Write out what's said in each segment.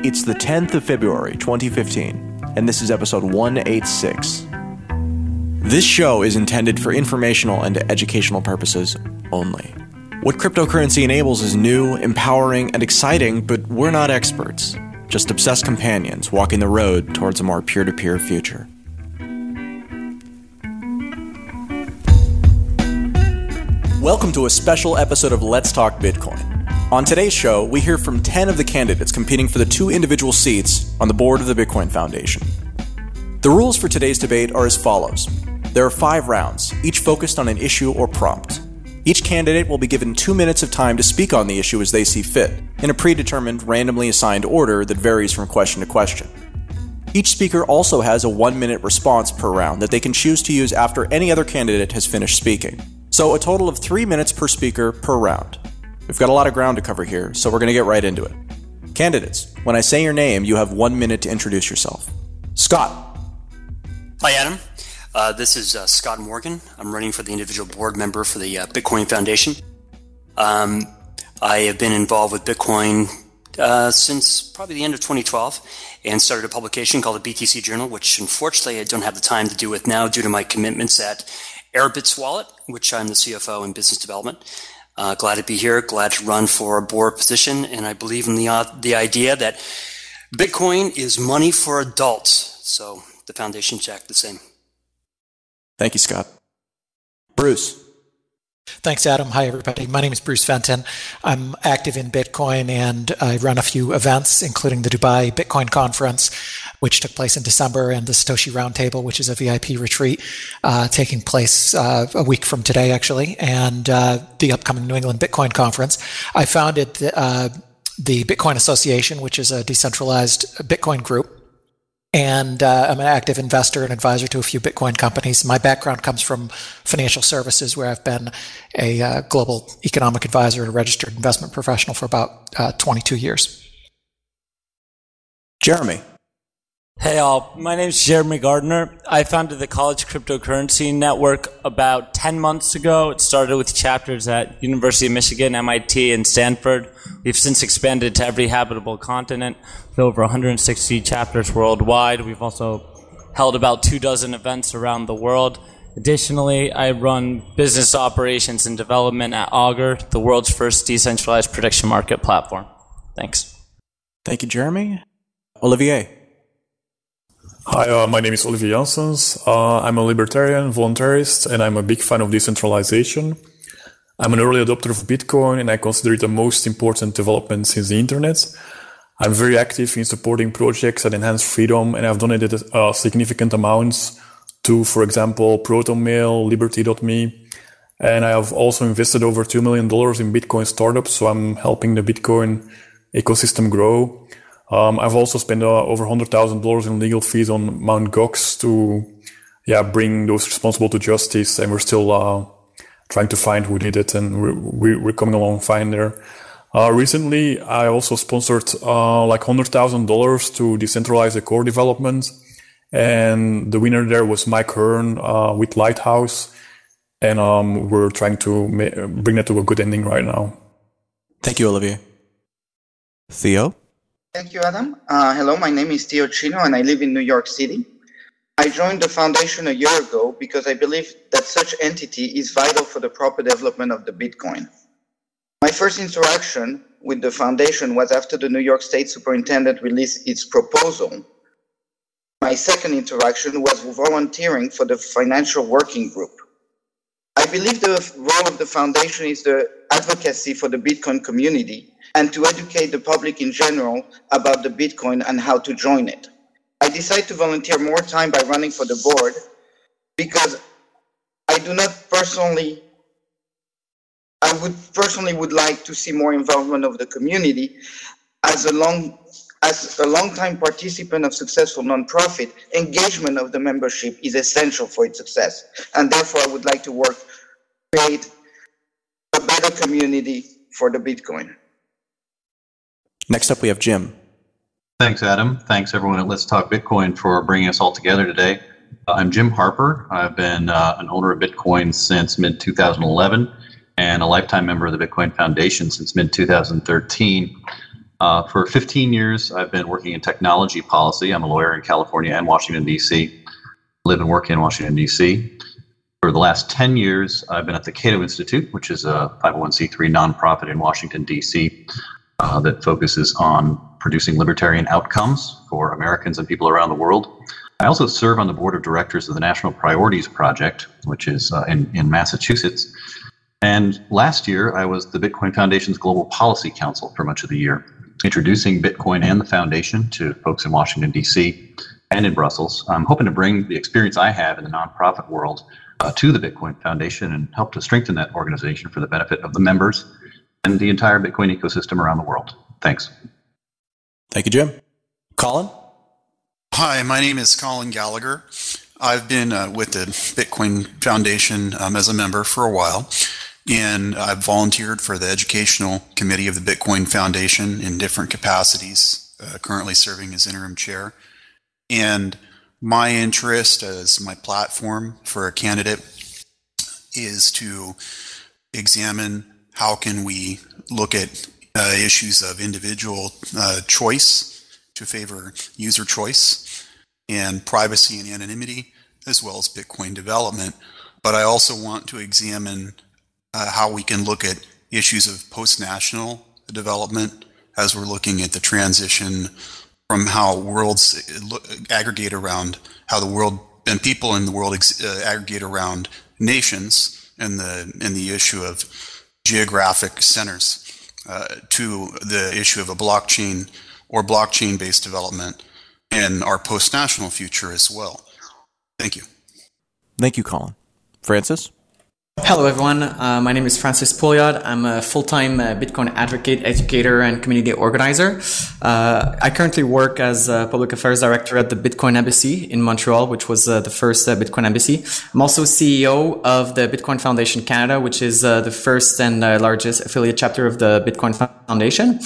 It's the 10th of February, 2015, and this is episode 186. This show is intended for informational and educational purposes only. What cryptocurrency enables is new, empowering, and exciting, but we're not experts. Just obsessed companions walking the road towards a more peer-to-peer future. Welcome to a special episode of Let's Talk Bitcoin. On today's show, we hear from 10 of the candidates competing for the 2 individual seats on the board of the Bitcoin Foundation. The rules for today's debate are as follows. There are 5 rounds, each focused on an issue or prompt. Each candidate will be given 2 minutes of time to speak on the issue as they see fit, in a predetermined, randomly assigned order that varies from question to question. Each speaker also has a 1-minute response per round that they can choose to use after any other candidate has finished speaking. So a total of 3 minutes per speaker per round. We've got a lot of ground to cover here, so we're going to get right into it. Candidates, when I say your name, you have 1 minute to introduce yourself. Scott. Hi, Adam. This is Scott Morgan. I'm running for the individual board member for the Bitcoin Foundation. I have been involved with Bitcoin since probably the end of 2012 and started a publication called the BTC Journal, which unfortunately I don't have the time to do with now due to my commitments at Airbit's Wallet, which I'm the CFO in business development. Glad to be here, glad to run for a board position, and I believe in the idea that Bitcoin is money for adults, so the foundation should act the same. Thank you, Scott. Bruce. Thanks, Adam. Hi, everybody. My name is Bruce Fenton. I'm active in Bitcoin, and I run a few events, including the Dubai Bitcoin Conference, which took place in December, and the Satoshi Roundtable, which is a VIP retreat taking place a week from today, actually, and the upcoming New England Bitcoin Conference. I founded the Bitcoin Association, which is a decentralized Bitcoin group. And I'm an active investor and advisor to a few Bitcoin companies. My background comes from financial services, where I've been a global economic advisor and a registered investment professional for about 22 years. Jeremy. Hey all, my name is Jeremy Gardner. I founded the College Cryptocurrency Network about 10 months ago. It started with chapters at University of Michigan, MIT, and Stanford. We've since expanded to every habitable continent with over 160 chapters worldwide. We've also held about 24 events around the world. Additionally, I run business operations and development at Augur, the world's first decentralized prediction market platform. Thanks. Thank you, Jeremy. Olivier. Hi, my name is Olivier Janssens. I'm a libertarian, voluntarist, and I'm a big fan of decentralization. I'm an early adopter of Bitcoin, and I consider it the most important development since the internet. I'm very active in supporting projects that enhance freedom, and I've donated significant amounts to, for example, ProtonMail, Liberty.me, and I have also invested over $2 million in Bitcoin startups, so I'm helping the Bitcoin ecosystem grow. I've also spent over $100,000 in legal fees on Mt. Gox to, bring those responsible to justice, and we're still trying to find who did it, and we're coming along fine there. Recently, I also sponsored $100,000 to decentralize the core development, and the winner there was Mike Hearn with Lighthouse, and we're trying to bring that to a good ending right now. Thank you, Olivier. Theo? Thank you, Adam. Hello, my name is Theo Chino, and I live in New York City. I joined the foundation a year ago because I believe that such entity is vital for the proper development of the Bitcoin. My first interaction with the foundation was after the New York State Superintendent released its proposal. My second interaction was volunteering for the Financial Working Group. I believe the role of the foundation is the advocacy for the Bitcoin community and to educate the public in general about the Bitcoin and how to join it. I decided to volunteer more time by running for the board because I would like to see more involvement of the community. As a long-time participant of successful nonprofit, engagement of the membership is essential for its success. And therefore, I would like to create a better community for the Bitcoin. Next up, we have Jim. Thanks, Adam. Thanks, everyone at Let's Talk Bitcoin for bringing us all together today. I'm Jim Harper. I've been an owner of Bitcoin since mid-2011 and a lifetime member of the Bitcoin Foundation since mid-2013. For 15 years, I've been working in technology policy. I'm a lawyer in California and Washington, D.C. Live and work in Washington, D.C. For the last 10 years, I've been at the Cato Institute, which is a 501c3 nonprofit in Washington, D.C. That focuses on producing libertarian outcomes for Americans and people around the world. I also serve on the board of directors of the National Priorities Project, which is in Massachusetts. And last year, I was the Bitcoin Foundation's Global Policy Council for much of the year, introducing Bitcoin and the foundation to folks in Washington, D.C. and in Brussels. I'm hoping to bring the experience I have in the nonprofit world to the Bitcoin Foundation and help to strengthen that organization for the benefit of the members and the entire Bitcoin ecosystem around the world. Thanks. Thank you, Jim. Colin? Hi, my name is Colin Gallagher. I've been with the Bitcoin Foundation as a member for a while, and I've volunteered for the educational committee of the Bitcoin Foundation in different capacities, currently serving as interim chair. And my interest as my platform for a candidate is to examine how can we look at issues of individual choice to favor user choice and privacy and anonymity, as well as Bitcoin development. But I also want to examine how we can look at issues of post-national development as we're looking at the transition from how worlds aggregate around, how the world and people in the world aggregate around nations and the issue of geographic centers to the issue of a blockchain or blockchain-based development and our post-national future as well. Thank you. Thank you, Colin. Francis? Hello, everyone. My name is Francis Pouliot. I'm a full-time Bitcoin advocate, educator, and community organizer. I currently work as a public affairs director at the Bitcoin Embassy in Montreal, which was the first Bitcoin embassy. I'm also CEO of the Bitcoin Foundation Canada, which is the first and largest affiliate chapter of the Bitcoin Foundation.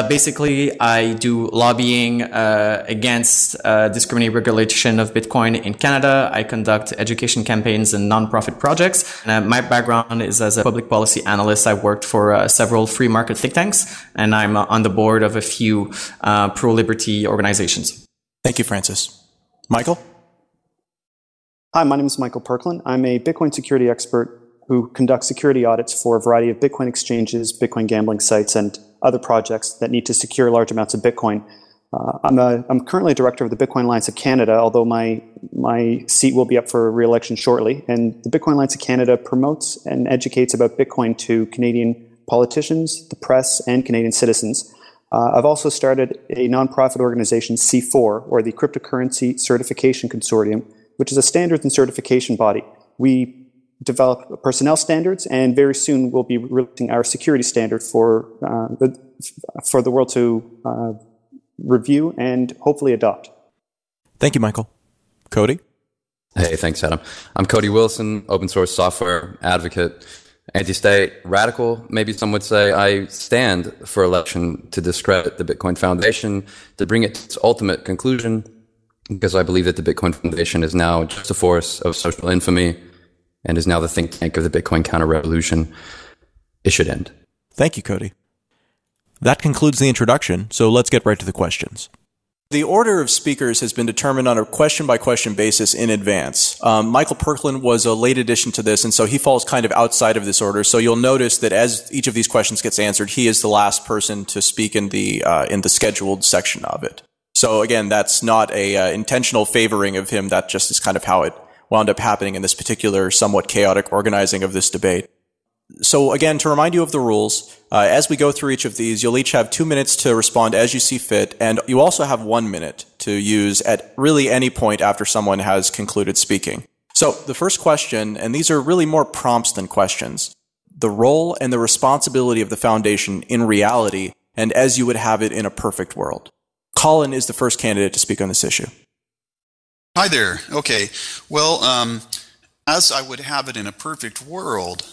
Basically, I do lobbying against discriminating regulation of Bitcoin in Canada. I conduct education campaigns and nonprofit projects. My background is as a public policy analyst. I worked for several free market think tanks, and I'm on the board of a few pro-liberty organizations. Thank you, Francis. Michael? Hi, my name is Michael Perklin. I'm a Bitcoin security expert who conducts security audits for a variety of Bitcoin exchanges, Bitcoin gambling sites, and other projects that need to secure large amounts of Bitcoin. I'm currently director of the Bitcoin Alliance of Canada, although my seat will be up for re-election shortly. And the Bitcoin Alliance of Canada promotes and educates about Bitcoin to Canadian politicians, the press, and Canadian citizens. I've also started a nonprofit organization, C4, or the Cryptocurrency Certification Consortium, which is a standards and certification body. We develop personnel standards, and very soon we'll be releasing our security standard for the world to review and hopefully adopt. Thank you, Michael. Cody? Hey, thanks, Adam. I'm Cody Wilson, open source software advocate, anti-state, radical, maybe some would say. I stand for election to discredit the Bitcoin Foundation, to bring it to its ultimate conclusion, because I believe that the Bitcoin Foundation is now just a force of social infamy and is now the think tank of the Bitcoin counter-revolution. It should end. Thank you, Cody. That concludes the introduction, so let's get right to the questions. The order of speakers has been determined on a question-by-question basis in advance. Michael Perklin was a late addition to this, and so he falls kind of outside of this order. So you'll notice that as each of these questions gets answered, he is the last person to speak in the scheduled section of it. So again, that's not a intentional favoring of him. That just is kind of how it wound up happening in this particular somewhat chaotic organizing of this debate. So again, to remind you of the rules, as we go through each of these, you'll each have 2 minutes to respond as you see fit, and you also have 1 minute to use at really any point after someone has concluded speaking. So the first question, and these are really more prompts than questions, the role and the responsibility of the foundation in reality and as you would have it in a perfect world. Colin is the first candidate to speak on this issue. Hi there. Okay. Well, as I would have it in a perfect world,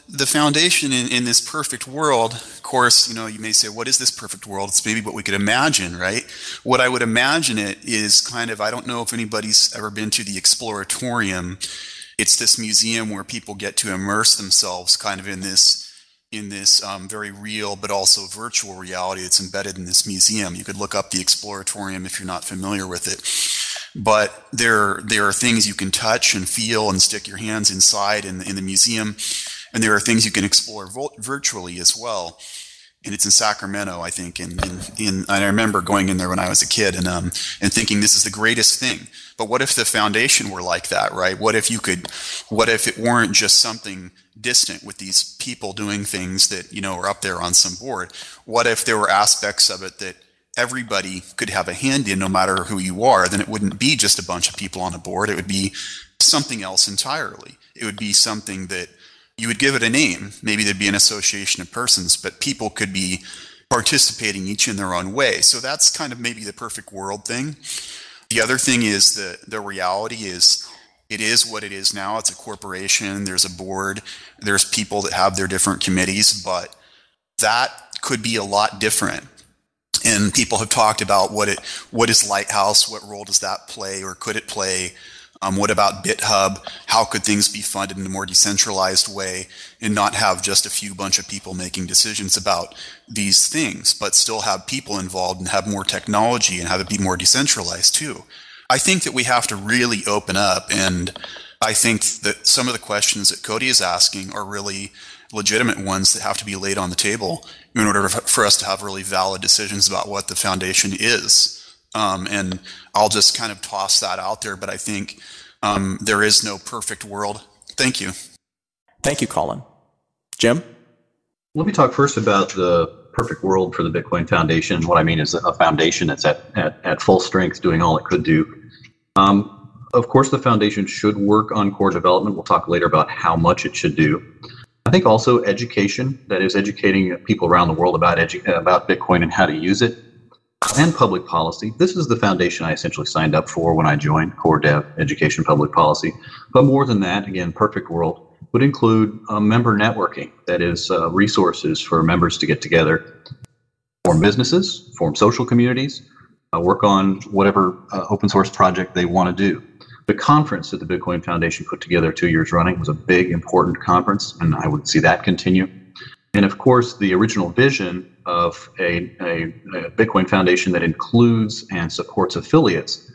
the foundation in this perfect world, of course, you may say, what is this perfect world? It's maybe what we could imagine, right? What I would imagine it is kind of, I don't know if anybody's ever been to the Exploratorium. It's this museum where people get to immerse themselves kind of in this in this very real but also virtual reality that's embedded in this museum. You could look up the Exploratorium if you're not familiar with it. But there are things you can touch and feel and stick your hands inside in the museum, and there are things you can explore virtually as well. And it's in Sacramento, I think. And I remember going in there when I was a kid and thinking this is the greatest thing. But what if the foundation were like that, right? What if it weren't just something distant with these people doing things that, are up there on some board? What if there were aspects of it that everybody could have a hand in, no matter who you are? Then it wouldn't be just a bunch of people on a board. It would be something else entirely. It would be something that you would give it a name. Maybe there'd be an association of persons, but people could be participating each in their own way. So that's kind of maybe the perfect world thing. The other thing is the reality is it is what it is now. It's a corporation. There's a board. There's people that have their different committees, but that could be a lot different. And people have talked about what is Lighthouse? What role does that play, or could it play? What about BitHub? How could things be funded in a more decentralized way and not have just a few bunch of people making decisions about these things, but still have people involved and have more technology and have it be more decentralized too? I think that we have to really open up, and I think that some of the questions that Cody is asking are really legitimate ones that have to be laid on the table in order for us to have really valid decisions about what the foundation is. And I'll just kind of toss that out there, but I think there is no perfect world. Thank you. Thank you, Colin. Jim? Let me talk first about the perfect world for the Bitcoin Foundation. What I mean is a foundation that's at full strength, doing all it could do. Of course, the foundation should work on core development. We'll talk later about how much it should do. I think also education, that is educating people around the world about Bitcoin and how to use it, and public policy. This is the foundation I essentially signed up for when I joined Core Dev, Education, Public Policy. But more than that, again, perfect world would include member networking, that is resources for members to get together, form businesses, form social communities, work on whatever open source project they want to do. The conference that the Bitcoin Foundation put together 2 years running was a big, important conference, and I would see that continue. And of course, the original vision of a Bitcoin Foundation that includes and supports affiliates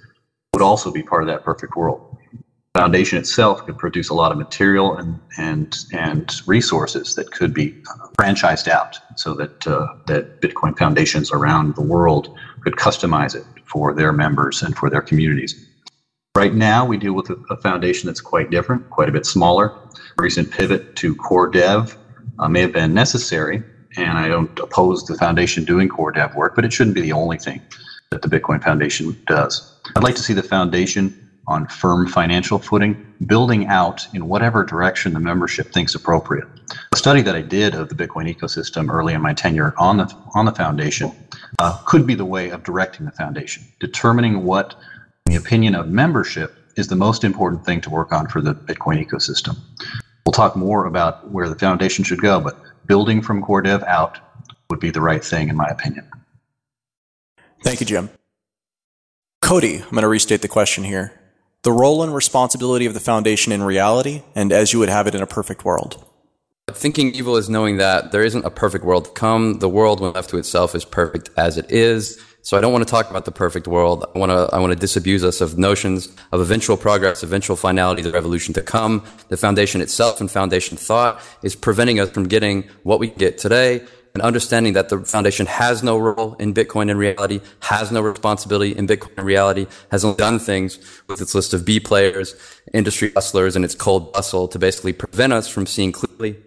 would also be part of that perfect world. The foundation itself could produce a lot of material and resources that could be franchised out so that Bitcoin foundations around the world could customize it for their members and for their communities. Right now, we deal with a foundation that's quite different, quite a bit smaller. A recent pivot to core dev may have been necessary, and I don't oppose the foundation doing core dev work, but it shouldn't be the only thing that the Bitcoin Foundation does. I'd like to see the foundation on firm financial footing, building out in whatever direction the membership thinks appropriate. A study that I did of the Bitcoin ecosystem early in my tenure on the foundation could be the way of directing the foundation, determining what, in the opinion of membership, is the most important thing to work on for the Bitcoin ecosystem. We'll talk more about where the foundation should go, but building from core dev out would be the right thing, in my opinion. Thank you, Jim. Cody, I'm going to restate the question here. The role and responsibility of the foundation in reality, and as you would have it in a perfect world. Thinking evil is knowing that there isn't a perfect world to come. The world, when left to itself, is perfect as it is. So I don't want to talk about the perfect world. I want to disabuse us of notions of eventual progress, eventual finality, the revolution to come. The foundation itself and foundation thought is preventing us from getting what we get today, and understanding that the foundation has no role in Bitcoin in reality, has no responsibility in Bitcoin in reality, has only done things with its list of B players, industry hustlers, and its cold bustle to basically prevent us from seeing clearly,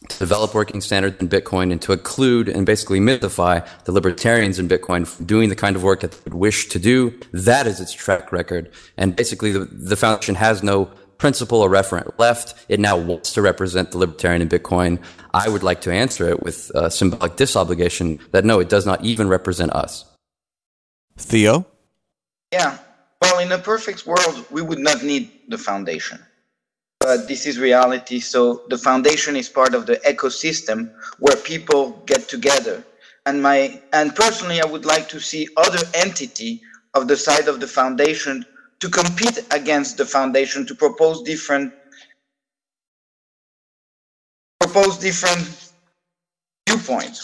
to develop working standards in Bitcoin, and to include and basically mystify the libertarians in Bitcoin from doing the kind of work that they would wish to do. That is its track record. And basically the foundation has no principle or referent left. It now wants to represent the libertarian in Bitcoin. I would like to answer it with symbolic disobligation that no, it does not even represent us. Theo? Yeah. Well, in a perfect world, we would not need the foundation. But this is reality, so the foundation is part of the ecosystem where people get together. And personally, I would like to see other entity of the side of the foundation to compete against the foundation, to propose different viewpoint.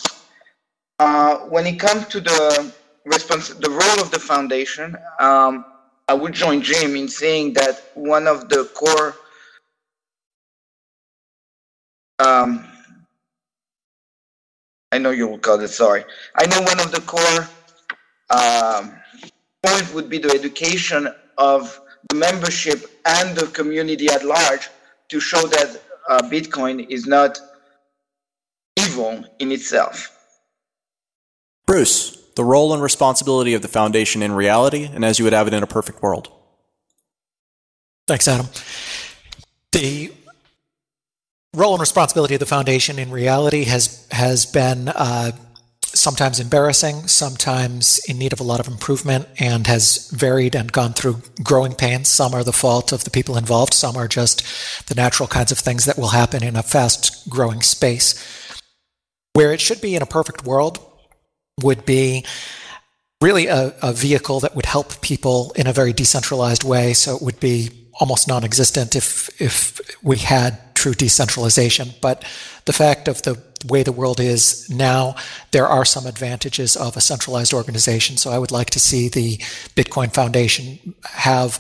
When it comes to the role of the foundation, I would join Jim in saying that one of the core I know you will call it, sorry. I know one of the core point would be the education of the membership and the community at large to show that Bitcoin is not evil in itself. Bruce, the role and responsibility of the foundation in reality and as you would have it in a perfect world. Thanks, Adam. The role and responsibility of the foundation in reality has been sometimes embarrassing, sometimes in need of a lot of improvement, and has varied and gone through growing pains. Some are the fault of the people involved. Some are just the natural kinds of things that will happen in a fast-growing space. Where it should be in a perfect world would be really a vehicle that would help people in a very decentralized way. So it would be almost non-existent if we had true decentralization. But the fact of the way the world is now, there are some advantages of a centralized organization. So I would like to see the Bitcoin Foundation have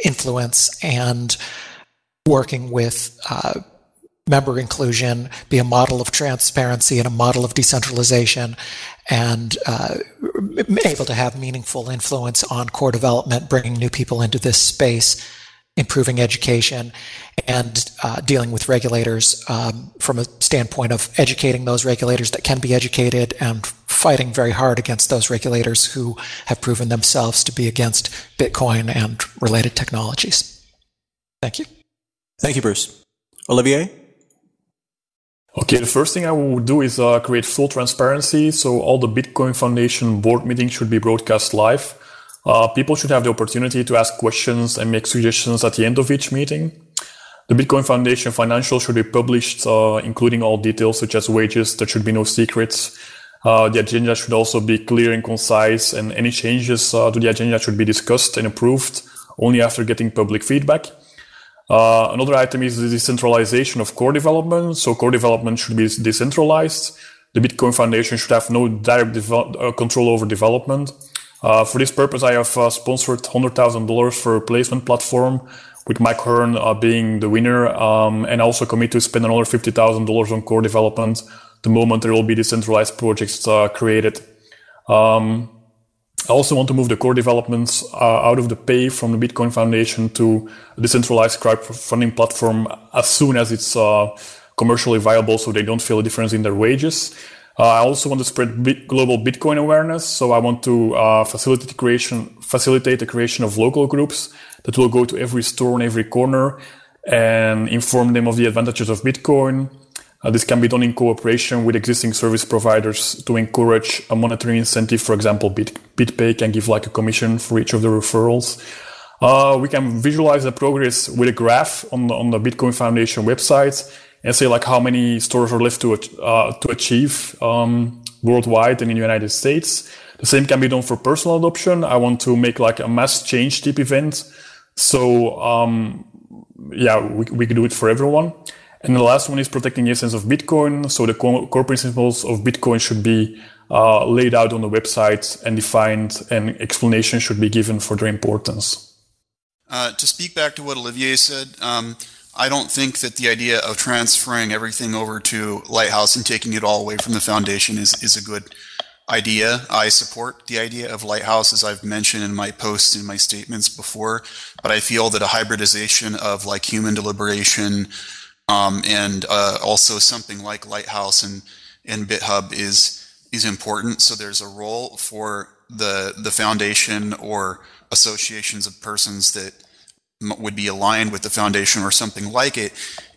influence and working with member inclusion, be a model of transparency and a model of decentralization, and able to have meaningful influence on core development, bringing new people into this space, improving education, and dealing with regulators from a standpoint of educating those regulators that can be educated and fighting very hard against those regulators who have proven themselves to be against Bitcoin and related technologies. Thank you. Thank you, Bruce. Olivier? Okay, the first thing I would do is create full transparency. So all the Bitcoin Foundation board meetings should be broadcast live. People should have the opportunity to ask questions and make suggestions at the end of each meeting. The Bitcoin Foundation financials should be published, including all details such as wages. There should be no secrets. The agenda should also be clear and concise, and any changes to the agenda should be discussed and approved only after getting public feedback. Another item is the decentralization of core development. So core development should be decentralized. The Bitcoin Foundation should have no direct control over development. For this purpose, I have sponsored $100,000 for a replacement platform, with Mike Hearn being the winner, and also commit to spend another $50,000 on core development the moment there will be decentralized projects created. I also want to move the core developments out of the pay from the Bitcoin Foundation to a decentralized crowdfunding platform as soon as it's commercially viable, so they don't feel a difference in their wages. I also want to spread global Bitcoin awareness, so I want to facilitate the creation of local groups that will go to every store in every corner and inform them of the advantages of Bitcoin. This can be done in cooperation with existing service providers to encourage a monetary incentive. For example, BitPay can give like a commission for each of the referrals. We can visualize the progress with a graph on the Bitcoin Foundation website and say like how many stores are left to achieve worldwide and in the United States. The same can be done for personal adoption. I want to make like a mass change type event. So we can do it for everyone. And the last one is protecting the essence of Bitcoin. So the core principles of Bitcoin should be laid out on the website and defined, and explanation should be given for their importance. To speak back to what Olivier said, I don't think that the idea of transferring everything over to Lighthouse and taking it all away from the foundation is a good idea. I support the idea of Lighthouse, as I've mentioned in my posts and my statements before, but I feel that a hybridization of like human deliberation and also something like Lighthouse and BitHub is important. So there's a role for the foundation or associations of persons that would be aligned with the foundation or something like it,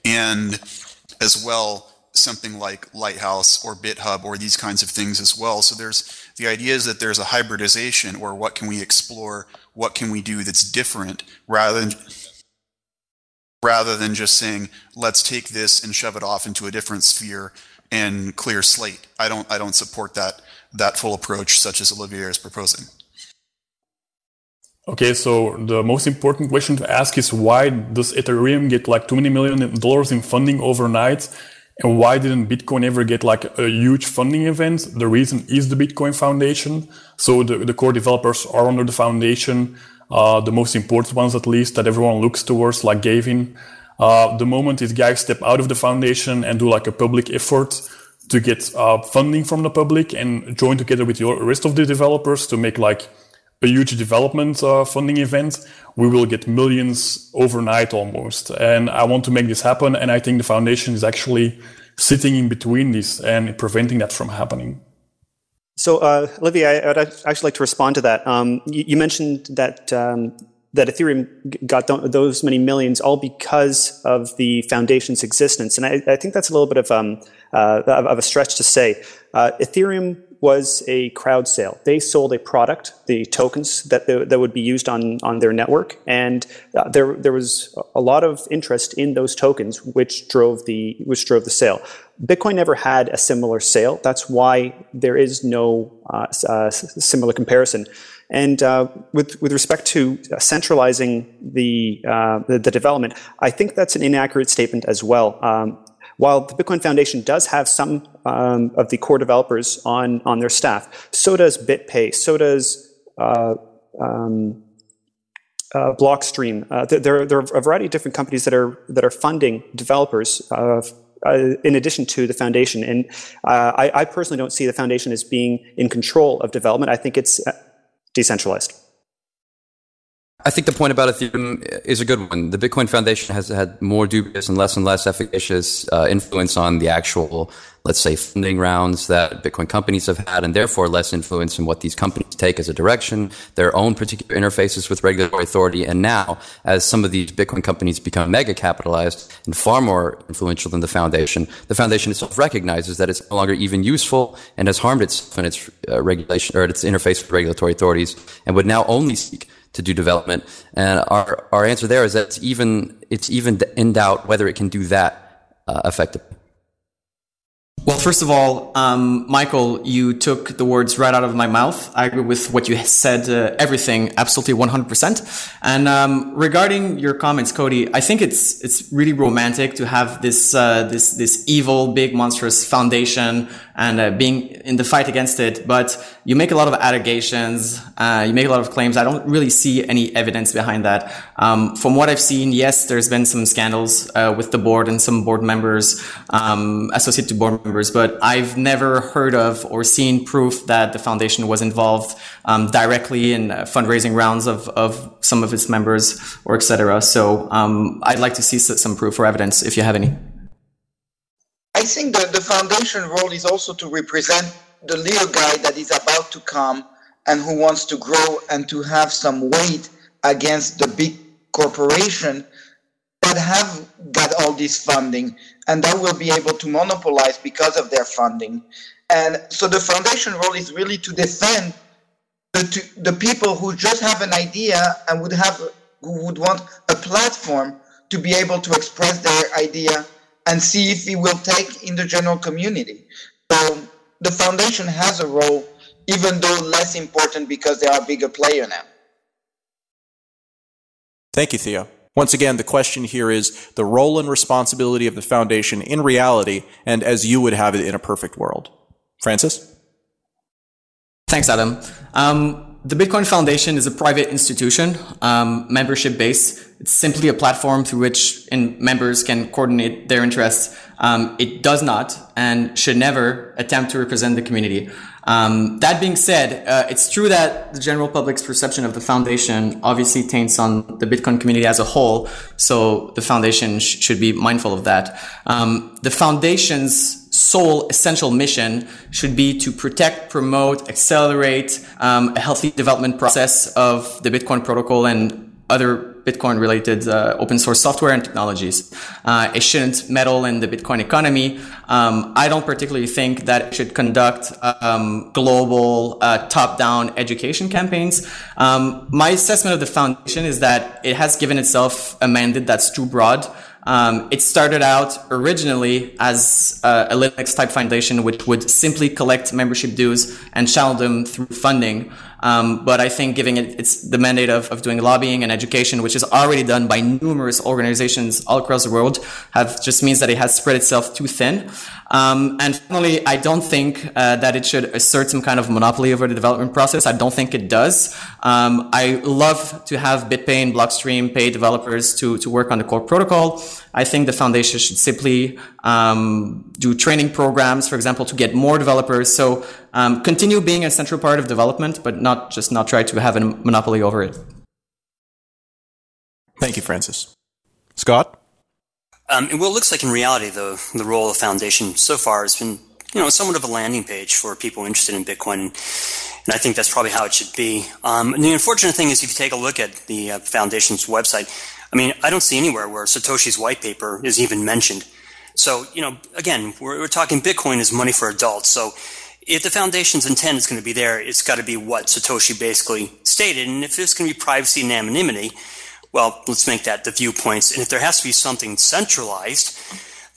and as well something like Lighthouse or BitHub or these kinds of things as well. So the idea is that there's a hybridization, or what can we explore, what can we do that's different, rather than just saying, let's take this and shove it off into a different sphere and clear slate. I don't support that full approach such as Olivier is proposing. Okay, so the most important question to ask is, why does Ethereum get like $20 million in funding overnight And why didn't Bitcoin ever get like a huge funding event? The reason is the Bitcoin Foundation. So the core developers are under the foundation, the most important ones at least that everyone looks towards, like Gavin. The moment these guys step out of the foundation and do like a public effort to get funding from the public and join together with the rest of the developers to make like a huge development funding event, we will get millions overnight almost. And I want to make this happen. And I think the foundation is actually sitting in between this and preventing that from happening. So, Livy, I'd actually like to respond to that. You mentioned that that Ethereum got those many millions all because of the foundation's existence, and I think that's a little bit of a stretch to say. Ethereum was a crowd sale. They sold a product, the tokens that would be used on their network, and there was a lot of interest in those tokens, which drove the sale. Bitcoin never had a similar sale. That's why there is no similar comparison. And with respect to centralizing the development, I think that's an inaccurate statement as well. While the Bitcoin Foundation does have some of the core developers on their staff, so does BitPay, so does Blockstream. There are a variety of different companies that are funding developers in addition to the foundation. And I personally don't see the foundation as being in control of development. I think it's decentralized. I think the point about Ethereum is a good one. The Bitcoin Foundation has had more dubious and less efficacious influence on the actual, let's say, funding rounds that Bitcoin companies have had, and therefore less influence in what these companies take as a direction, their own particular interfaces with regulatory authority. And now, as some of these Bitcoin companies become mega capitalized and far more influential than the foundation itself recognizes that it's no longer even useful and has harmed itself in its regulation or its interface with regulatory authorities, and would now only seek to do development. And our answer there is that it's even in doubt whether it can do that effectively. Well, first of all, Michael, you took the words right out of my mouth. I agree with what you said, everything, absolutely 100%. And regarding your comments, Cody, I think it's really romantic to have this evil, big, monstrous foundation and being in the fight against it. But you make a lot of allegations, you make a lot of claims. I don't really see any evidence behind that. From what I've seen, yes, there's been some scandals with the board and some board members, associated to board members, but I've never heard of or seen proof that the foundation was involved directly in fundraising rounds of some of its members or etc. So I'd like to see some proof or evidence if you have any. I think that the foundation role is also to represent the little guy that is about to come and who wants to grow and to have some weight against the big corporation that have got all this funding and that will be able to monopolize because of their funding. And so the foundation role is really to defend the people who just have an idea and who would want a platform to be able to express their idea and see if it will take in the general community. So the foundation has a role, even though less important because they are a bigger player now. Thank you, Theo. Once again, the question here is the role and responsibility of the foundation in reality and as you would have it in a perfect world. Francis? Thanks, Adam. The Bitcoin Foundation is a private institution, membership-based. It's simply a platform through which members can coordinate their interests. It does not and should never attempt to represent the community. That being said, it's true that the general public's perception of the foundation obviously taints on the Bitcoin community as a whole, so the foundation should be mindful of that. The foundation's sole essential mission should be to protect, promote, accelerate a healthy development process of the Bitcoin protocol and other Bitcoin-related open source software and technologies. It shouldn't meddle in the Bitcoin economy. I don't particularly think that it should conduct global top-down education campaigns. My assessment of the foundation is that it has given itself a mandate that's too broad. It started out originally as a Linux-type foundation which would simply collect membership dues and channel them through funding. But I think giving it's the mandate of doing lobbying and education, which is already done by numerous organizations all across the world, just means that it has spread itself too thin. And finally, I don't think that it should assert some kind of monopoly over the development process. I don't think it does. I love to have BitPay and Blockstream pay developers to work on the core protocol. I think the foundation should simply do training programs, for example, to get more developers. So continue being a central part of development, but not try to have a monopoly over it. Thank you, Francis. Scott? Well, it looks like in reality, the role of the foundation so far has been, somewhat of a landing page for people interested in Bitcoin, and I think that's probably how it should be. And the unfortunate thing is, if you take a look at the foundation's website, I don't see anywhere where Satoshi's white paper is even mentioned. So, again, we're talking Bitcoin is money for adults. So, if the foundation's intent is going to be there, it's got to be what Satoshi basically stated. And if there's going to be privacy and anonymity, well, let's make that the viewpoints. And if there has to be something centralized,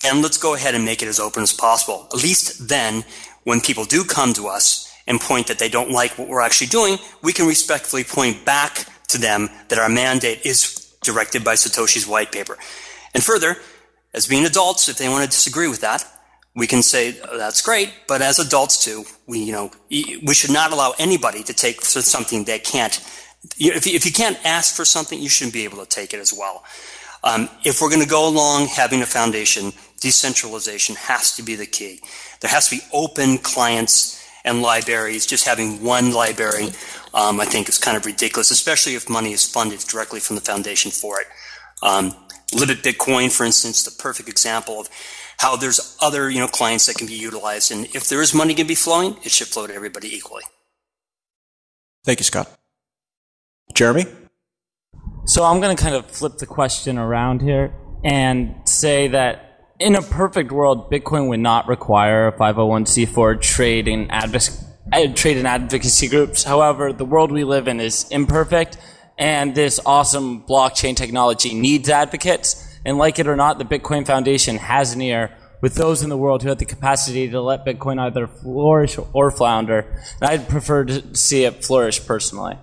then let's go ahead and make it as open as possible. At least then, when people do come to us and point that they don't like what we're actually doing, we can respectfully point back to them that our mandate is directed by Satoshi's white paper. And further, as being adults, if they want to disagree with that, we can say, oh, that's great, but as adults too, we should not allow anybody to take something they can't. If you can't ask for something, you shouldn't be able to take it as well. If we're going to go along having a foundation, decentralization has to be the key. There has to be open clients and libraries. Just having one library, I think, is kind of ridiculous, especially if money is funded directly from the foundation for it. Libet Bitcoin, for instance, the perfect example of how there's other clients that can be utilized, and if there is money going to be flowing, it should flow to everybody equally. Thank you, Scott. Jeremy? So I'm going to kind of flip the question around here and say that in a perfect world, Bitcoin would not require a 501c4 trade in advocacy groups. However, the world we live in is imperfect, and this awesome blockchain technology needs advocates. And like it or not, the Bitcoin Foundation has an ear with those in the world who have the capacity to let Bitcoin either flourish or flounder. And I'd prefer to see it flourish personally.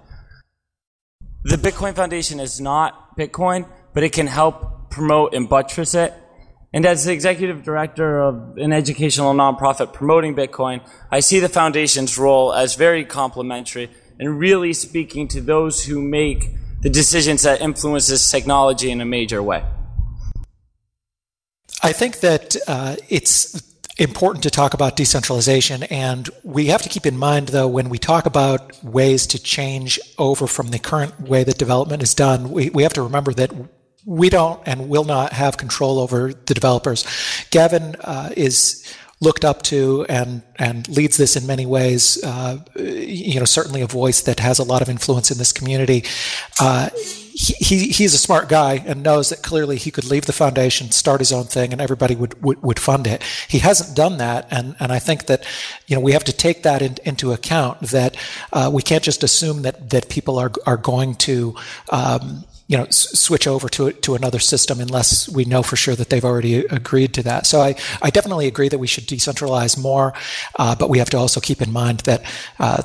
The Bitcoin Foundation is not Bitcoin, but it can help promote and buttress it. And as the executive director of an educational nonprofit promoting Bitcoin, I see the foundation's role as very complementary and really speaking to those who make the decisions that influence this technology in a major way. I think that it's important to talk about decentralization, and we have to keep in mind, though, when we talk about ways to change over from the current way that development is done, we have to remember that we don't and will not have control over the developers. Gavin is looked up to and leads this in many ways, certainly a voice that has a lot of influence in this community. He's a smart guy and knows that clearly he could leave the foundation, start his own thing, and everybody would fund it. He hasn't done that, and I think that we have to take that into account, that we can't just assume that people are going to switch over to another system unless we know for sure that they've already agreed to that. So I definitely agree that we should decentralize more, but we have to also keep in mind that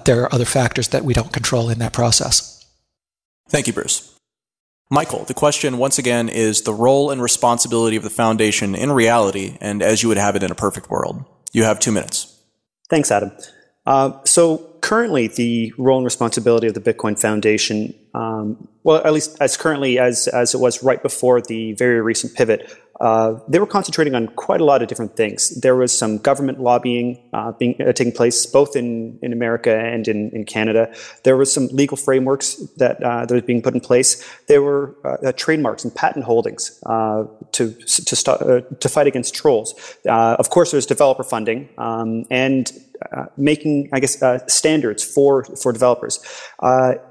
there are other factors that we don't control in that process. Thank you, Bruce. Michael, the question once again is the role and responsibility of the foundation in reality and as you would have it in a perfect world. You have 2 minutes. Thanks, Adam. So currently, the role and responsibility of the Bitcoin Foundation, at least as currently as it was right before the very recent pivot, they were concentrating on quite a lot of different things. There was some government lobbying taking place both in America and in Canada. There was some legal frameworks that was being put in place. There were trademarks and patent holdings to fight against trolls. Of course, there's developer funding and making, standards for developers.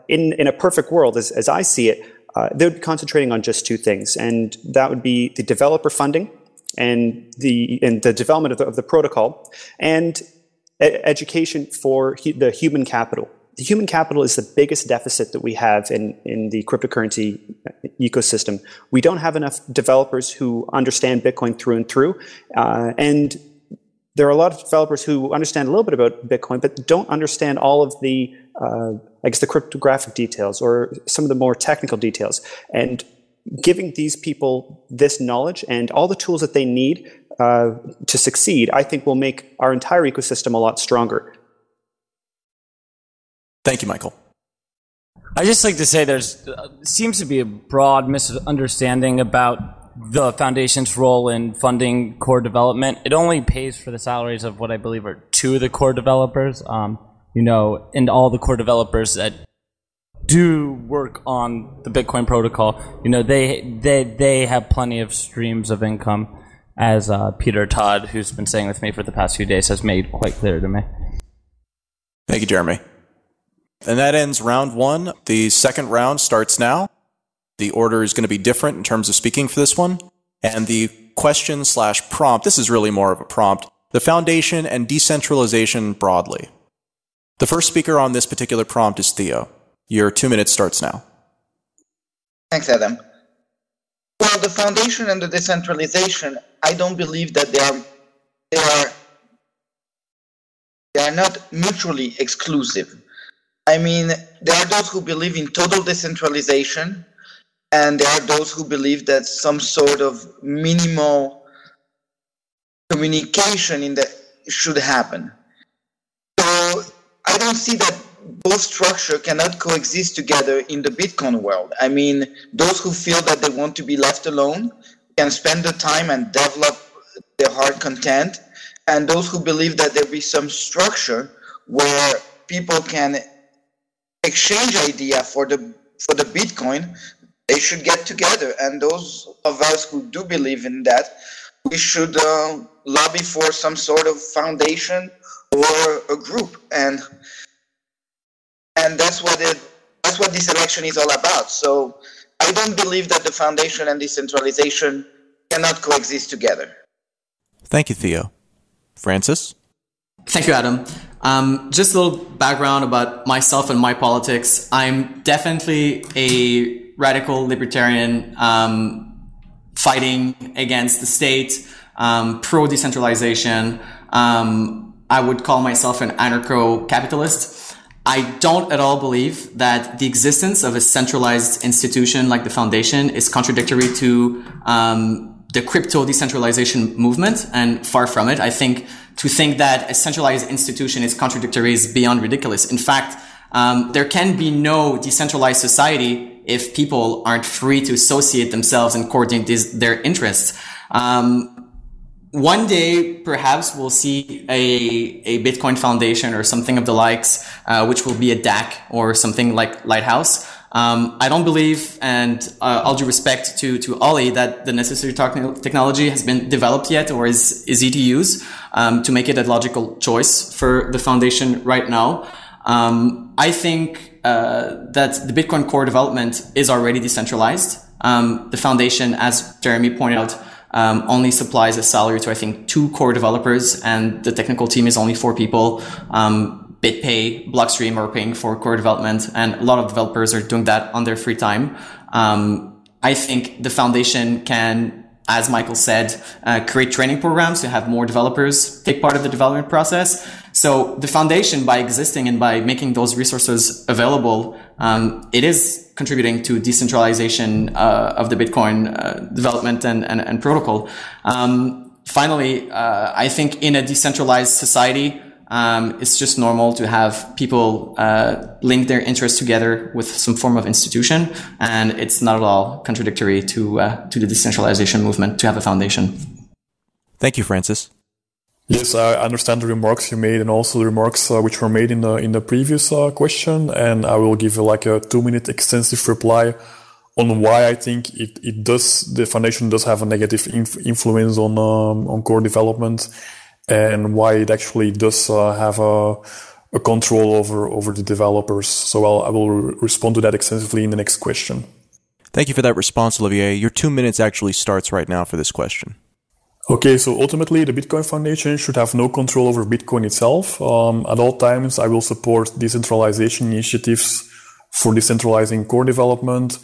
In a perfect world, as I see it, they would be concentrating on just two things, and that would be the developer funding and the development of the protocol, and education for the human capital. The human capital is the biggest deficit that we have in the cryptocurrency ecosystem. We don't have enough developers who understand Bitcoin through and through, and there are a lot of developers who understand a little bit about Bitcoin, but don't understand all of the the cryptographic details or some of the more technical details. And giving these people this knowledge and all the tools that they need to succeed, I think will make our entire ecosystem a lot stronger. Thank you, Michael. I just like to say there's seems to be a broad misunderstanding about the foundation's role in funding core development. It only pays for the salaries of what I believe are 2 of the core developers, and all the core developers that do work on the Bitcoin protocol, they have plenty of streams of income, as Peter Todd, who's been staying with me for the past few days, has made quite clear to me. Thank you, Jeremy. And that ends round 1. The second round starts now. The order is going to be different in terms of speaking for this one. And the question/prompt, this is really more of a prompt, the foundation and decentralization broadly. The first speaker on this particular prompt is Theo. Your 2 minutes starts now. Thanks, Adam. Well, the foundation and the decentralization, I don't believe that they are not mutually exclusive. I mean, there are those who believe in total decentralization, and there are those who believe that some sort of minimal communication should happen. So I don't see that both structures cannot coexist together in the Bitcoin world. I mean, those who feel that they want to be left alone can spend the time and develop their hard content, and those who believe that there be some structure where people can exchange idea for the Bitcoin, they should get together. And those of us who do believe in that, we should lobby for some sort of foundation or a group, and that's what this election is all about. So I don't believe that the foundation and decentralization cannot coexist together. Thank you, Theo. Francis? Thank you, Adam. Just a little background about myself and my politics. I'm definitely a radical libertarian, fighting against the state, pro-decentralization. I would call myself an anarcho-capitalist. I don't at all believe that the existence of a centralized institution like the foundation is contradictory to the crypto decentralization movement, and far from it. I think to think that a centralized institution is contradictory is beyond ridiculous. In fact, there can be no decentralized society if people aren't free to associate themselves and coordinate their interests. One day, perhaps we'll see a Bitcoin Foundation or something of the likes, which will be a DAC or something like Lighthouse. I don't believe, and all due respect to Ollie, that the necessary technology has been developed yet or is easy to use to make it a logical choice for the foundation right now. I think that the Bitcoin core development is already decentralized. The foundation, as Jeremy pointed out, only supplies a salary to, I think, 2 core developers, and the technical team is only 4 people. BitPay, Blockstream are paying for core development, and a lot of developers are doing that on their free time. I think the foundation can, as Michael said, create training programs to have more developers take part of the development process. So the foundation, by existing and by making those resources available, it is contributing to decentralization of the Bitcoin development and protocol. Finally, I think in a decentralized society, it's just normal to have people link their interests together with some form of institution, and it's not at all contradictory to the decentralization movement to have a foundation. Thank you, Francis. Yes, I understand the remarks you made and also the remarks which were made in the previous question, and I will give you like a 2-minute extensive reply on why I think the foundation does have a negative influence on core development, and why it actually does have a control over the developers. So I will respond to that extensively in the next question. Thank you for that response, Olivier. Your 2 minutes actually starts right now for this question. Okay, so ultimately the Bitcoin Foundation should have no control over Bitcoin itself. At all times, I will support decentralization initiatives for decentralizing core development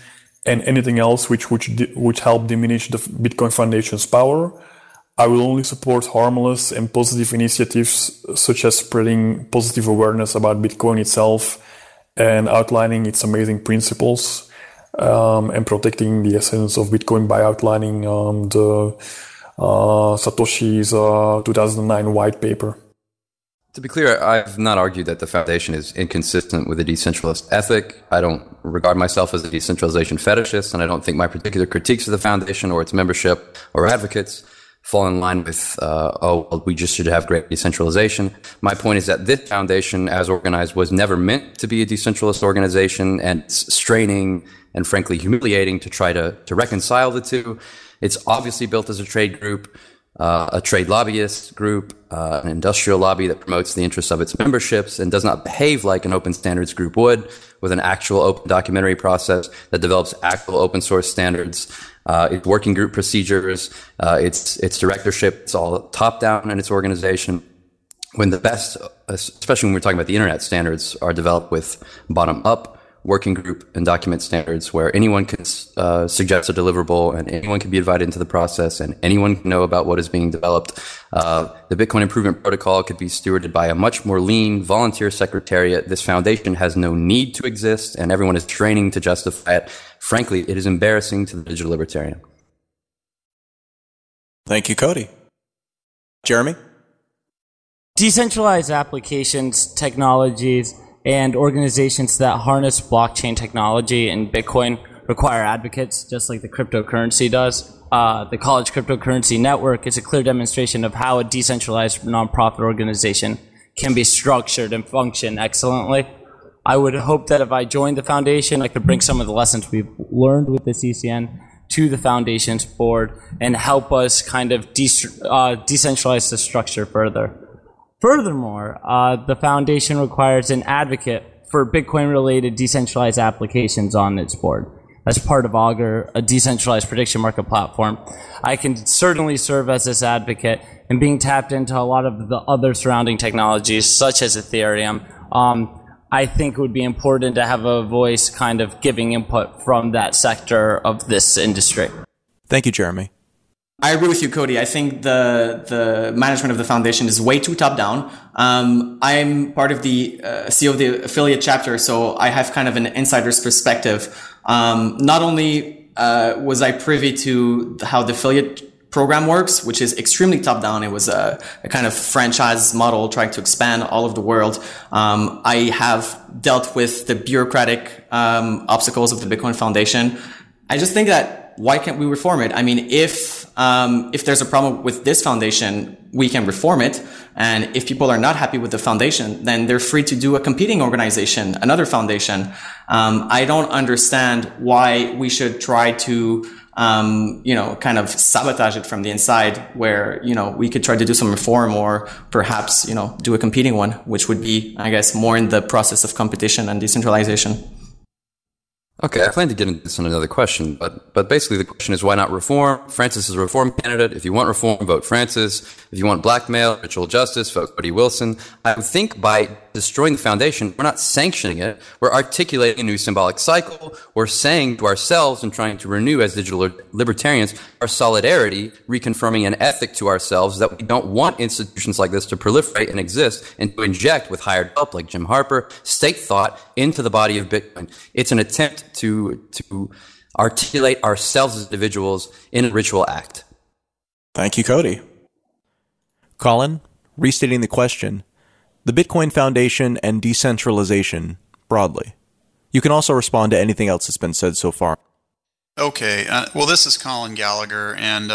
and anything else which would help diminish the Bitcoin Foundation's power. I will only support harmless and positive initiatives such as spreading positive awareness about Bitcoin itself and outlining its amazing principles and protecting the essence of Bitcoin by outlining the Satoshi's 2009 white paper. To be clear, I've not argued that the foundation is inconsistent with a decentralist ethic. I don't regard myself as a decentralization fetishist, and I don't think my particular critiques of the foundation or its membership or advocates fall in line with, we just should have great decentralization. My point is that this foundation, as organized, was never meant to be a decentralist organization, and it's straining and frankly humiliating to try to reconcile the two. It's obviously built as a trade group, a trade lobbyist group, an industrial lobby that promotes the interests of its memberships and does not behave like an open standards group would, with an actual open documentary process that develops actual open source standards, its working group procedures, its directorship. It's all top down in its organization. When the best, especially when we're talking about the internet standards, are developed with bottom up working group and document standards where anyone can suggest a deliverable and anyone can be invited into the process and anyone can know about what is being developed. The Bitcoin Improvement Protocol could be stewarded by a much more lean volunteer secretariat. This foundation has no need to exist and everyone is training to justify it. Frankly, it is embarrassing to the digital libertarian. Thank you, Cody. Jeremy? Decentralized applications, technologies, and organizations that harness blockchain technology and Bitcoin require advocates, just like the cryptocurrency does. The College Cryptocurrency Network is a clear demonstration of how a decentralized nonprofit organization can be structured and function excellently. I would hope that if I joined the foundation, I could bring some of the lessons we've learned with the CCN to the foundation's board and help us kind of decentralize the structure further. Furthermore, the foundation requires an advocate for Bitcoin-related decentralized applications on its board. As part of Augur, a decentralized prediction market platform, I can certainly serve as this advocate and being tapped into a lot of the other surrounding technologies, such as Ethereum. I think it would be important to have a voice kind of giving input from that sector of this industry. Thank you, Jeremy. I agree with you, Cody. I think the management of the foundation is way too top down. I'm part of the CEO of the affiliate chapter, so I have kind of an insider's perspective. Not only was I privy to how the affiliate program works, which is extremely top down. It was a kind of franchise model trying to expand all over the world. I have dealt with the bureaucratic obstacles of the Bitcoin Foundation. I just think that why can't we reform it? I mean, if there's a problem with this foundation, we can reform it. And if people are not happy with the foundation, then they're free to do a competing organization, another foundation. I don't understand why we should try to, kind of sabotage it from the inside where, we could try to do some reform or perhaps, do a competing one, which would be, I guess, more in the process of competition and decentralization. Okay, I plan to get into this in another question, but basically the question is why not reform? Francis is a reform candidate. If you want reform, vote Francis. If you want blackmail, ritual justice, vote Cody Wilson. I would think by destroying the foundation, we're not sanctioning it. We're articulating a new symbolic cycle. We're saying to ourselves and trying to renew as digital libertarians our solidarity, reconfirming an ethic to ourselves that we don't want institutions like this to proliferate and exist and to inject with hired help like Jim Harper, state thought into the body of Bitcoin. It's an attempt to articulate ourselves as individuals in a ritual act. Thank you, Cody. Colin, restating the question, the Bitcoin Foundation and decentralization broadly. You can also respond to anything else that's been said so far. Okay. Well, this is Colin Gallagher, and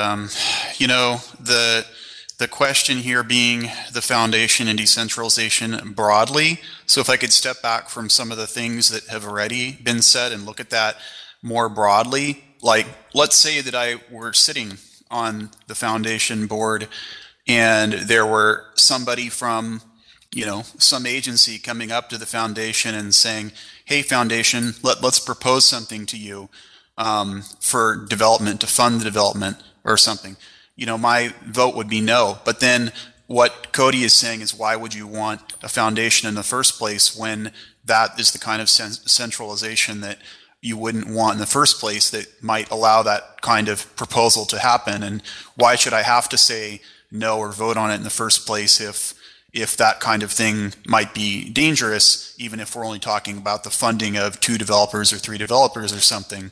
the question here being the foundation and decentralization broadly. So if I could step back from some of the things that have already been said and look at that more broadly, like let's say that I were sitting on the foundation board and there were somebody from, some agency coming up to the foundation and saying, hey, foundation, let's propose something to you for development, to fund the development or something. My vote would be no. But then what Cody is saying is why would you want a foundation in the first place when that is the kind of centralization that you wouldn't want in the first place that might allow that kind of proposal to happen? And why should I have to say no or vote on it in the first place if, if that kind of thing might be dangerous, even if we're only talking about the funding of 2 developers or 3 developers or something.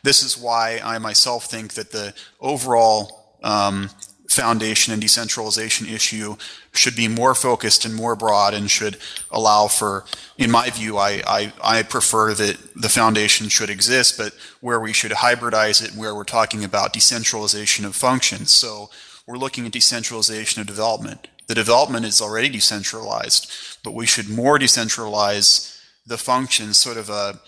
This is why I myself think that the overall foundation and decentralization issue should be more focused and more broad, and should allow for, in my view, I prefer that the foundation should exist, but where we should hybridize it, where we're talking about decentralization of functions. So we're looking at decentralization of development. The development is already decentralized, but we should more decentralize the functions, sort of a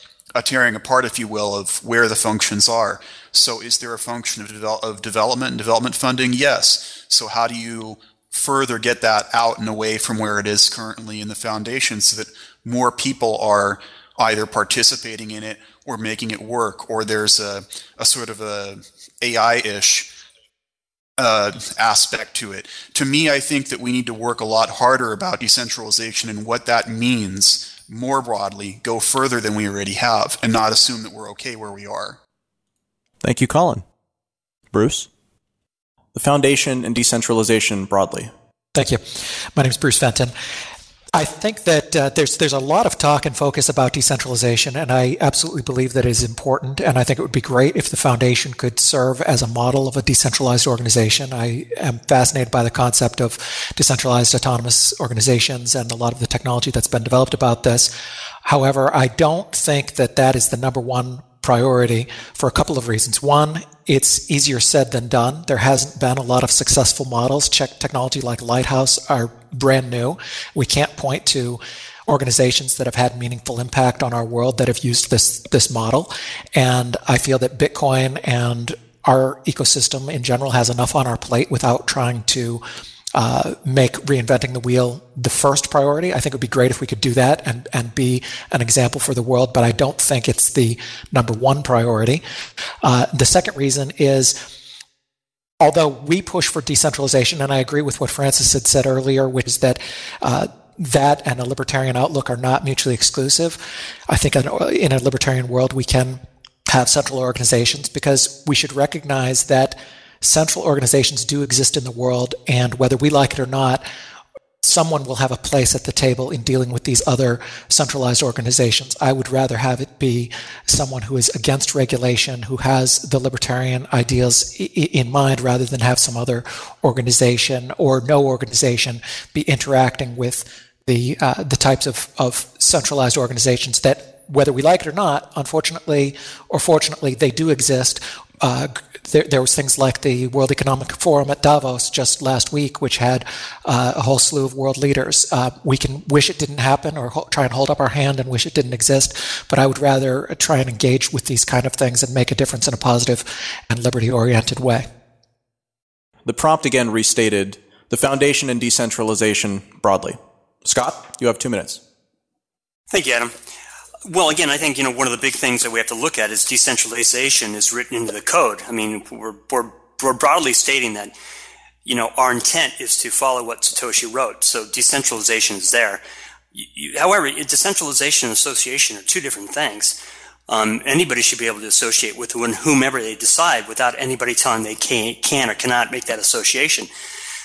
tearing apart, if you will, of where the functions are. So is there a function of development and development funding? Yes. So how do you further get that out and away from where it is currently in the foundation, so that more people are either participating in it or making it work, or there's a sort of a AI-ish aspect to it. To me, I think that we need to work a lot harder about decentralization and what that means more broadly, go further than we already have, and not assume that we're okay where we are. Thank you, Colin. Bruce? The foundation and decentralization broadly. Thank you. My name is Bruce Fenton. I think that there's a lot of talk and focus about decentralization, and I absolutely believe that it is important, and I think it would be great if the foundation could serve as a model of a decentralized organization. I am fascinated by the concept of decentralized autonomous organizations and a lot of the technology that's been developed about this. However, I don't think that that is the number one priority for a couple of reasons. One, it's easier said than done. There hasn't been a lot of successful models. Technology like Lighthouse are brand new. We can't point to organizations that have had meaningful impact on our world that have used this model. And I feel that Bitcoin and our ecosystem in general has enough on our plate without trying to make reinventing the wheel the first priority. I think it would be great if we could do that and be an example for the world, but I don't think it's the number one priority. The second reason is, although we push for decentralization, and I agree with what Francis had said earlier, which is that that and a libertarian outlook are not mutually exclusive. I think in a libertarian world we can have central organizations, because we should recognize that central organizations do exist in the world, and whether we like it or not, someone will have a place at the table in dealing with these other centralized organizations. I would rather have it be someone who is against regulation, who has the libertarian ideals in mind, rather than have some other organization or no organization be interacting with the types of centralized organizations that, whether we like it or not, unfortunately or fortunately, they do exist. There was things like the World Economic Forum at Davos just last week, which had a whole slew of world leaders. We can wish it didn't happen, or try and hold up our hand and wish it didn't exist, but I would rather try and engage with these kind of things and make a difference in a positive and liberty-oriented way. The prompt again restated the foundation and decentralization broadly. Scott, you have 2 minutes. Thank you, Adam. Well, again, I think, one of the big things that we have to look at is decentralization is written into the code. I mean, we're broadly stating that, our intent is to follow what Satoshi wrote. So decentralization is there. However, decentralization and association are two different things. Anybody should be able to associate with whomever they decide without anybody telling they can or cannot make that association.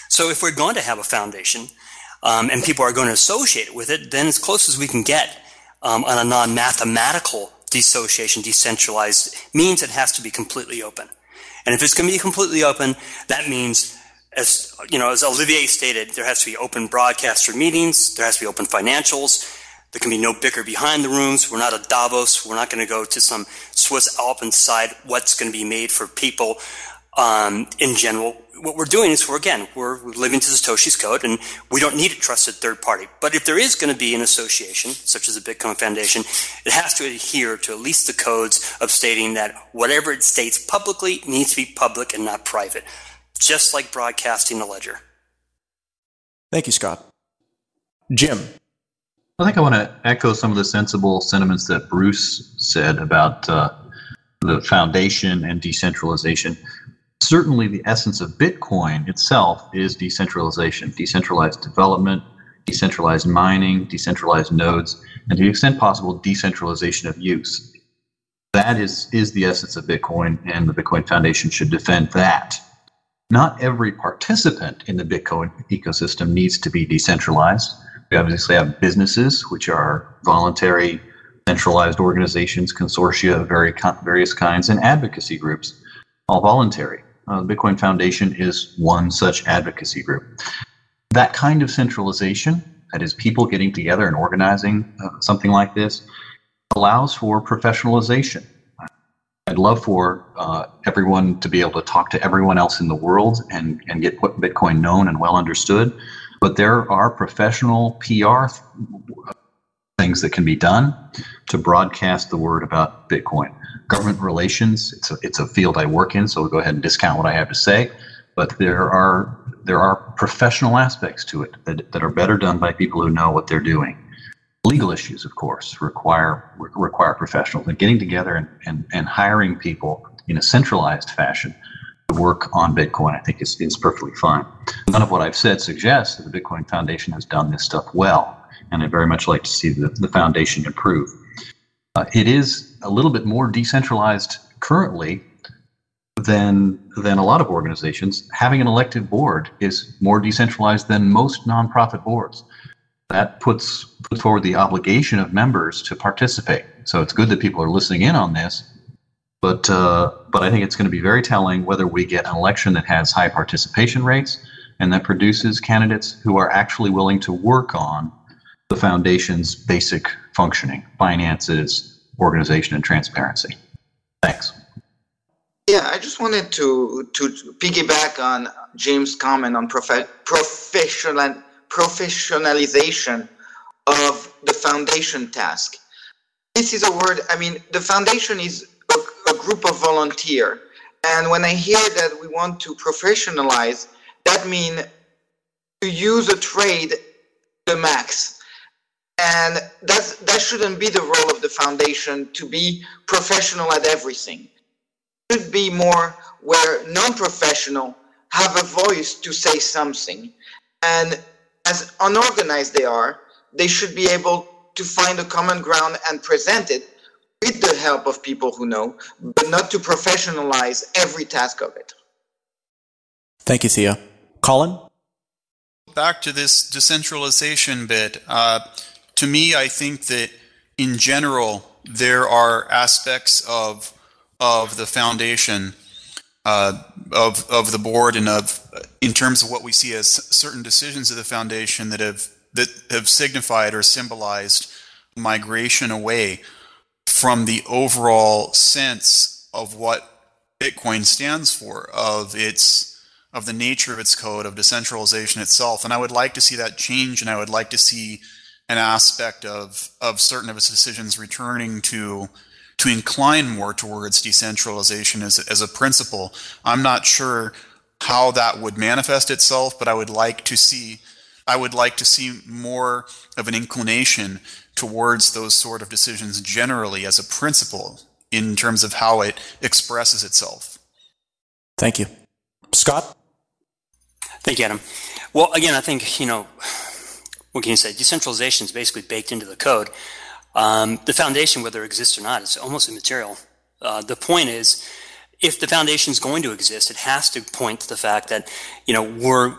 So if we're going to have a foundation, and people are going to associate with it, then as close as we can get on a non-mathematical dissociation, decentralized, means it has to be completely open. And if it's going to be completely open, that means, as Olivier stated, there has to be open broadcasts for meetings, there has to be open financials, there can be no bicker behind the rooms. We're not a Davos. We're not going to go to some Swiss Alp and decide what's going to be made for people in general. What we're doing is, we're living to Satoshi's code, and we don't need a trusted third party. But if there is going to be an association, such as the Bitcoin Foundation, it has to adhere to at least the codes of stating that whatever it states publicly needs to be public and not private, just like broadcasting a ledger. Thank you, Scott. Jim. I think I want to echo some of the sensible sentiments that Bruce said about the foundation and decentralization. Certainly the essence of Bitcoin itself is decentralization, decentralized development, decentralized mining, decentralized nodes, and to the extent possible, decentralization of use. That is the essence of Bitcoin, and the Bitcoin Foundation should defend that. Not every participant in the Bitcoin ecosystem needs to be decentralized. We obviously have businesses, which are voluntary, centralized organizations, consortia of various kinds, and advocacy groups, all voluntary. The Bitcoin Foundation is one such advocacy group. That kind of centralization, that is people getting together and organizing something like this, allows for professionalization. I'd love for everyone to be able to talk to everyone else in the world and get Bitcoin known and well understood. But there are professional PR things that can be done to broadcast the word about Bitcoin. Government relations, it's a field I work in, so we'll go ahead and discount what I have to say. But there are professional aspects to it that are better done by people who know what they're doing. Legal issues, of course, require professionals. And getting together and hiring people in a centralized fashion to work on Bitcoin, I think is perfectly fine. None of what I've said suggests that the Bitcoin Foundation has done this stuff well, and I'd very much like to see the foundation improve. It is a little bit more decentralized currently than a lot of organizations. Having an elected board is more decentralized than most nonprofit boards. That puts forward the obligation of members to participate. So it's good that people are listening in on this, but I think it's going to be very telling whether we get an election that has high participation rates and that produces candidates who are actually willing to work on the foundation's basic functioning, finances, organization, and transparency. Thanks. Yeah, I just wanted to piggyback on James' comment on professionalization of the foundation task. This is a word, the foundation is a group of volunteers. And when I hear that we want to professionalize, that means to use a trade the max. And that shouldn't be the role of the foundation, to be professional at everything. It should be more where non-professional have a voice to say something. And as unorganized they should be able to find a common ground and present it with the help of people who know, but not to professionalize every task of it. Thank you, Thea. Colin? Back to this decentralization bit. To me, I think that in general, there are aspects of the foundation, of the board, and in terms of what we see as certain decisions of the foundation that have signified or symbolized migration away from the overall sense of what Bitcoin stands for, of the nature of its code, of decentralization itself. And I would like to see that change, and I would like to see an aspect of certain of its decisions returning to incline more towards decentralization as a principle. I'm not sure how that would manifest itself, but I would like to see more of an inclination towards those sort of decisions generally as a principle in terms of how it expresses itself. Thank you. Scott? Thank you, Adam. Well, again, I think, what can you say? Decentralization is basically baked into the code. The foundation, whether it exists or not, is almost immaterial. The point is, if the foundation is going to exist, it has to point to the fact that, we're,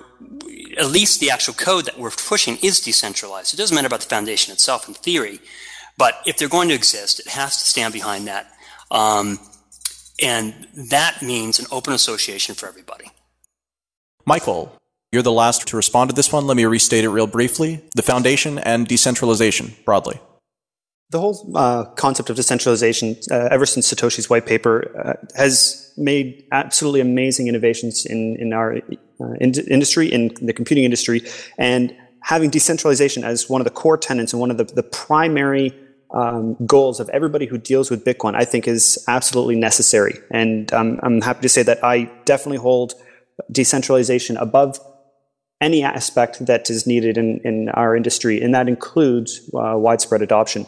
at least the actual code that we're pushing is decentralized. It doesn't matter about the foundation itself in theory, but if they're going to exist, it has to stand behind that. And that means an open association for everybody. Michael, you're the last to respond to this one. Let me restate it real briefly. The foundation and decentralization, broadly. The whole concept of decentralization, ever since Satoshi's white paper, has made absolutely amazing innovations in our industry, in the computing industry. And having decentralization as one of the core tenets and one of the primary goals of everybody who deals with Bitcoin, I think is absolutely necessary. And I'm happy to say that I definitely hold decentralization above any aspect that is needed in our industry, and that includes widespread adoption.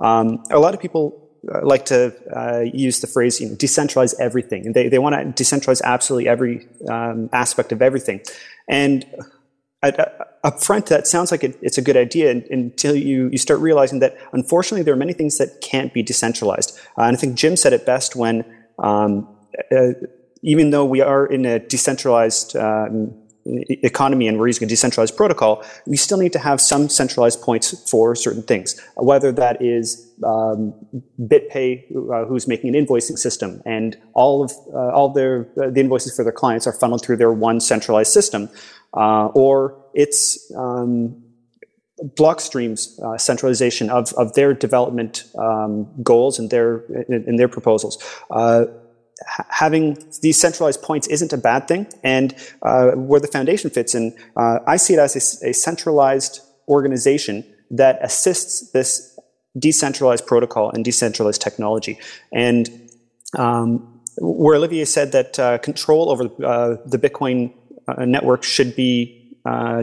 A lot of people like to use the phrase, decentralize everything, and they want to decentralize absolutely every aspect of everything. And up front, that sounds like it's a good idea until you start realizing that, unfortunately, there are many things that can't be decentralized. And I think Jim said it best when even though we are in a decentralized economy and we're using a decentralized protocol, we still need to have some centralized points for certain things, whether that is BitPay, who's making an invoicing system, and all the invoices for their clients are funneled through their one centralized system, or it's Blockstream's centralization of their development goals and their proposals. Having these centralized points isn't a bad thing, and where the foundation fits in, I see it as a centralized organization that assists this decentralized protocol and decentralized technology. And where Olivier said that control over the Bitcoin network should be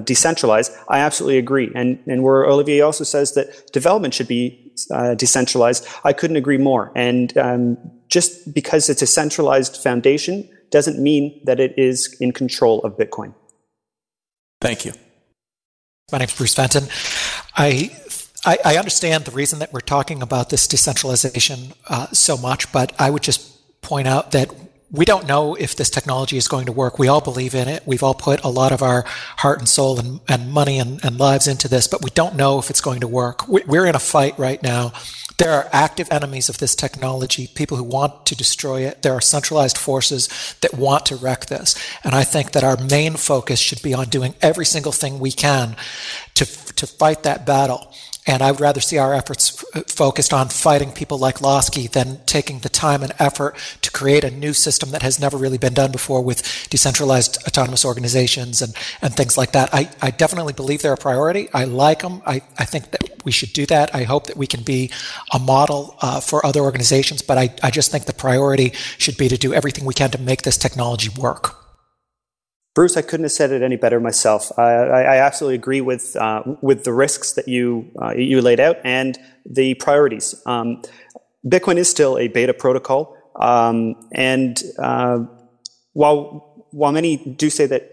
decentralized, I absolutely agree. And where Olivier also says that development should be decentralized, I couldn't agree more. And just because it's a centralized foundation doesn't mean that it is in control of Bitcoin. Thank you. My name's Bruce Fenton. I understand the reason that we're talking about this decentralization so much, but I would just point out that we don't know if this technology is going to work. We all believe in it. We've all put a lot of our heart and soul and money and lives into this, but we don't know if it's going to work. We're in a fight right now. There are active enemies of this technology, people who want to destroy it. There are centralized forces that want to wreck this. And I think that our main focus should be on doing every single thing we can to fight that battle. And I would rather see our efforts focused on fighting people like Losky than taking the time and effort to create a new system that has never really been done before with decentralized autonomous organizations and things like that. I definitely believe they're a priority. I like them. I think that we should do that. I hope that we can be a model for other organizations, but I just think the priority should be to do everything we can to make this technology work. Bruce, I couldn't have said it any better myself. I absolutely agree with the risks that you laid out and the priorities. Bitcoin is still a beta protocol, and while many do say that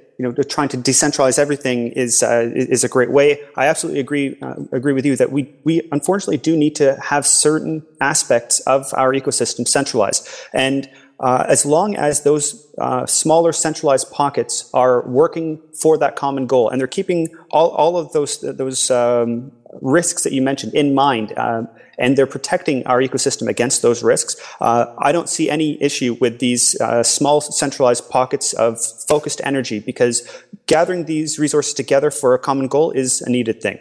trying to decentralize everything is a great way, I absolutely agree with you that we unfortunately do need to have certain aspects of our ecosystem centralized. And as long as those smaller centralized pockets are working for that common goal, and they're keeping all of those risks that you mentioned in mind, and they're protecting our ecosystem against those risks, I don't see any issue with these small centralized pockets of focused energy, because gathering these resources together for a common goal is a needed thing.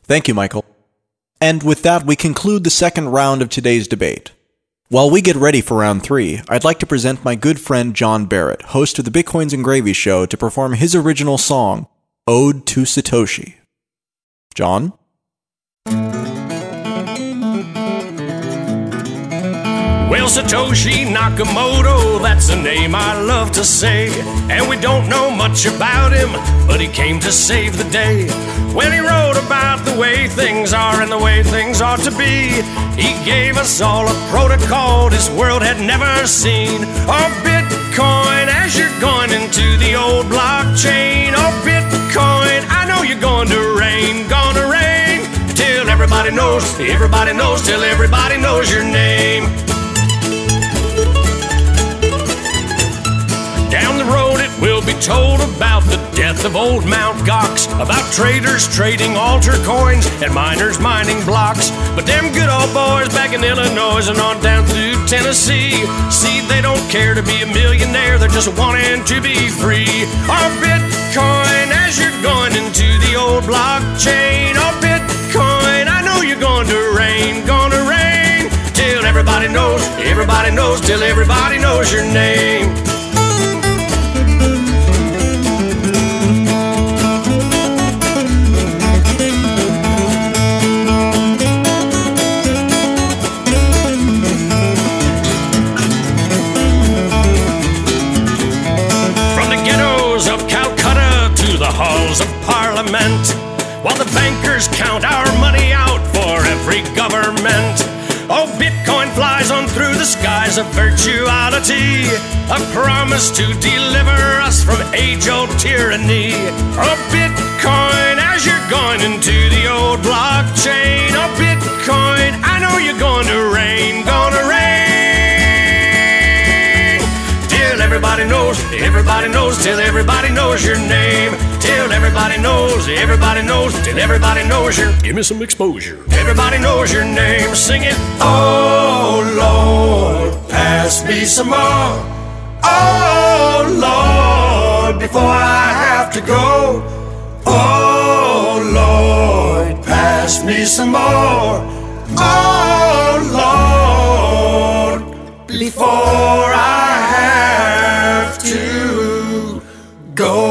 Thank you, Michael. And with that, we conclude the second round of today's debate. While we get ready for round 3, I'd like to present my good friend John Barrett, host of the Bitcoins and Gravy Show, to perform his original song, Ode to Satoshi. John? Well, Satoshi Nakamoto, that's a name I love to say. And we don't know much about him, but he came to save the day. When he wrote about the way things are and the way things ought to be, he gave us all a protocol this world had never seen. Oh, Bitcoin, as you're going into the old blockchain. Oh, Bitcoin, I know you're going to reign, till everybody knows, till everybody knows your name. Down the road it will be told about the death of old Mt. Gox, about traders trading altar coins and miners mining blocks. But them good old boys back in Illinois and on down through Tennessee, see, they don't care to be a millionaire, they're just wanting to be free. Oh, Bitcoin, as you're going into the old blockchain. Oh, Bitcoin, I know you're going to reign, till everybody knows, till everybody knows your name. Halls of Parliament, while the bankers count our money out for every government. Oh, Bitcoin flies on through the skies of virtuality, a promise to deliver us from age-old tyranny. Oh, Bitcoin, as you're going into the old blockchain. Oh, Bitcoin, I know you're going to reign, till everybody knows, everybody knows, till everybody knows your name. Till everybody knows, till everybody knows your. Give me some exposure. Everybody knows your name. Sing it. Oh Lord, pass me some more. Oh Lord, before I have to go. Oh Lord, pass me some more. Oh Lord, before I have to go.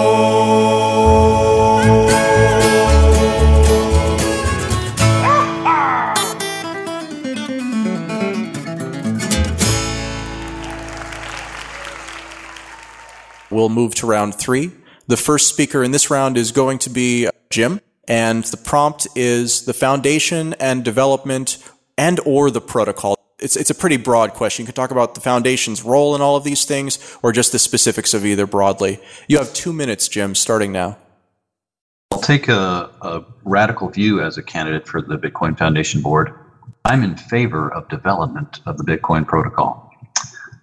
We'll move to round 3. The first speaker in this round is going to be Jim, and the prompt is the foundation and development and or the protocol. It's a pretty broad question. You could talk about the foundation's role in all of these things or just the specifics of either broadly. You have 2 minutes, Jim, starting now. I'll take a radical view as a candidate for the Bitcoin Foundation Board. I'm in favor of development of the Bitcoin protocol.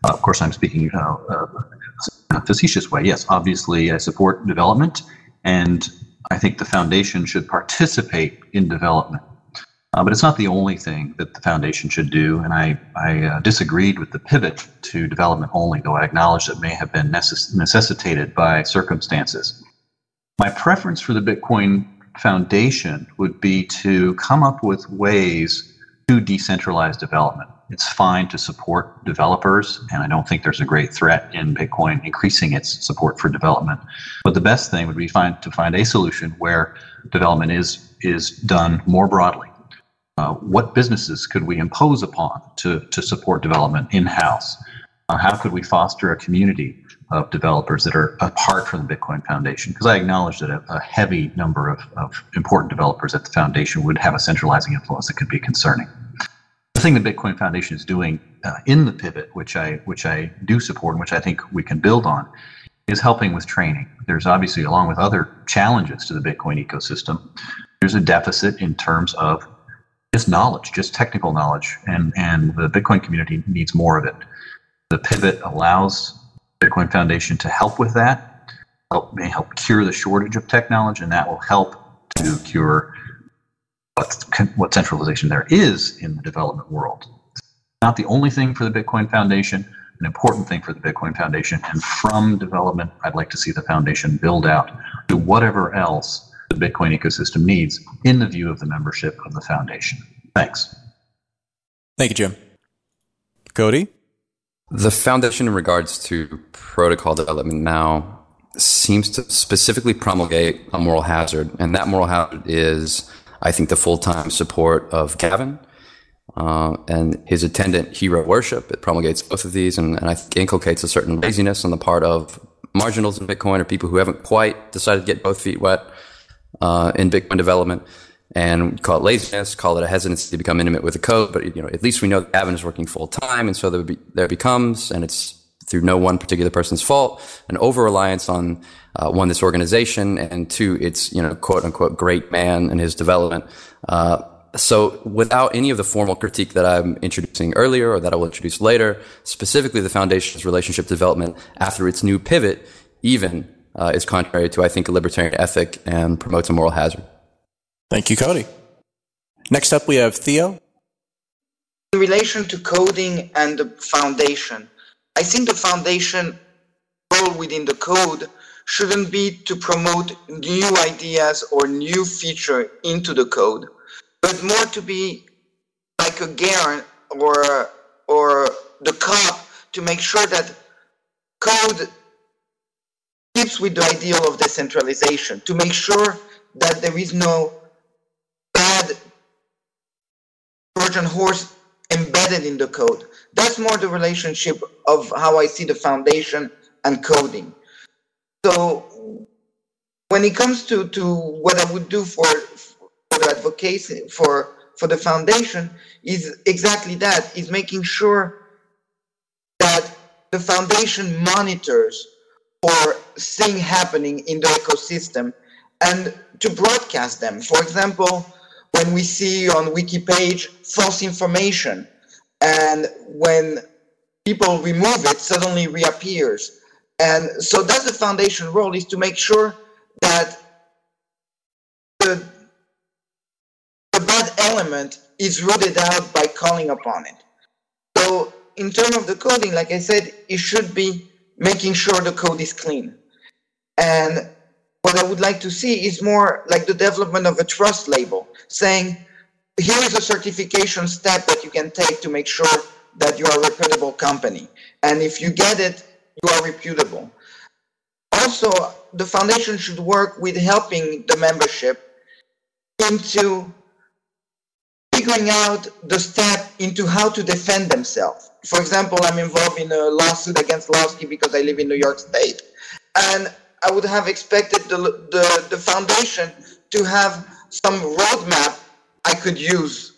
Of course, I'm speaking in a facetious way. Yes, obviously I support development, and I think the foundation should participate in development. But it's not the only thing that the foundation should do, and I disagreed with the pivot to development only, though I acknowledge that may have been necessitated by circumstances. My preference for the Bitcoin Foundation would be to come up with ways to decentralize development. It's fine to support developers, and I don't think there's a great threat in Bitcoin increasing its support for development. But the best thing would be to find a solution where development is done more broadly. What businesses could we impose upon to support development in-house? How could we foster a community of developers that are apart from the Bitcoin Foundation? Because I acknowledge that a heavy number of important developers at the foundation would have a centralizing influence that could be concerning. The thing the Bitcoin Foundation is doing in the pivot, which I do support and which I think we can build on, is helping with training. There's obviously, along with other challenges to the Bitcoin ecosystem, there's a deficit in terms of just knowledge, just technical knowledge, and the Bitcoin community needs more of it. The pivot allows Bitcoin Foundation to help with that, may help cure the shortage of tech knowledge, and that will help to cure what centralization there is in the development world. It's not the only thing for the Bitcoin Foundation, an important thing for the Bitcoin Foundation, and from development, I'd like to see the foundation build out to whatever else the Bitcoin ecosystem needs in the view of the membership of the foundation. Thanks. Thank you, Jim. Cody? The foundation in regards to protocol development now seems to specifically promulgate a moral hazard, and that moral hazard is, I think, the full-time support of Gavin and his attendant hero worship. It promulgates both of these, and I think inculcates a certain laziness on the part of marginals in Bitcoin or people who haven't quite decided to get both feet wet in Bitcoin development. And call it laziness, call it a hesitancy to become intimate with the code. But at least we know that Gavin is working full time, and so there becomes, and it's through no one particular person's fault, an over-reliance on one, this organization, and two, its quote unquote great man and his development. So without any of the formal critique that I'm introducing earlier or that I will introduce later, specifically the foundation's relationship to development after its new pivot, even is contrary to, I think, a libertarian ethic and promotes a moral hazard. Thank you, Cody. Next up, we have Theo. In relation to coding and the foundation, I think the foundation role within the code shouldn't be to promote new ideas or new feature into the code, but more to be like a guarant or the cop to make sure that code keeps with the ideal of decentralization, to make sure that there is no bad Trojan horse embedded in the code. That's more the relationship of how I see the foundation and coding. So when it comes to what I would do for the advocacy for the foundation is exactly that, is making sure that the foundation monitors for things happening in the ecosystem and to broadcast them. For example, when we see on wiki page false information, and when people remove it, suddenly reappears. And so that's the foundation role, is to make sure that the bad element is rooted out by calling upon it. So in terms of the coding, like I said, it should be making sure the code is clean. And what I would like to see is more like the development of a trust label, saying, here is a certification step that you can take to make sure that you are a reputable company. And if you get it, you are reputable. Also, the foundation should work with helping the membership into figuring out the step into how to defend themselves. For example, I'm involved in a lawsuit against Lowski because I live in New York State. And I would have expected the foundation to have some roadmap I could use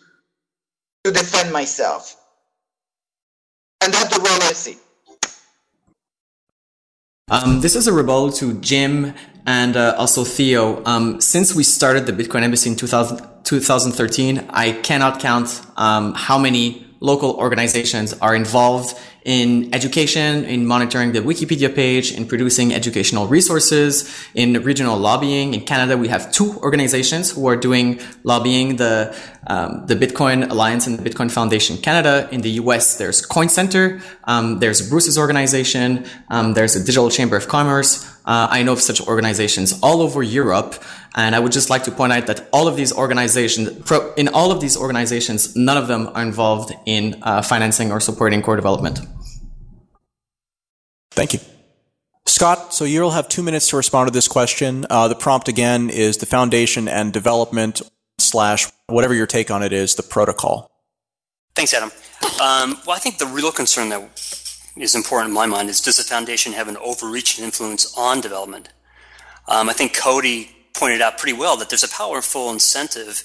to defend myself. And that's the role I see. This is a rebuttal to Jim and also Theo. Since we started the Bitcoin Embassy in 2013, I cannot count how many local organizations are involved in education, in monitoring the Wikipedia page, in producing educational resources, in regional lobbying. In Canada, we have 2 organizations who are doing lobbying, the Bitcoin Alliance and the Bitcoin Foundation Canada. In the US, there's Coin Center, there's Bruce's organization, there's the Digital Chamber of Commerce. I know of such organizations all over Europe. And I would just like to point out that all of these organizations, in all of these organizations, none of them are involved in financing or supporting core development. Thank you. Scott, so you'll have 2 minutes to respond to this question. The prompt again is the foundation and development / whatever your take on it is, the protocol. Thanks, Adam. Well, I think the real concern that is important in my mind is, does the foundation have an overreaching influence on development? I think Cody pointed out pretty well that there's a powerful incentive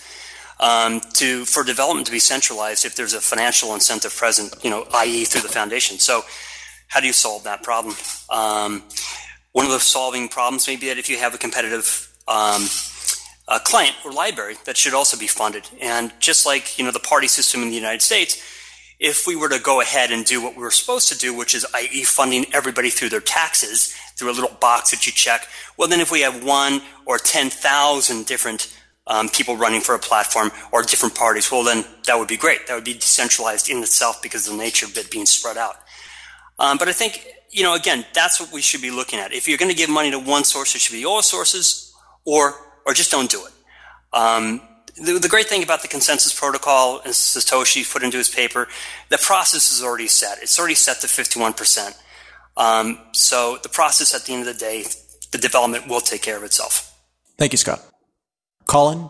for development to be centralized if there's a financial incentive present, i.e. through the foundation. So how do you solve that problem? One of the solving problems may be that if you have a competitive client or library, that should also be funded. And just like, the party system in the United States, if we were to go ahead and do what we were supposed to do, which is i.e. funding everybody through their taxes, through a little box that you check, well, then if we have 1 or 10,000 different people running for a platform or different parties, well, then that would be great. That would be decentralized in itself because of the nature of it being spread out. But I think, again, that's what we should be looking at. If you're going to give money to one source, it should be all sources, or just don't do it. The great thing about the consensus protocol, as Satoshi put into his paper, the process is already set. It's already set to 51%. So the process, at the end of the day, the development will take care of itself. Thank you, Scott. Colin?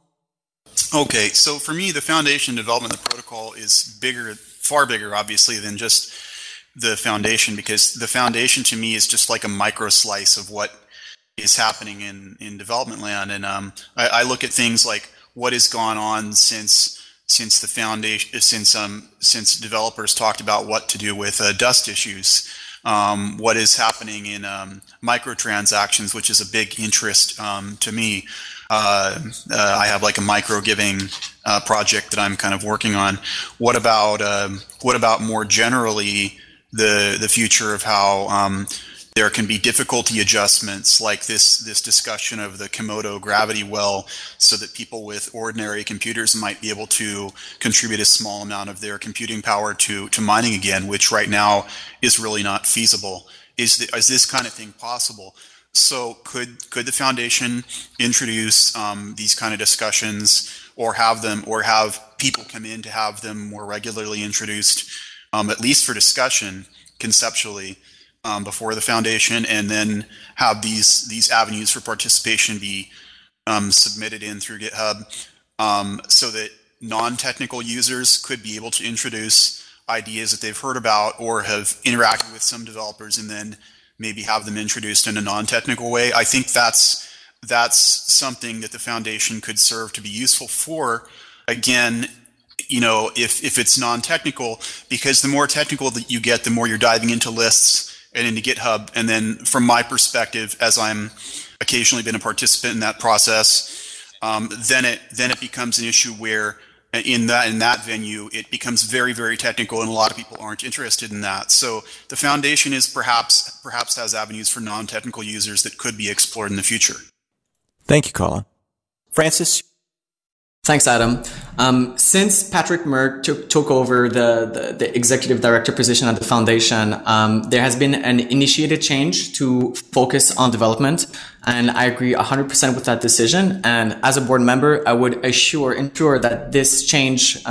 Okay, so for me, the foundation development of the protocol is bigger, far bigger, obviously, than just the foundation, because the foundation to me is just like a micro slice of what is happening in development land. And I look at things like what has gone on since the foundation, since developers talked about what to do with dust issues. What is happening in microtransactions, which is a big interest to me. I have like a micro giving project that I'm kind of working on. What about more generally the future of how there can be difficulty adjustments, like this discussion of the Komodo gravity well, so that people with ordinary computers might be able to contribute a small amount of their computing power to mining again, which right now is really not feasible. Is this kind of thing possible? So could the foundation introduce these kind of discussions, or have people come in to have them more regularly introduced, at least for discussion conceptually, before the foundation, and then have these avenues for participation be submitted in through GitHub, so that non-technical users could be able to introduce ideas that they've heard about or have interacted with some developers, and then maybe have them introduced in a non-technical way. I think that's something that the foundation could serve to be useful for. Again, if it's non-technical, because the more technical that you get, the more you're diving into lists and into GitHub. And then from my perspective, as I'm occasionally been a participant in that process, then it becomes an issue where in that venue, it becomes very, very technical, and a lot of people aren't interested in that. So the foundation is perhaps has avenues for non-technical users that could be explored in the future. Thank you, Colin. Francis? Thanks, Adam. Since Patrick Merck took over the executive director position at the foundation, there has been an initiated change to focus on development, and I agree 100% with that decision. And as a board member, I would ensure that this change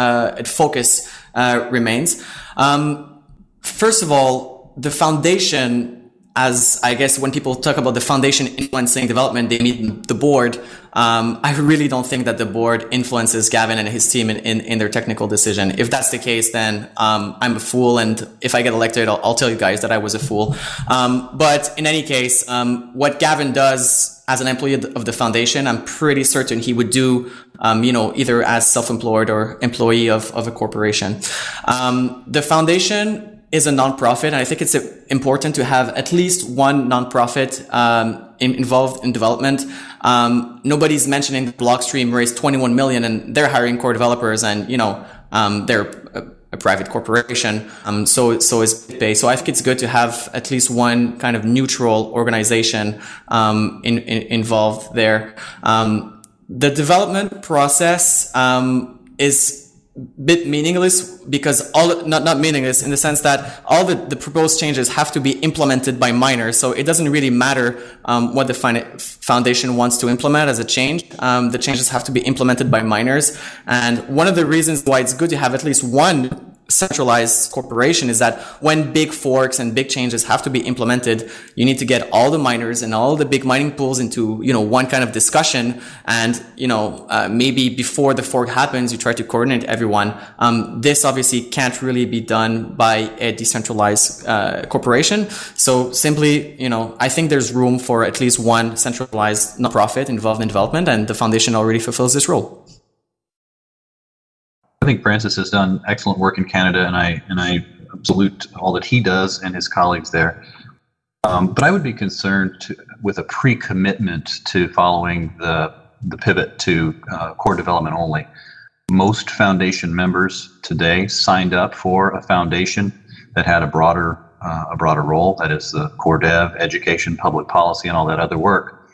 focus remains. First of all, the foundation, as I guess when people talk about the foundation influencing development, they mean the board. I really don't think that the board influences Gavin and his team in their technical decision. If that's the case, then I'm a fool. And if I get elected, I'll tell you guys that I was a fool. But in any case, what Gavin does as an employee of the foundation, I'm pretty certain he would do, either as self-employed or employee of a corporation. The foundation is a nonprofit, and I think it's important to have at least one nonprofit involved in development. Nobody's mentioning that Blockstream raised 21 million, and they're hiring core developers, and they're a private corporation. So is BitPay. So I think it's good to have at least one kind of neutral organization involved there. The development process is bit meaningless because not meaningless in the sense that all the proposed changes have to be implemented by minors. So it doesn't really matter what the foundation wants to implement as a change. The changes have to be implemented by minors. And one of the reasons why it's good to have at least one centralized corporation is that when big forks and big changes have to be implemented, you need to get all the miners and all the big mining pools into, one kind of discussion. And, maybe before the fork happens, you try to coordinate everyone. This obviously can't really be done by a decentralized corporation. So simply, I think there's room for at least one centralized nonprofit involved in development, and the foundation already fulfills this role. I think Francis has done excellent work in Canada, and I salute all that he does and his colleagues there. But I would be concerned with a pre-commitment to following the pivot to core development only. Most foundation members today signed up for a foundation that had a broader role, that is the core dev, education, public policy, and all that other work.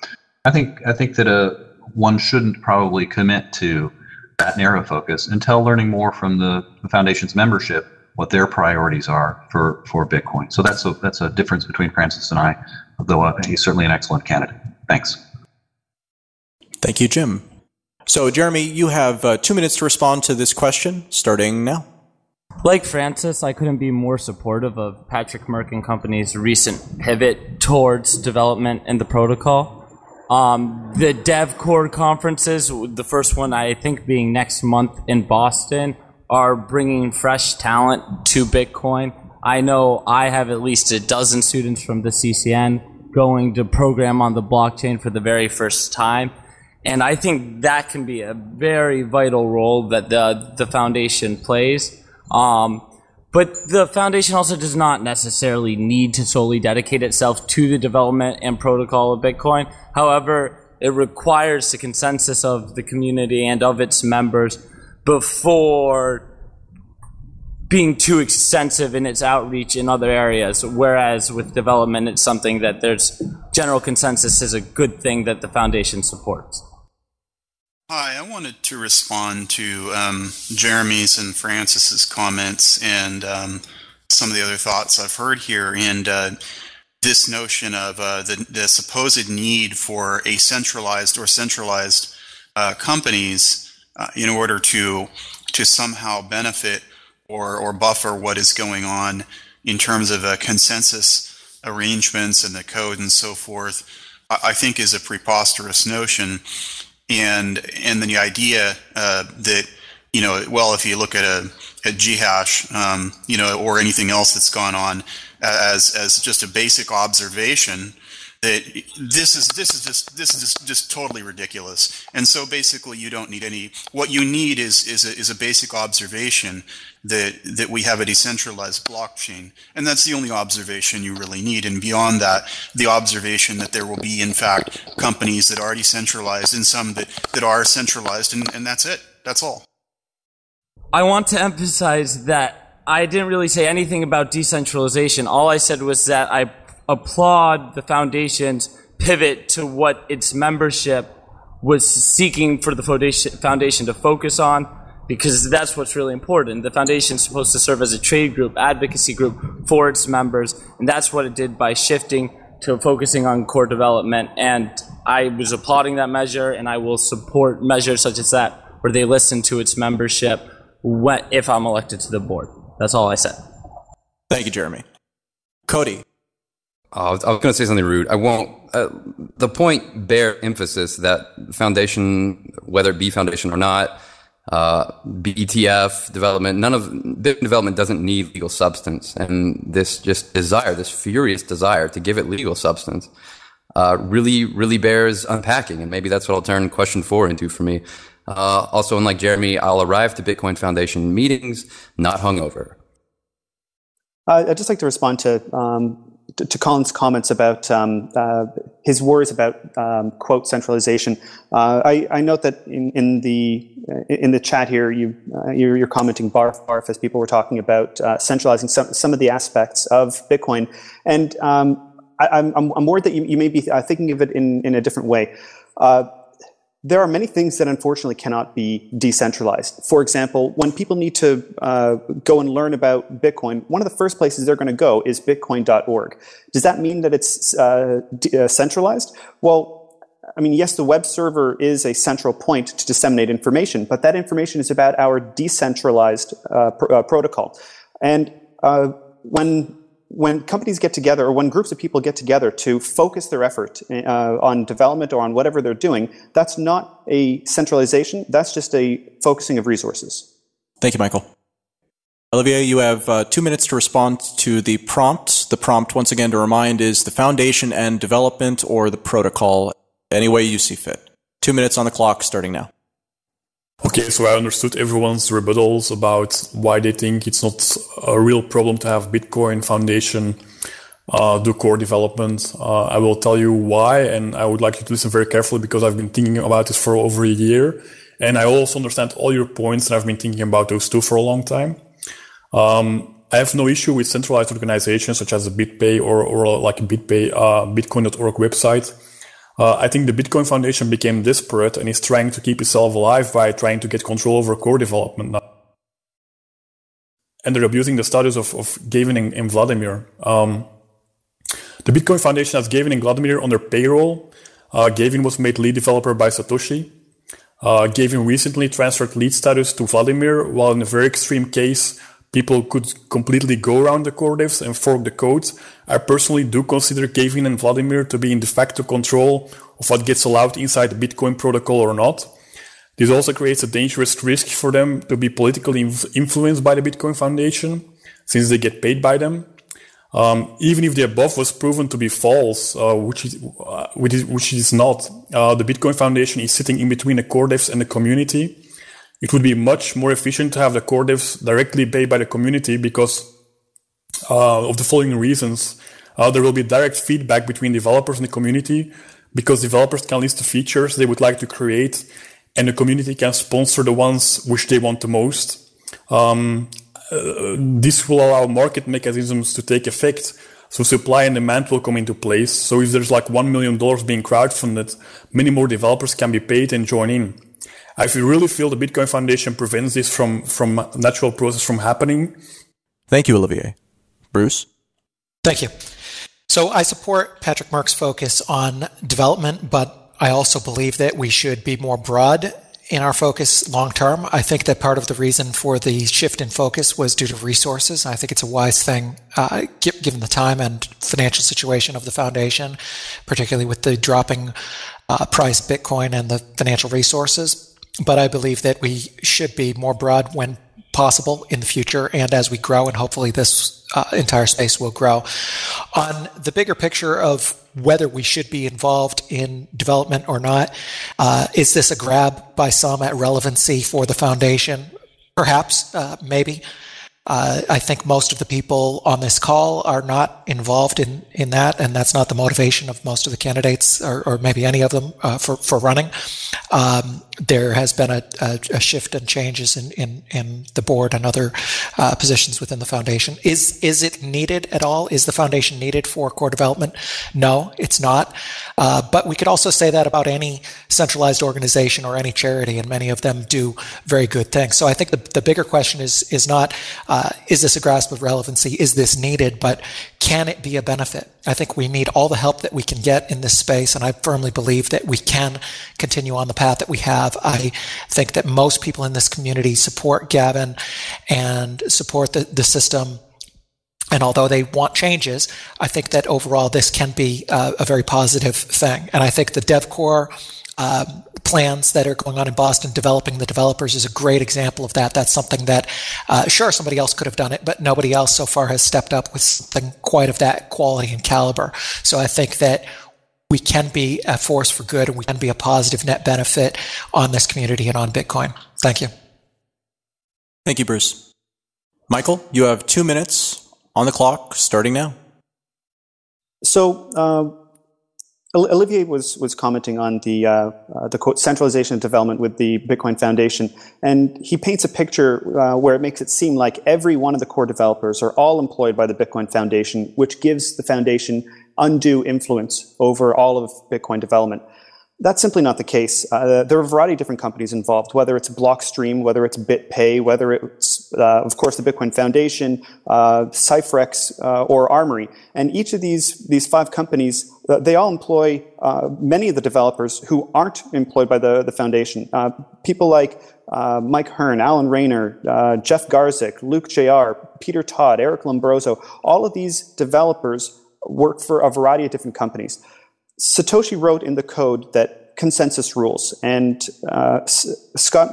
I think that one shouldn't probably commit to that narrow focus until learning more from the foundation's membership, what their priorities are for Bitcoin. So that's a difference between Francis and I, although he's certainly an excellent candidate. Thanks. Thank you, Jim. So, Jeremy, you have 2 minutes to respond to this question, starting now. Like Francis, I couldn't be more supportive of Patrick Merck and Company's recent pivot towards development and the protocol. The DevCore conferences, the first one I think being next month in Boston, are bringing fresh talent to Bitcoin. I know I have at least a dozen students from the CCN going to program on the blockchain for the very first time. And I think that can be a very vital role that the foundation plays. But the foundation also does not necessarily need to solely dedicate itself to the development and protocol of Bitcoin. However, it requires the consensus of the community and of its members before being too extensive in its outreach in other areas. Whereas with development, it's something that there's general consensus is a good thing that the foundation supports. Hi, I wanted to respond to Jeremy's and Francis's comments and some of the other thoughts I've heard here, and this notion of the supposed need for a centralized companies in order to somehow benefit or buffer what is going on in terms of consensus arrangements and the code and so forth, I think is a preposterous notion. And then the idea that, if you look at Ghash, or anything else that's gone on as just a basic observation, that this is just totally ridiculous. And so basically you don't need any. What you need is a basic observation that we have a decentralized blockchain, and that's the only observation you really need. And beyond that, the observation that there will be in fact companies that are decentralized and some that are centralized, and that's it. That's all. I want to emphasize that I didn't really say anything about decentralization. All I said was that I applaud the foundation's pivot to what its membership was seeking for the foundation to focus on, because that's what's really important. The foundation is supposed to serve as a trade group, advocacy group for its members, and that's what it did by shifting to focusing on core development. And I was applauding that measure, and I will support measures such as that, where they listen to its membership if I'm elected to the board. That's all I said. Thank you, Jeremy. Cody. I was going to say something rude. I won't. The point bear emphasis that foundation, whether it be foundation or not, BETF development, Bitcoin development doesn't need legal substance. And this this furious desire to give it legal substance, really bears unpacking. And maybe that's what I'll turn question 4 into for me. Also, unlike Jeremy, I'll arrive to Bitcoin Foundation meetings not hungover. I'd just like to respond to Colin's comments about his worries about quote centralization. I note that in the chat here, you're commenting barf as people were talking about centralizing some of the aspects of Bitcoin, and I'm worried that you may be thinking of it in a different way. There are many things that unfortunately cannot be decentralized. For example, when people need to go and learn about Bitcoin, one of the first places they're going to go is bitcoin.org. Does that mean that it's centralized? Well, I mean, yes, the web server is a central point to disseminate information, but that information is about our decentralized protocol. And when companies get together, or when groups of people get together to focus their effort on development or on whatever they're doing, that's not a centralization. That's just a focusing of resources. Thank you, Michael. Olivier, you have 2 minutes to respond to the prompt. The prompt, once again, to remind, is the foundation and development or the protocol, any way you see fit. 2 minutes on the clock, starting now. Okay, so I understood everyone's rebuttals about why they think it's not a real problem to have Bitcoin Foundation do core development. I will tell you why, and I would like you to listen very carefully because I've been thinking about this for over a year. And I also understand all your points, and I've been thinking about those too for a long time. I have no issue with centralized organizations such as a BitPay or like a BitPay, Bitcoin.org website. I think the Bitcoin Foundation became desperate and is trying to keep itself alive by trying to get control over core development now. And they're abusing the status of Gavin and Vladimir. The Bitcoin Foundation has Gavin and Vladimir on their payroll. Gavin was made lead developer by Satoshi. Gavin recently transferred lead status to Vladimir, while in a very extreme case, people could completely go around the core devs and fork the code. I personally do consider Gavin and Vladimir to be in de facto control of what gets allowed inside the Bitcoin protocol or not. This also creates a dangerous risk for them to be politically influenced by the Bitcoin Foundation, since they get paid by them. Even if the above was proven to be false, which it is not, the Bitcoin Foundation is sitting in between the core devs and the community. It would be much more efficient to have the core devs directly paid by the community because of the following reasons. There will be direct feedback between developers and the community because developers can list the features they would like to create and the community can sponsor the ones which they want the most. This will allow market mechanisms to take effect, so supply and demand will come into place. So if there's like $1 million being crowdfunded, many more developers can be paid and join in. I really feel the Bitcoin Foundation prevents this from natural process from happening. Thank you, Olivier. Bruce? Thank you. So I support Patrick Merck's focus on development, but I also believe that we should be more broad in our focus long term. I think that part of the reason for the shift in focus was due to resources. I think it's a wise thing, given the time and financial situation of the foundation, particularly with the dropping price of Bitcoin and the financial resources. But I believe that we should be more broad when possible in the future and as we grow, and hopefully this entire space will grow. On the bigger picture of whether we should be involved in development or not, is this a grab by some at relevancy for the foundation? Perhaps, maybe. I think most of the people on this call are not involved in that, and that's not the motivation of most of the candidates, or maybe any of them, for running. there has been a shift and changes in the board and other positions within the foundation. Is it needed at all? Is the foundation needed for core development? No, it's not. But we could also say that about any centralized organization or any charity, and many of them do very good things. So I think the bigger question is not, is this a grasp of relevancy? Is this needed? But can it be a benefit? I think we need all the help that we can get in this space, and I firmly believe that we can continue on the path that we have. I think that most people in this community support Gavin and support the system. And although they want changes, I think that overall this can be a very positive thing. And I think the DevCore plans that are going on in Boston, developing the developers, is a great example of that. That's something that, sure, somebody else could have done it, but nobody else so far has stepped up with something quite of that quality and caliber. So I think that we can be a force for good, and we can be a positive net benefit on this community and on Bitcoin. Thank you. Thank you, Bruce. Michael, you have 2 minutes on the clock, starting now. So, Olivier was commenting on the quote, centralization of development with the Bitcoin Foundation, and he paints a picture where it makes it seem like every one of the core developers are all employed by the Bitcoin Foundation, which gives the foundation undue influence over all of Bitcoin development. That's simply not the case. There are a variety of different companies involved, whether it's Blockstream, whether it's BitPay, whether it's, of course, the Bitcoin Foundation, Cypherex, or Armory. And each of these 5 companies, they all employ many of the developers who aren't employed by the foundation. People like Mike Hearn, Alan Rayner, Jeff Garzik, Luke J.R., Peter Todd, Eric Lombroso. All of these developers work for a variety of different companies. Satoshi wrote in the code that consensus rules, and Scott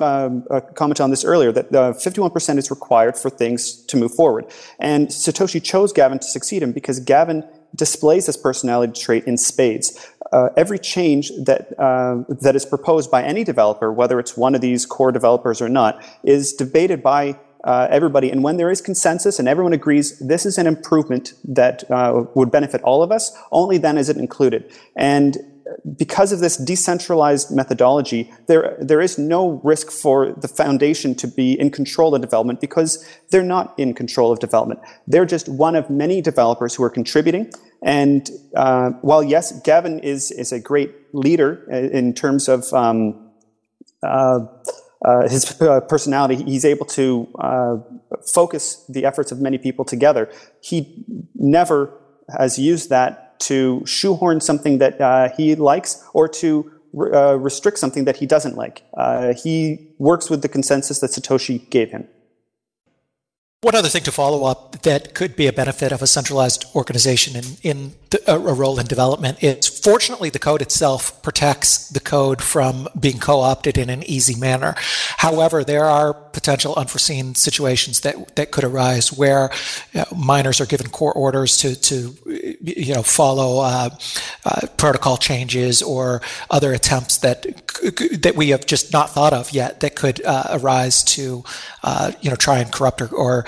commented on this earlier, that 51% is required for things to move forward. And Satoshi chose Gavin to succeed him because Gavin displays this personality trait in spades. Every change that is proposed by any developer, whether it's one of these core developers or not, is debated by everybody. And when there is consensus and everyone agrees this is an improvement that would benefit all of us, only then is it included. And because of this decentralized methodology, there is no risk for the foundation to be in control of development, because they're not in control of development. They're just one of many developers who are contributing. And while, yes, Gavin is a great leader in terms of his personality, he's able to focus the efforts of many people together. He never has used that to shoehorn something that he likes or to restrict something that he doesn't like. He works with the consensus that Satoshi gave him. One other thing to follow up that could be a benefit of a centralized organization in a role in development is, fortunately, the code itself protects the code from being co-opted in an easy manner. However, there are potential unforeseen situations that could arise where miners are given core orders to follow protocol changes or other attempts that we have just not thought of yet that could arise to try and corrupt or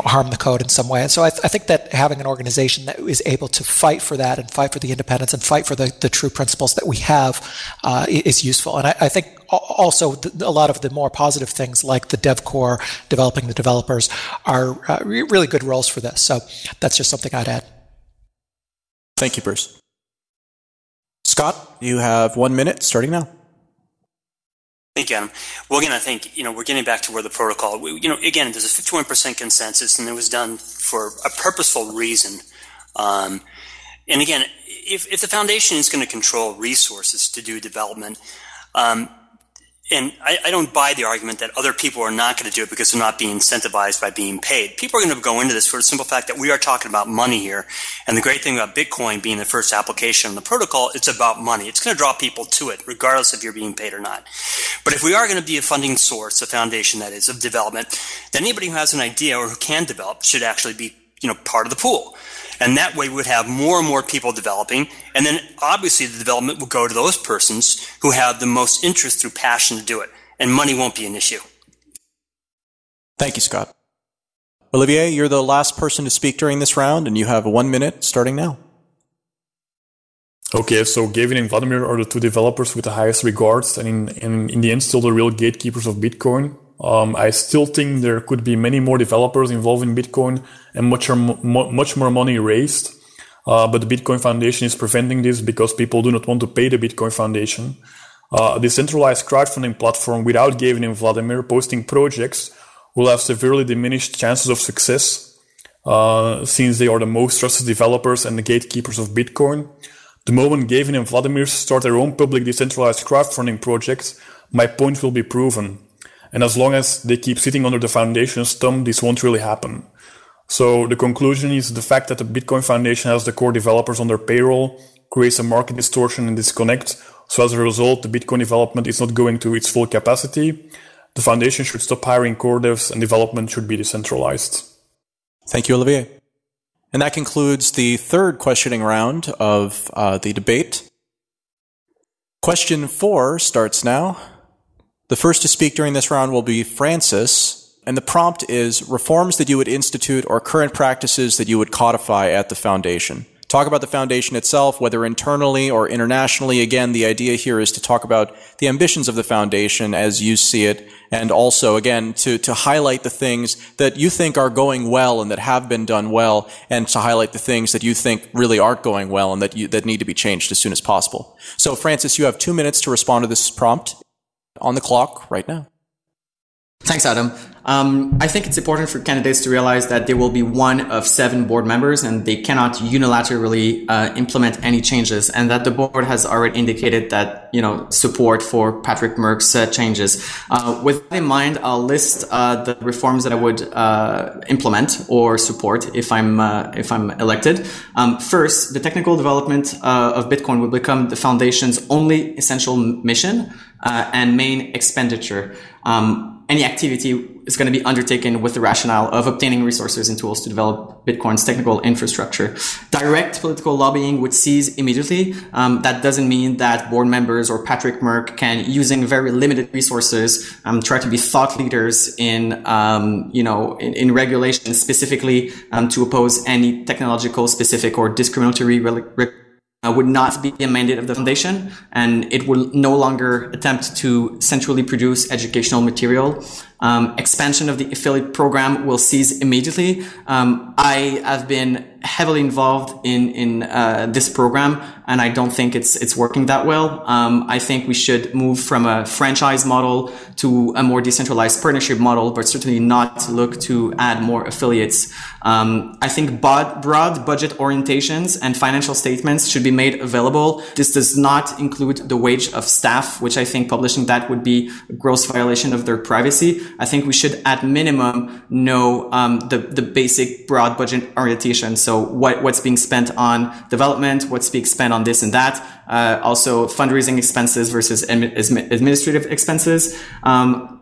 harm the code in some way. And so I think that having an organization that is able to fight for that and fight for the independence and fight for the true principles that we have is useful. And I think also a lot of the more positive things like the DevCore, developing the developers, are really good roles for this. So that's just something I'd add. Thank you, Bruce. Scott, you have 1 minute starting now. Thank you, Adam. Well, again, I think, we're getting back to where the protocol, again, there's a 51% consensus, and it was done for a purposeful reason. And again, if the foundation is going to control resources to do development, and I don't buy the argument that other people are not going to do it because they're not being incentivized by being paid. People are going to go into this for the simple fact that we are talking about money here. And the great thing about Bitcoin being the first application on the protocol, it's about money. It's going to draw people to it, regardless if you're being paid or not. But if we are going to be a funding source, a foundation that is, of development, then anybody who has an idea or who can develop should actually be, part of the pool. And that way we would have more and more people developing, and then obviously the development will go to those persons who have the most interest through passion to do it, and money won't be an issue. Thank you, Scott. Olivier, you're the last person to speak during this round, and you have 1 minute starting now. Okay, so Gavin and Vladimir are the two developers with the highest regards, and in the end, still the real gatekeepers of Bitcoin. I still think there could be many more developers involved in Bitcoin and much more money raised. But the Bitcoin Foundation is preventing this because people do not want to pay the Bitcoin Foundation. A decentralized crowdfunding platform without Gavin and Vladimir posting projects will have severely diminished chances of success, since they are the most trusted developers and the gatekeepers of Bitcoin. The moment Gavin and Vladimir start their own public decentralized crowdfunding projects, my point will be proven. And as long as they keep sitting under the foundation's thumb, this won't really happen. So the conclusion is the fact that the Bitcoin Foundation has the core developers on their payroll creates a market distortion and disconnect. So as a result, the Bitcoin development is not going to its full capacity. The foundation should stop hiring core devs and development should be decentralized. Thank you, Olivier. And that concludes the third questioning round of the debate. Question 4 starts now. The first to speak during this round will be Francis, and the prompt is reforms that you would institute or current practices that you would codify at the foundation. Talk about the foundation itself, whether internally or internationally. Again, the idea here is to talk about the ambitions of the foundation as you see it, and also, again, to highlight the things that you think are going well and that have been done well, and to highlight the things that you think really aren't going well and that need to be changed as soon as possible. So, Francis, you have 2 minutes to respond to this prompt on the clock right now. Thanks, Adam. I think it's important for candidates to realize that they will be one of 7 board members and they cannot unilaterally implement any changes, and that the board has already indicated that, support for Patrick Merck's changes. With that in mind, I'll list the reforms that I would implement or support if I'm elected. First, the technical development of Bitcoin will become the foundation's only essential mission and main expenditure. Any activity is going to be undertaken with the rationale of obtaining resources and tools to develop Bitcoin's technical infrastructure. Direct political lobbying would cease immediately. That doesn't mean that board members or Patrick Merck can, using very limited resources, try to be thought leaders in regulation specifically to oppose any technological specific or discriminatory would not be a mandate of the foundation, and it will no longer attempt to centrally produce educational material. Expansion of the affiliate program will cease immediately. I have been heavily involved in this program, and I don't think it's working that well. I think we should move from a franchise model to a more decentralized partnership model, but certainly not look to add more affiliates. I think broad budget orientations and financial statements should be made available. This does not include the wage of staff, which I think publishing that would be a gross violation of their privacy. I think we should at minimum know the basic broad budget orientation. So what's being spent on development, what's being spent on this and that. Also fundraising expenses versus administrative expenses.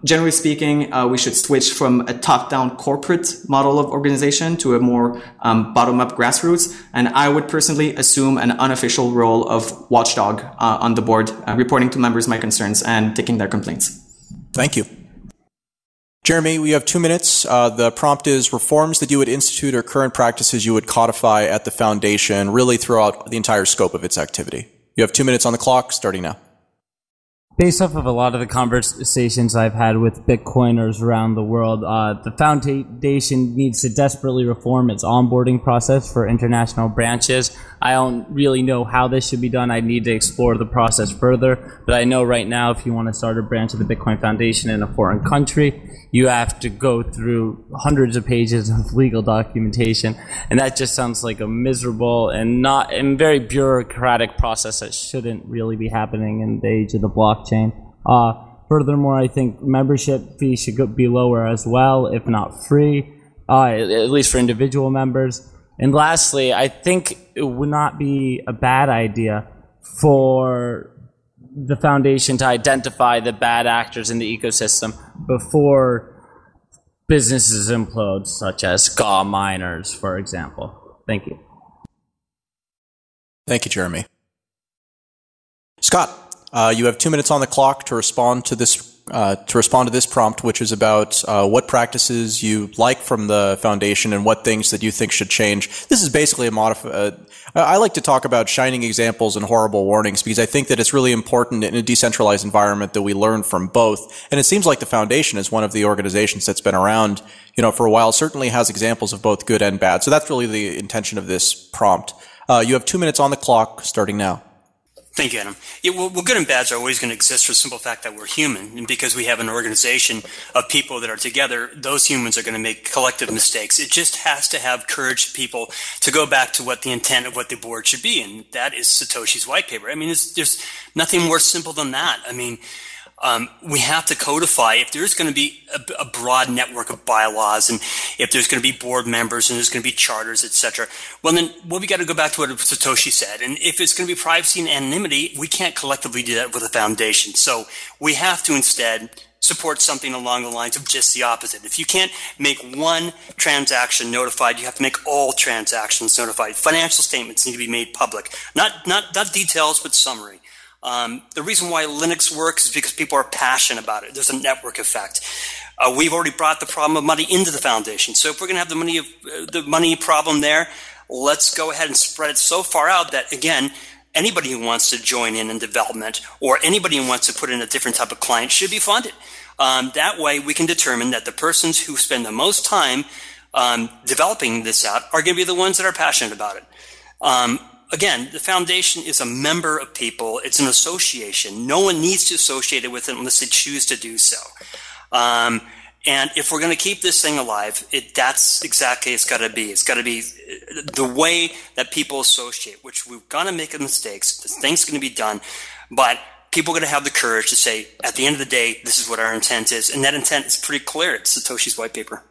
Generally speaking, we should switch from a top-down corporate model of organization to a more bottom-up grassroots. And I would personally assume an unofficial role of watchdog on the board, reporting to members my concerns and taking their complaints. Thank you. Jeremy, we have 2 minutes. The prompt is reforms that you would institute or current practices you would codify at the foundation, really throughout the entire scope of its activity. You have 2 minutes on the clock, starting now. Based off of a lot of the conversations I've had with Bitcoiners around the world, the foundation needs to desperately reform its onboarding process for international branches. I don't really know how this should be done. I need to explore the process further. But I know right now, if you want to start a branch of the Bitcoin Foundation in a foreign country, you have to go through hundreds of pages of legal documentation. And that just sounds like a miserable and very bureaucratic process that shouldn't really be happening in the age of the blockchain. Furthermore, I think membership fees should be lower as well, if not free, at least for individual members. And lastly, I think it would not be a bad idea for the foundation to identify the bad actors in the ecosystem before businesses implode, such as Ga miners, for example. Thank you. Thank you, Jeremy. Scott, you have 2 minutes on the clock to respond to this to respond to this prompt, which is about what practices you like from the foundation and what things that you think should change. This is basically I like to talk about shining examples and horrible warnings because I think that it's really important in a decentralized environment that we learn from both. And it seems like the foundation is one of the organizations that's been around, for a while, certainly has examples of both good and bad. So that's really the intention of this prompt. You have 2 minutes on the clock starting now. Thank you, Adam. Yeah, well, good and bad are always going to exist for the simple fact that we're human. And because we have an organization of people that are together, those humans are going to make collective mistakes. It just has to have courage, people, to go back to what the intent of what the board should be. And that is Satoshi's white paper. I mean, there's nothing more simple than that. I mean, we have to codify. If there's going to be a broad network of bylaws, and if there's going to be board members, and there's going to be charters, etc., well, we got to go back to what Satoshi said. And if it's going to be privacy and anonymity, we can't collectively do that with a foundation. So we have to instead support something along the lines of just the opposite. If you can't make one transaction notified, you have to make all transactions notified. Financial statements need to be made public, not details, but summary. The reason why Linux works is because people are passionate about it. There's a network effect. We've already brought the problem of money into the foundation. So if we're going to have the money problem there, let's go ahead and spread it so far out that, again, anybody who wants to join in development or anybody who wants to put in a different type of client should be funded. That way we can determine that the persons who spend the most time developing this out are going to be the ones that are passionate about it. Again, the foundation is a member of people. It's an association. No one needs to associate it with it unless they choose to do so. And if we're going to keep this thing alive, that's exactly it's got to be. It's got to be the way that people associate, which we're going to make mistakes. This thing's going to be done. But people are going to have the courage to say, at the end of the day, this is what our intent is. And that intent is pretty clear. It's Satoshi's white paper.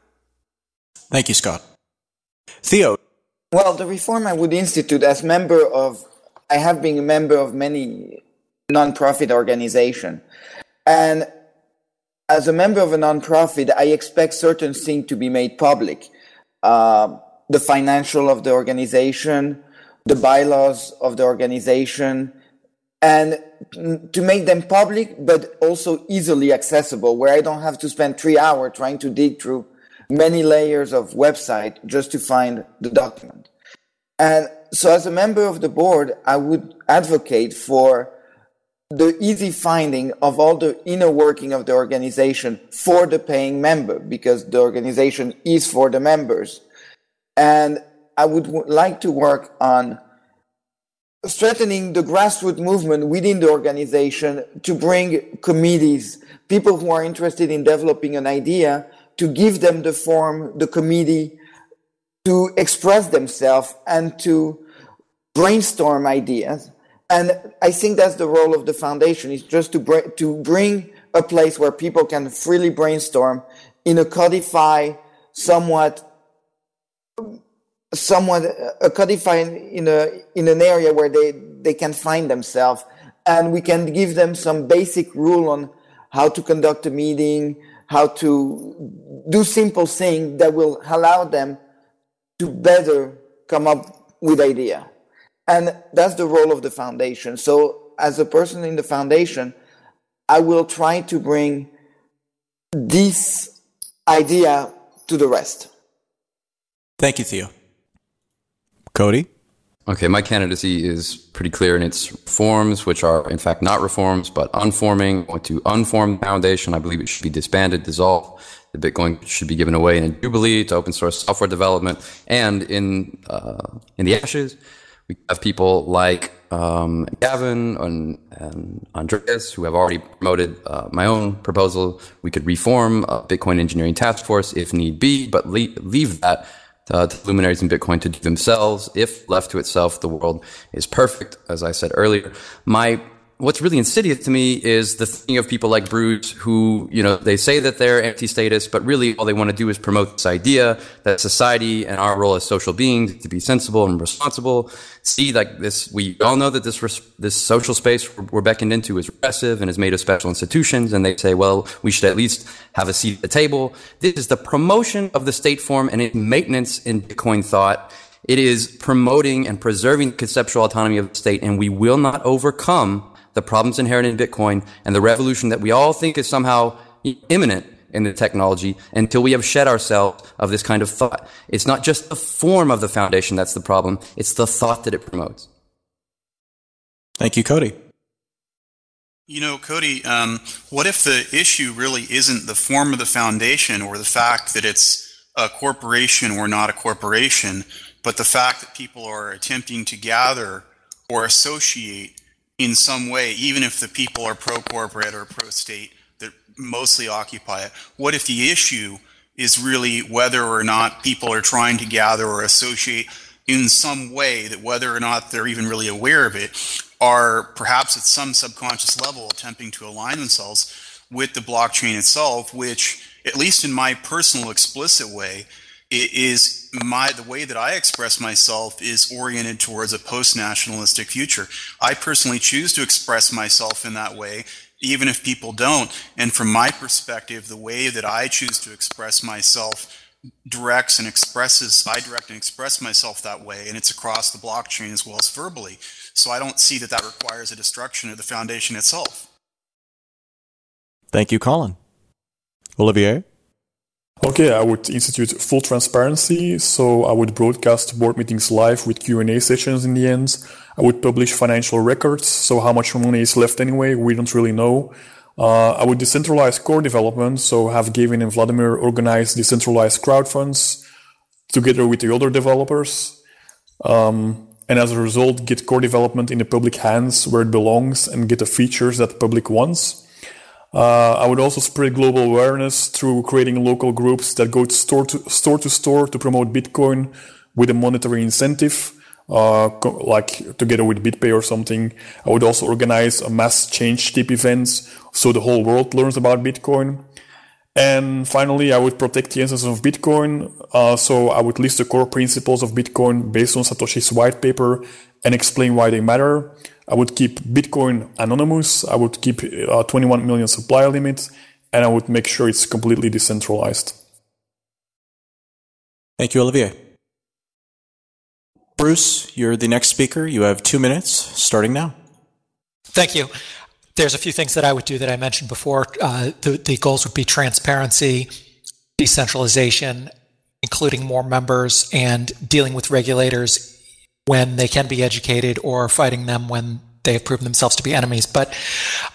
Thank you, Scott. Theo. Well, the reform I would institute I have been a member of many non-profit organizations. And as a member of a non-profit, I expect certain things to be made public. The financial of the organization, the bylaws of the organization, and to make them public, but also easily accessible, where I don't have to spend 3 hours trying to dig through many layers of website just to find the document. And so as a member of the board, I would advocate for the easy finding of all the inner working of the organization for the paying member, because the organization is for the members. And I would like to work on strengthening the grassroots movement within the organization to bring committees, people who are interested in developing an idea, to give them the forum, the committee, to express themselves and to brainstorm ideas. And I think that's the role of the foundation, is just to bring a place where people can freely brainstorm in a codified, somewhat codified in an area where they can find themselves, and we can give them some basic rule on how to conduct a meeting, how to do simple things that will allow them to better come up with idea. And that's the role of the foundation. So as a person in the foundation, I will try to bring this idea to the rest. Thank you, Theo. Cody? Okay, my candidacy is pretty clear in its forms, which are in fact not reforms, but unforming. I want to unform the foundation. I believe it should be disbanded, dissolved. The Bitcoin should be given away in a jubilee to open source software development. And in the ashes, we have people like Gavin and Andreas, who have already promoted my own proposal. We could reform a Bitcoin engineering task force if need be, but leave that to luminaries in Bitcoin to do themselves. If left to itself, the world is perfect, as I said earlier. What's really insidious to me is the thing of people like Bruce who, they say that they're anti-status, but really all they want to do is promote this idea that society and our role as social beings to be sensible and responsible. See, like this, we all know that this social space we're beckoned into is repressive and is made of special institutions, and they say, well, we should at least have a seat at the table. This is the promotion of the state form and its maintenance in Bitcoin thought. It is promoting and preserving conceptual autonomy of the state, and we will not overcome the problems inherent in Bitcoin, and the revolution that we all think is somehow imminent in the technology until we have shed ourselves of this kind of thought. It's not just the form of the foundation that's the problem, it's the thought that it promotes. Thank you, Cody. You know, Cody, what if the issue really isn't the form of the foundation or the fact that it's a corporation or not a corporation, but the fact that people are attempting to gather or associate in some way, even if the people are pro-corporate or pro-state that mostly occupy it? What if the issue is really whether or not people are trying to gather or associate in some way that whether or not they're even really aware of it are perhaps at some subconscious level attempting to align themselves with the blockchain itself, which, at least in my personal explicit way, the way that I express myself is oriented towards a post-nationalistic future. I personally choose to express myself in that way, even if people don't. And from my perspective, the way that I choose to express myself I direct and express myself that way, and it's across the blockchain as well as verbally. So I don't see that requires a destruction of the foundation itself. Thank you, Colin. Olivier? Okay, I would institute full transparency, so I would broadcast board meetings live with Q&A sessions in the end. I would publish financial records, so how much money is left anyway, we don't really know. I would decentralize core development, so have Gavin and Vladimir organize decentralized crowdfunds together with the other developers. And as a result, get core development in the public hands where it belongs and get the features that the public wants. I would also spread global awareness through creating local groups that go store to store to promote Bitcoin with a monetary incentive, like together with BitPay or something. I would also organize a mass change tip events so the whole world learns about Bitcoin. And finally, I would protect the essence of Bitcoin. So I would list the core principles of Bitcoin based on Satoshi's white paper and explain why they matter. I would keep Bitcoin anonymous. I would keep 21 million supply limit, and I would make sure it's completely decentralized. Thank you, Olivier. Bruce, you're the next speaker. You have 2 minutes, starting now. Thank you. There's a few things that I would do that I mentioned before. The goals would be transparency, decentralization, including more members, and dealing with regulators when they can be educated or fighting them when they have proven themselves to be enemies. But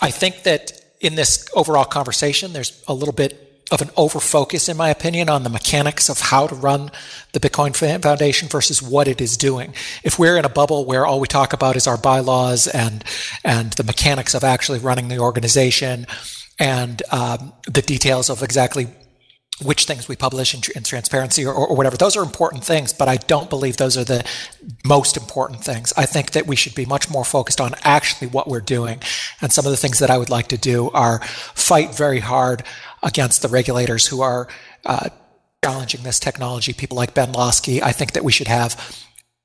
I think that in this overall conversation, there's a little bit of an over-focus, in my opinion, on the mechanics of how to run the Bitcoin Foundation versus what it is doing. If we're in a bubble where all we talk about is our bylaws and the mechanics of actually running the organization and the details of exactly which things we publish in transparency or whatever, those are important things, but I don't believe those are the most important things. I think that we should be much more focused on actually what we're doing. And some of the things that I would like to do are fight very hard against the regulators who are challenging this technology, people like Ben Losky. I think that we should have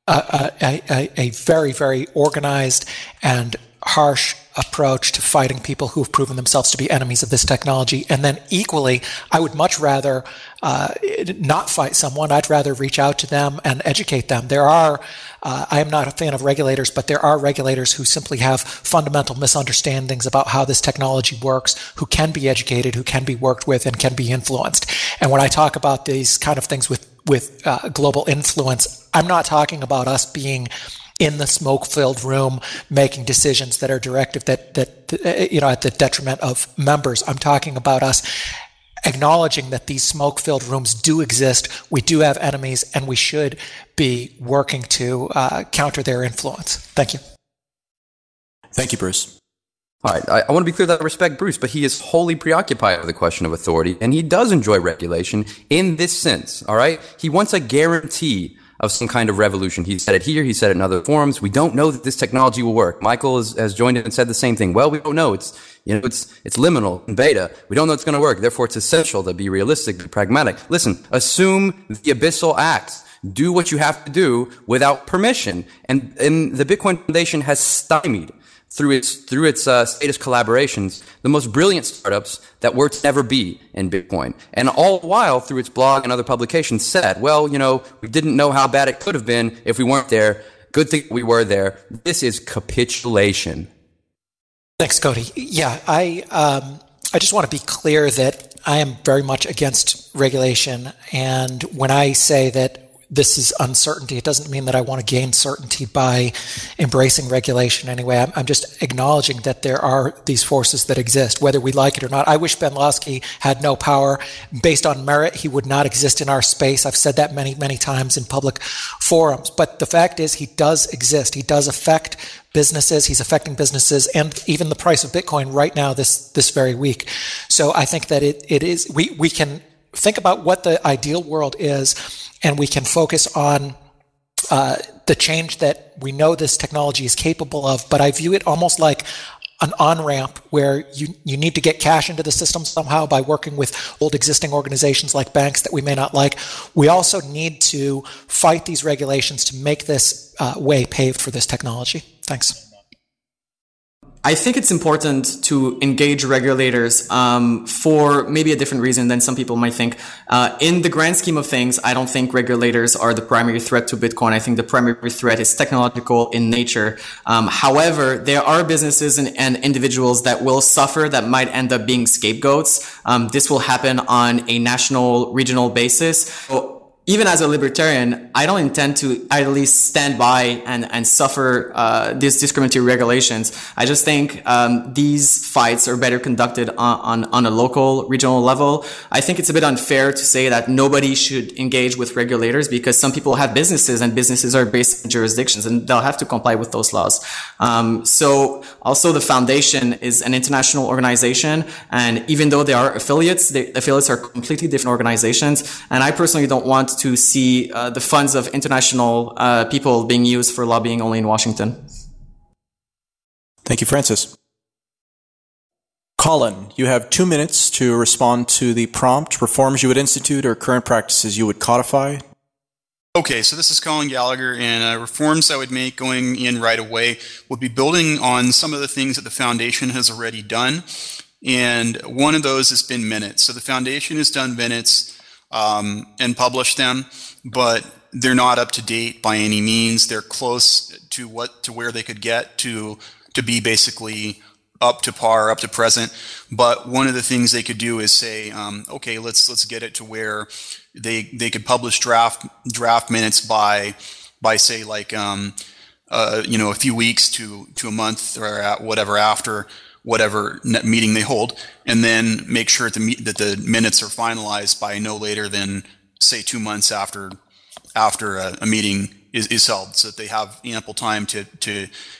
a very, very organized and harsh approach to fighting people who have proven themselves to be enemies of this technology. And then equally, I would much rather not fight someone. I'd rather reach out to them and educate them. I am not a fan of regulators, but there are regulators who simply have fundamental misunderstandings about how this technology works, who can be educated, who can be worked with, and can be influenced. And when I talk about these kind of things with global influence, I'm not talking about us being in the smoke-filled room making decisions that are directive that at the detriment of members. I'm talking about us acknowledging that these smoke-filled rooms do exist, we do have enemies, and we should be working to counter their influence. Thank you. Thank you, Bruce. All right, I want to be clear that I respect Bruce, but he is wholly preoccupied with the question of authority, and he does enjoy regulation in this sense, all right? He wants a guarantee of some kind of revolution. He said it here, he said it in other forums. We don't know that this technology will work. Michael has joined in and said the same thing. Well, we don't know. It's liminal and beta. We don't know it's going to work. Therefore, it's essential to be realistic, be pragmatic. Listen, assume the abyssal acts. Do what you have to do without permission. And the Bitcoin Foundation has stymied through its status collaborations, the most brilliant startups that were to never be in Bitcoin. And all the while, through its blog and other publications, said, well, we didn't know how bad it could have been if we weren't there. Good thing we were there. This is capitulation. Thanks, Cody. Yeah, I just want to be clear that I am very much against regulation. And when I say that this is uncertainty, it doesn't mean that I want to gain certainty by embracing regulation anyway. I'm just acknowledging that there are these forces that exist, whether we like it or not. I wish Ben Lasky had no power. Based on merit, he would not exist in our space. I've said that many, many times in public forums. But the fact is, he does exist. He does affect businesses. He's affecting businesses and even the price of Bitcoin right now, this very week. So I think that it is, we can think about what the ideal world is, and we can focus on the change that we know this technology is capable of. But I view it almost like an on-ramp where you need to get cash into the system somehow by working with old existing organizations like banks that we may not like. We also need to fight these regulations to make this way paved for this technology. Thanks. I think it's important to engage regulators for maybe a different reason than some people might think. In the grand scheme of things, I don't think regulators are the primary threat to Bitcoin. I think the primary threat is technological in nature. However, there are businesses and individuals that will suffer, that might end up being scapegoats. This will happen on a national, regional basis. So, even as a libertarian, I don't intend to at least stand by and suffer these discriminatory regulations. I just think these fights are better conducted on a local, regional level. I think it's a bit unfair to say that nobody should engage with regulators because some people have businesses and businesses are based in jurisdictions and they'll have to comply with those laws. So also the foundation is an international organization, and even though there are affiliates, the affiliates are completely different organizations, and I personally don't want to see the funds of international people being used for lobbying only in Washington. Thank you, Francis. Colin, you have 2 minutes to respond to the prompt, reforms you would institute or current practices you would codify. Okay, so this is Colin Gallagher, and reforms I would make going in right away would be building on some of the things that the Foundation has already done, and one of those has been minutes. So the Foundation has done minutes and published them, but they're not up to date by any means. They're close to where they could get to be basically up to par, up to present. But one of the things they could do is say, okay, let's get it to where they could publish draft minutes by say like a few weeks to a month or whatever after whatever meeting they hold, and then make sure that the minutes are finalized by no later than say 2 months after a meeting is held, so that they have ample time to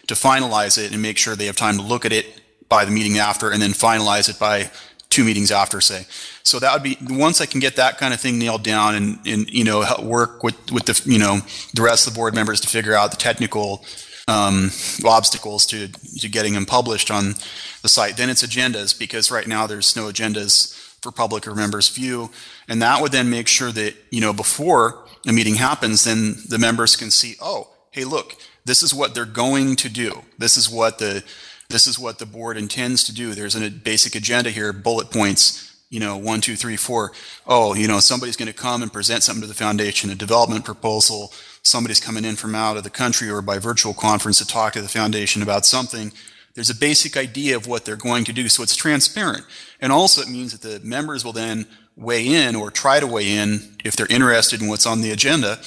finalize it and make sure they have time to look at it by the meeting after, and then finalize it by 2 meetings after, say. So that would be, once I can get that kind of thing nailed down and work with the rest of the board members to figure out the technical obstacles to getting them published on the site. Then it's agendas, because right now there's no agendas for public or members' view, and that would then make sure that before a meeting happens, then the members can see, oh, hey, look, this is what they're going to do. This is what the board intends to do. There's a basic agenda here, bullet points. 1, 2, 3, 4. Oh, somebody's going to come and present something to the Foundation, a development proposal. Somebody's coming in from out of the country or by virtual conference to talk to the Foundation about something. There's a basic idea of what they're going to do, so it's transparent. And also it means that the members will then weigh in or try to weigh in if they're interested in what's on the agenda.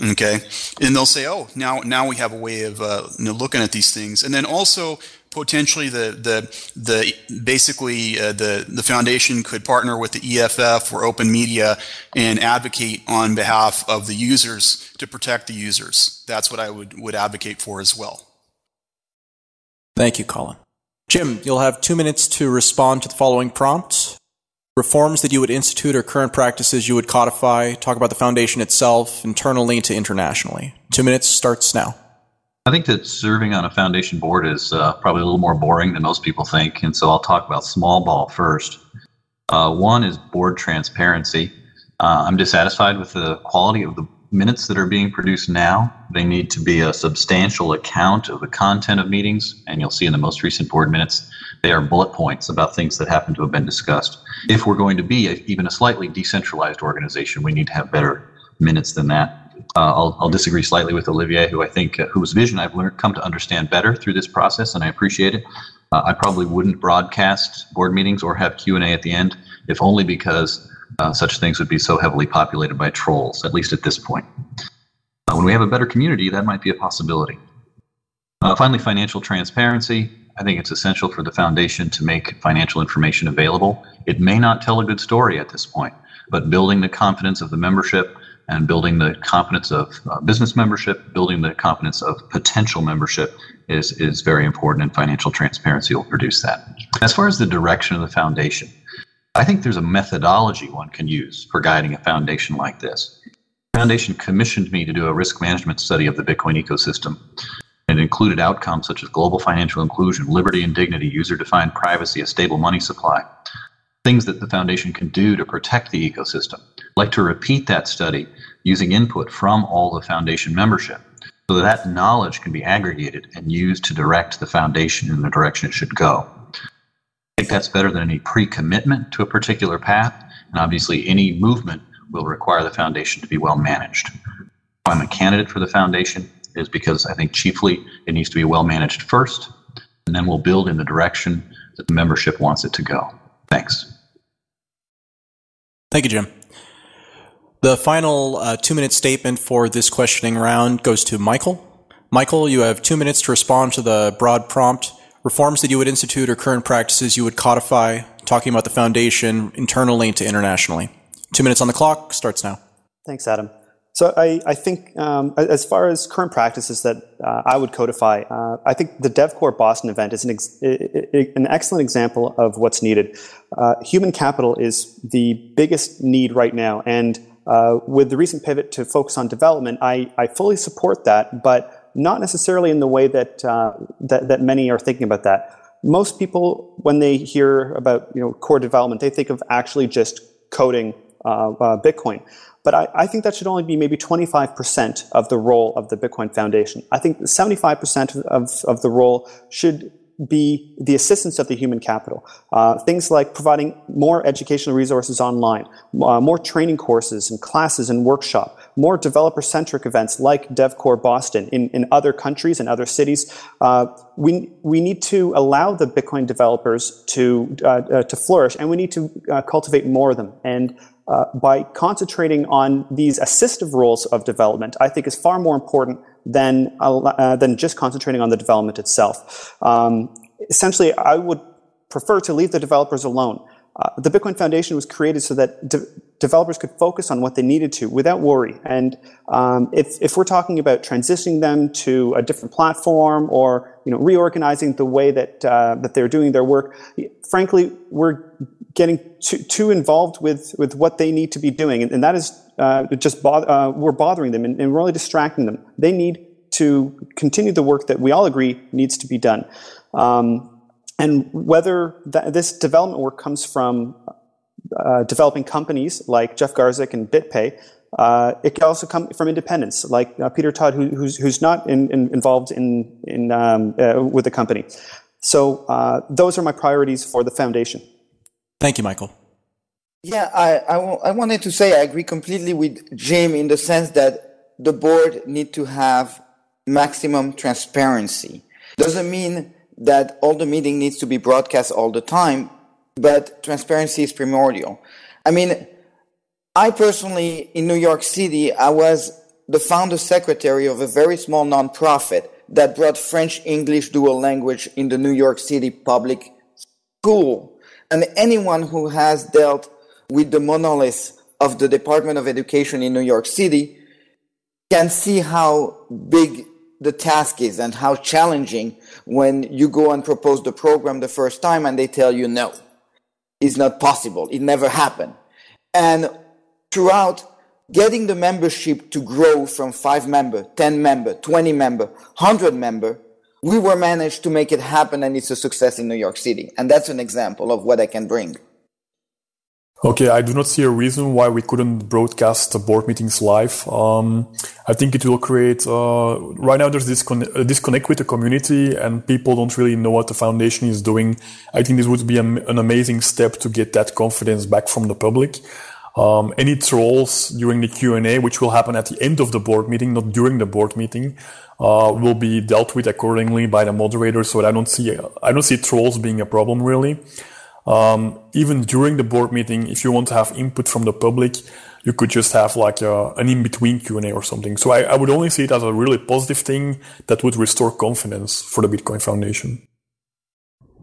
Okay, and they'll say, oh, now we have a way of looking at these things. And then also potentially the Foundation could partner with the EFF or Open Media and advocate on behalf of the users to protect the users. That's what I would advocate for as well. Thank you, Colin. Jim, you'll have 2 minutes to respond to the following prompts. Reforms that you would institute or current practices you would codify. Talk about the Foundation itself, internally to internationally. 2 minutes starts now. I think that serving on a Foundation board is probably a little more boring than most people think, and so I'll talk about small ball first. One is board transparency. I'm dissatisfied with the quality of the minutes that are being produced now. They need to be a substantial account of the content of meetings, and you'll see in the most recent board minutes, they are bullet points about things that happen to have been discussed. If we're going to be even a slightly decentralized organization, we need to have better minutes than that. I'll disagree slightly with Olivier, who I think whose vision I've come to understand better through this process, and I appreciate it. I probably wouldn't broadcast board meetings or have Q&A at the end, if only because such things would be so heavily populated by trolls, at least at this point. When we have a better community, that might be a possibility. Finally, financial transparency. I think it's essential for the foundation to make financial information available. It may not tell a good story at this point, but building the confidence of the membership and building the confidence of business membership, building the confidence of potential membership is very important, and financial transparency will produce that. As far as the direction of the foundation, I think there's a methodology one can use for guiding a foundation like this. The foundation commissioned me to do a risk management study of the Bitcoin ecosystem. It included outcomes such as global financial inclusion, liberty and dignity, user-defined privacy, a stable money supply, things that the foundation can do to protect the ecosystem. I'd like to repeat that study using input from all the foundation membership so that knowledge can be aggregated and used to direct the foundation in the direction it should go. I think that's better than any pre-commitment to a particular path, and obviously any movement will require the foundation to be well managed. If I'm a candidate for the foundation, is because I think chiefly it needs to be well managed first, and then we'll build in the direction that the membership wants it to go. Thanks. Thank you, Jim. The final 2-minute statement for this questioning round goes to Michael. Michael, you have 2 minutes to respond to the broad prompt. Reforms that you would institute or current practices you would codify, talking about the foundation internally to internationally. 2 minutes on the clock, starts now. Thanks, Adam. So I think as far as current practices that I would codify, I think the DevCore Boston event is an excellent example of what's needed. Human capital is the biggest need right now, and with the recent pivot to focus on development, I fully support that, but not necessarily in the way that that many are thinking about that. Most people, when they hear about core development, they think of actually just coding Bitcoin. But I think that should only be maybe 25% of the role of the Bitcoin Foundation. I think 75% of the role should be the assistance of the human capital. Things like providing more educational resources online, more training courses and classes and workshop, more developer-centric events like DevCore Boston in other countries and other cities. We need to allow the Bitcoin developers to flourish, and we need to cultivate more of them. And by concentrating on these assistive roles of development, I think is far more important than just concentrating on the development itself. Essentially, I would prefer to leave the developers alone. The Bitcoin Foundation was created so that developers could focus on what they needed to without worry. And if we're talking about transitioning them to a different platform or reorganizing the way that they're doing their work, frankly, we're getting too involved with what they need to be doing, and that is we're bothering them and really distracting them. They need to continue the work that we all agree needs to be done. And whether this development work comes from developing companies like Jeff Garzik and BitPay, it can also come from independents like Peter Todd, who's not involved with the company. So those are my priorities for the foundation. Thank you, Michael. Yeah, I wanted to say I agree completely with Jim in the sense that the board need to have maximum transparency. Doesn't mean that all the meeting needs to be broadcast all the time, but transparency is primordial. I mean, I personally, in New York City, I was the founder secretary of a very small nonprofit that brought French-English dual language in the New York City public school. And anyone who has dealt with the monolith of the Department of Education in New York City can see how big the task is and how challenging when you go and propose the program the first time and they tell you no, it's not possible, it never happened. And throughout getting the membership to grow from 5 member, 10 member, 20 member, 100 member, we were managed to make it happen, and it's a success in New York City. And that's an example of what I can bring. Okay, I do not see a reason why we couldn't broadcast the board meetings live. I think it will create, right now there's this disconnect with the community and people don't really know what the foundation is doing. I think this would be an amazing step to get that confidence back from the public. Any trolls during the Q&A, which will happen at the end of the board meeting, not during the board meeting, will be dealt with accordingly by the moderator. So I don't see trolls being a problem really. Even during the board meeting, if you want to have input from the public, you could just have like an in-between Q&A or something. So I would only see it as a really positive thing that would restore confidence for the Bitcoin Foundation.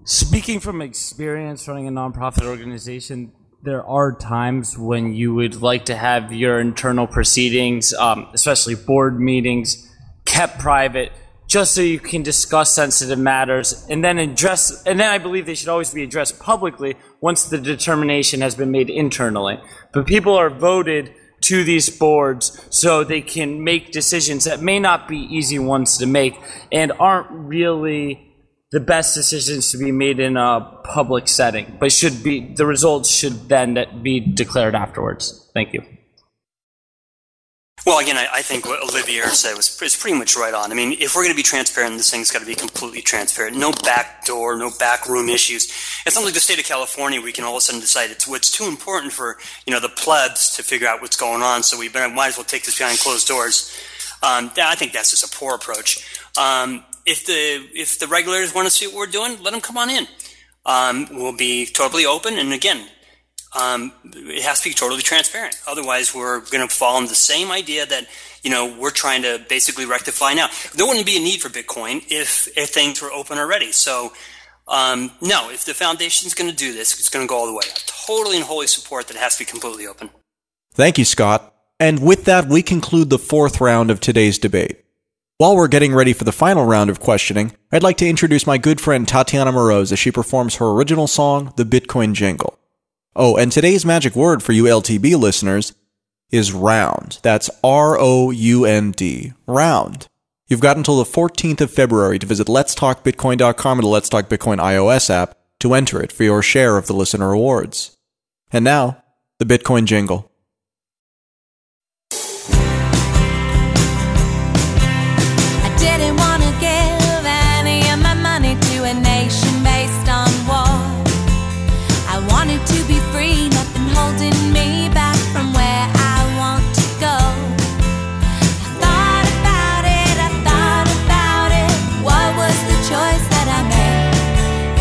Speaking from experience running a nonprofit organization, there are times when you would like to have your internal proceedings, especially board meetings, kept private, just so you can discuss sensitive matters and then I believe they should always be addressed publicly once the determination has been made internally. But people are voted to these boards so they can make decisions that may not be easy ones to make and aren't really the best decisions to be made in a public setting, but the results should then be declared afterwards. Thank you. Well, again, I think what Olivier said is pretty much right on. I mean, if we're going to be transparent, this thing's got to be completely transparent. No back door, no back room issues. It's not like the state of California, we can all of a sudden decide it's too important for, the plebs to figure out what's going on, so we might as well take this behind closed doors. I think that's just a poor approach. If the regulators want to see what we're doing, let them come on in. We'll be totally open, and again, it has to be totally transparent. Otherwise, we're going to fall into the same idea that, we're trying to basically rectify now. There wouldn't be a need for Bitcoin if things were open already. So, no, if the foundation's going to do this, it's going to go all the way. I totally and wholly support that it has to be completely open. Thank you, Scott. And with that, we conclude the fourth round of today's debate. While we're getting ready for the final round of questioning, I'd like to introduce my good friend Tatiana Moroz as she performs her original song, The Bitcoin Jingle. Oh, and today's magic word for you LTB listeners is round. That's R-O-U-N-D. Round. You've got until the 14th of February to visit letstalkbitcoin.com or the Let's Talk Bitcoin iOS app to enter it for your share of the listener awards. And now, the Bitcoin Jingle. I didn't want to give any of my money to a nation based on war. I wanted to be free, nothing holding me back from where I want to go. I thought about it, what was the choice that I made?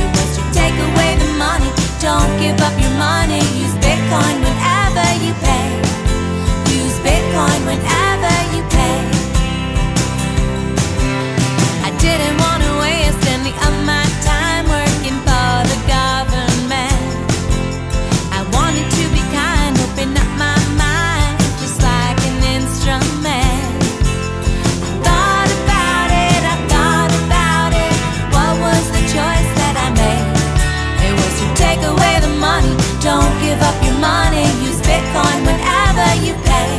It was to take away the money, don't give up your money, use Bitcoin whenever you pay. Use Bitcoin whenever you pay. I didn't want to waste any of my time working for the government. I wanted to be kind, open up my mind, just like an instrument. I thought about it, what was the choice that I made? It was to take away the money, don't give up your money, use Bitcoin whenever you pay.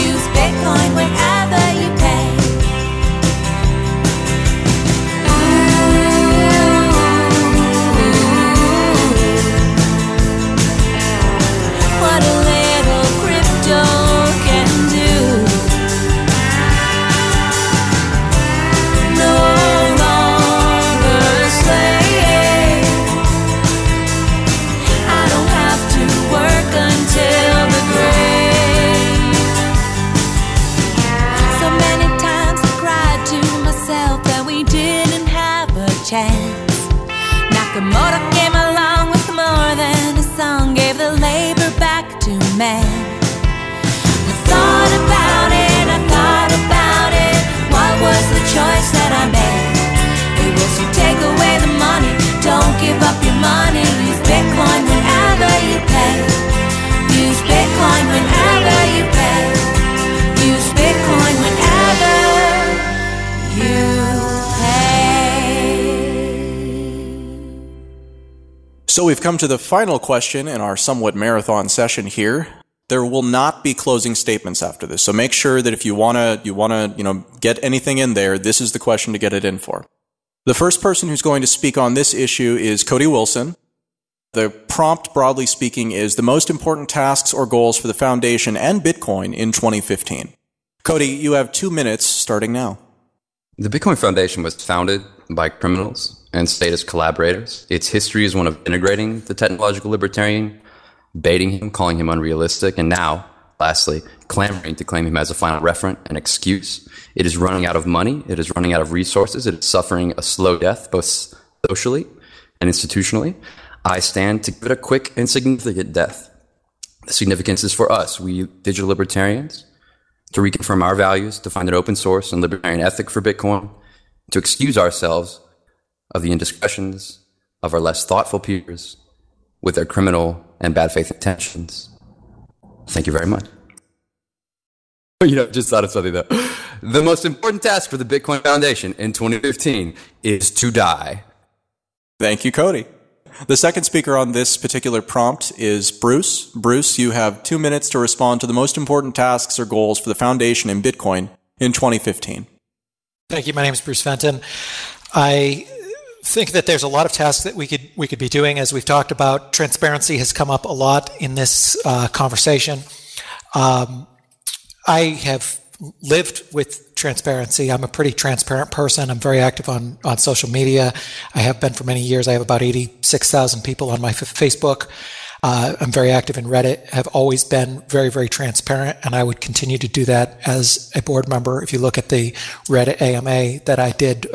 Use Bitcoin whenever you pay. What a little crypto can do. No longer a slave. I don't have to work until the grave. So many times I cried to myself that we didn't have a chance. Nakamoto came along with more than a song, gave the labor back to man. I thought about it, what was the choice that I made? It was to take away the money, don't give up your money, use Bitcoin whenever you pay. Use Bitcoin whenever you pay. Use Bitcoin whenever you pay. So we've come to the final question in our somewhat marathon session here. There will not be closing statements after this, so make sure that if you wanna, get anything in there, this is the question to get it in for. The first person who's going to speak on this issue is Cody Wilson. The prompt, broadly speaking, is the most important tasks or goals for the foundation and Bitcoin in 2015. Cody, you have 2 minutes starting now. The Bitcoin Foundation was founded by criminals and statist collaborators. Its history is one of integrating the technological libertarian baiting him, calling him unrealistic, and now, lastly, clamoring to claim him as a final referent and excuse. It is running out of money. It is running out of resources. It is suffering a slow death, both socially and institutionally. I stand to give it a quick and significant death. The significance is for us, we digital libertarians, to reconfirm our values, to find an open source and libertarian ethic for Bitcoin, to excuse ourselves of the indiscretions of our less thoughtful peers with their criminal and bad faith intentions. Thank you very much. Just thought of something though. The most important task for the Bitcoin Foundation in 2015 is to die. Thank you, Cody. The second speaker on this particular prompt is Bruce. Bruce, you have 2 minutes to respond to the most important tasks or goals for the Foundation in Bitcoin in 2015. Thank you. My name is Bruce Fenton. I think that there's a lot of tasks that we could be doing. As we've talked about, transparency has come up a lot in this conversation. I have lived with transparency. I'm a pretty transparent person. I'm very active on social media. I have been for many years. I have about 86,000 people on my Facebook. I'm very active in Reddit. Have always been very, very transparent, and I would continue to do that as a board member. If you look at the Reddit AMA that I did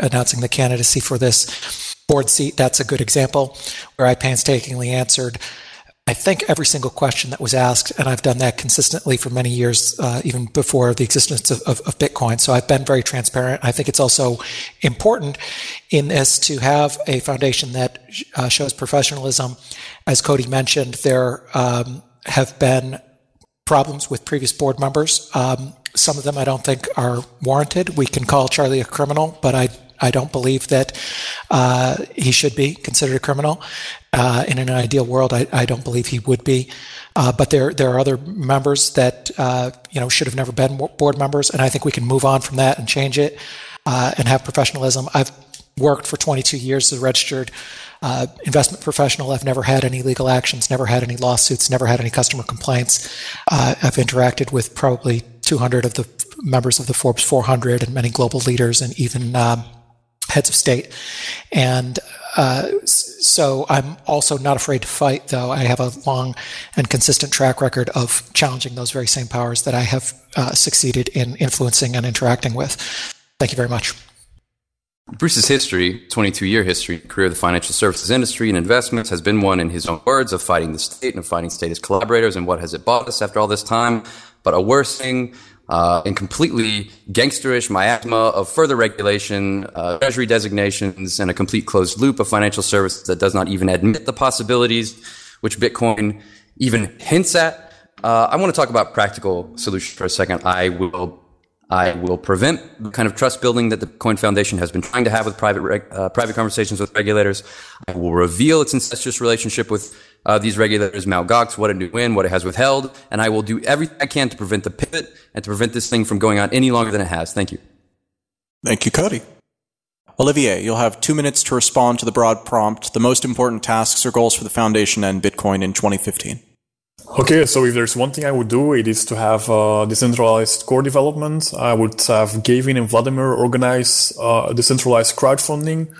announcing the candidacy for this board seat, that's a good example where I painstakingly answered I think every single question that was asked, and I've done that consistently for many years, even before the existence of Bitcoin. So I've been very transparent. I think it's also important in this to have a foundation that shows professionalism. As Cody mentioned, there have been problems with previous board members. Some of them I don't think are warranted. We can call Charlie a criminal, but I don't believe that he should be considered a criminal. In an ideal world, I don't believe he would be. But there are other members that should have never been board members, and I think we can move on from that and change it and have professionalism. I've worked for 22 years as a registered investment professional. I've never had any legal actions, never had any lawsuits, never had any customer complaints. I've interacted with probably 200 of the members of the Forbes 400 and many global leaders and even heads of state. And so I'm also not afraid to fight, though. I have a long and consistent track record of challenging those very same powers that I have succeeded in influencing and interacting with. Thank you very much. Bruce's history, 22-year history, career in the financial services industry and investments, has been one, in his own words, of fighting the state and of fighting state as collaborators. And what has it bought us after all this time? But a worsening and completely gangsterish miasma of further regulation, treasury designations, and a complete closed loop of financial services that does not even admit the possibilities which Bitcoin even hints at. I want to talk about practical solutions for a second. I will prevent the kind of trust building that the Bitcoin Foundation has been trying to have with private conversations with regulators. I will reveal its incestuous relationship with these regulators, Mt. Gox, what it knew when, what it has withheld, and I will do everything I can to prevent the pivot and to prevent this thing from going on any longer than it has. Thank you. Thank you, Cody. Olivier, you'll have 2 minutes to respond to the broad prompt, the most important tasks or goals for the Foundation and Bitcoin in 2015. Okay, so if there's one thing I would do, it is to have decentralized core development. I would have Gavin and Vladimir organize decentralized crowdfunding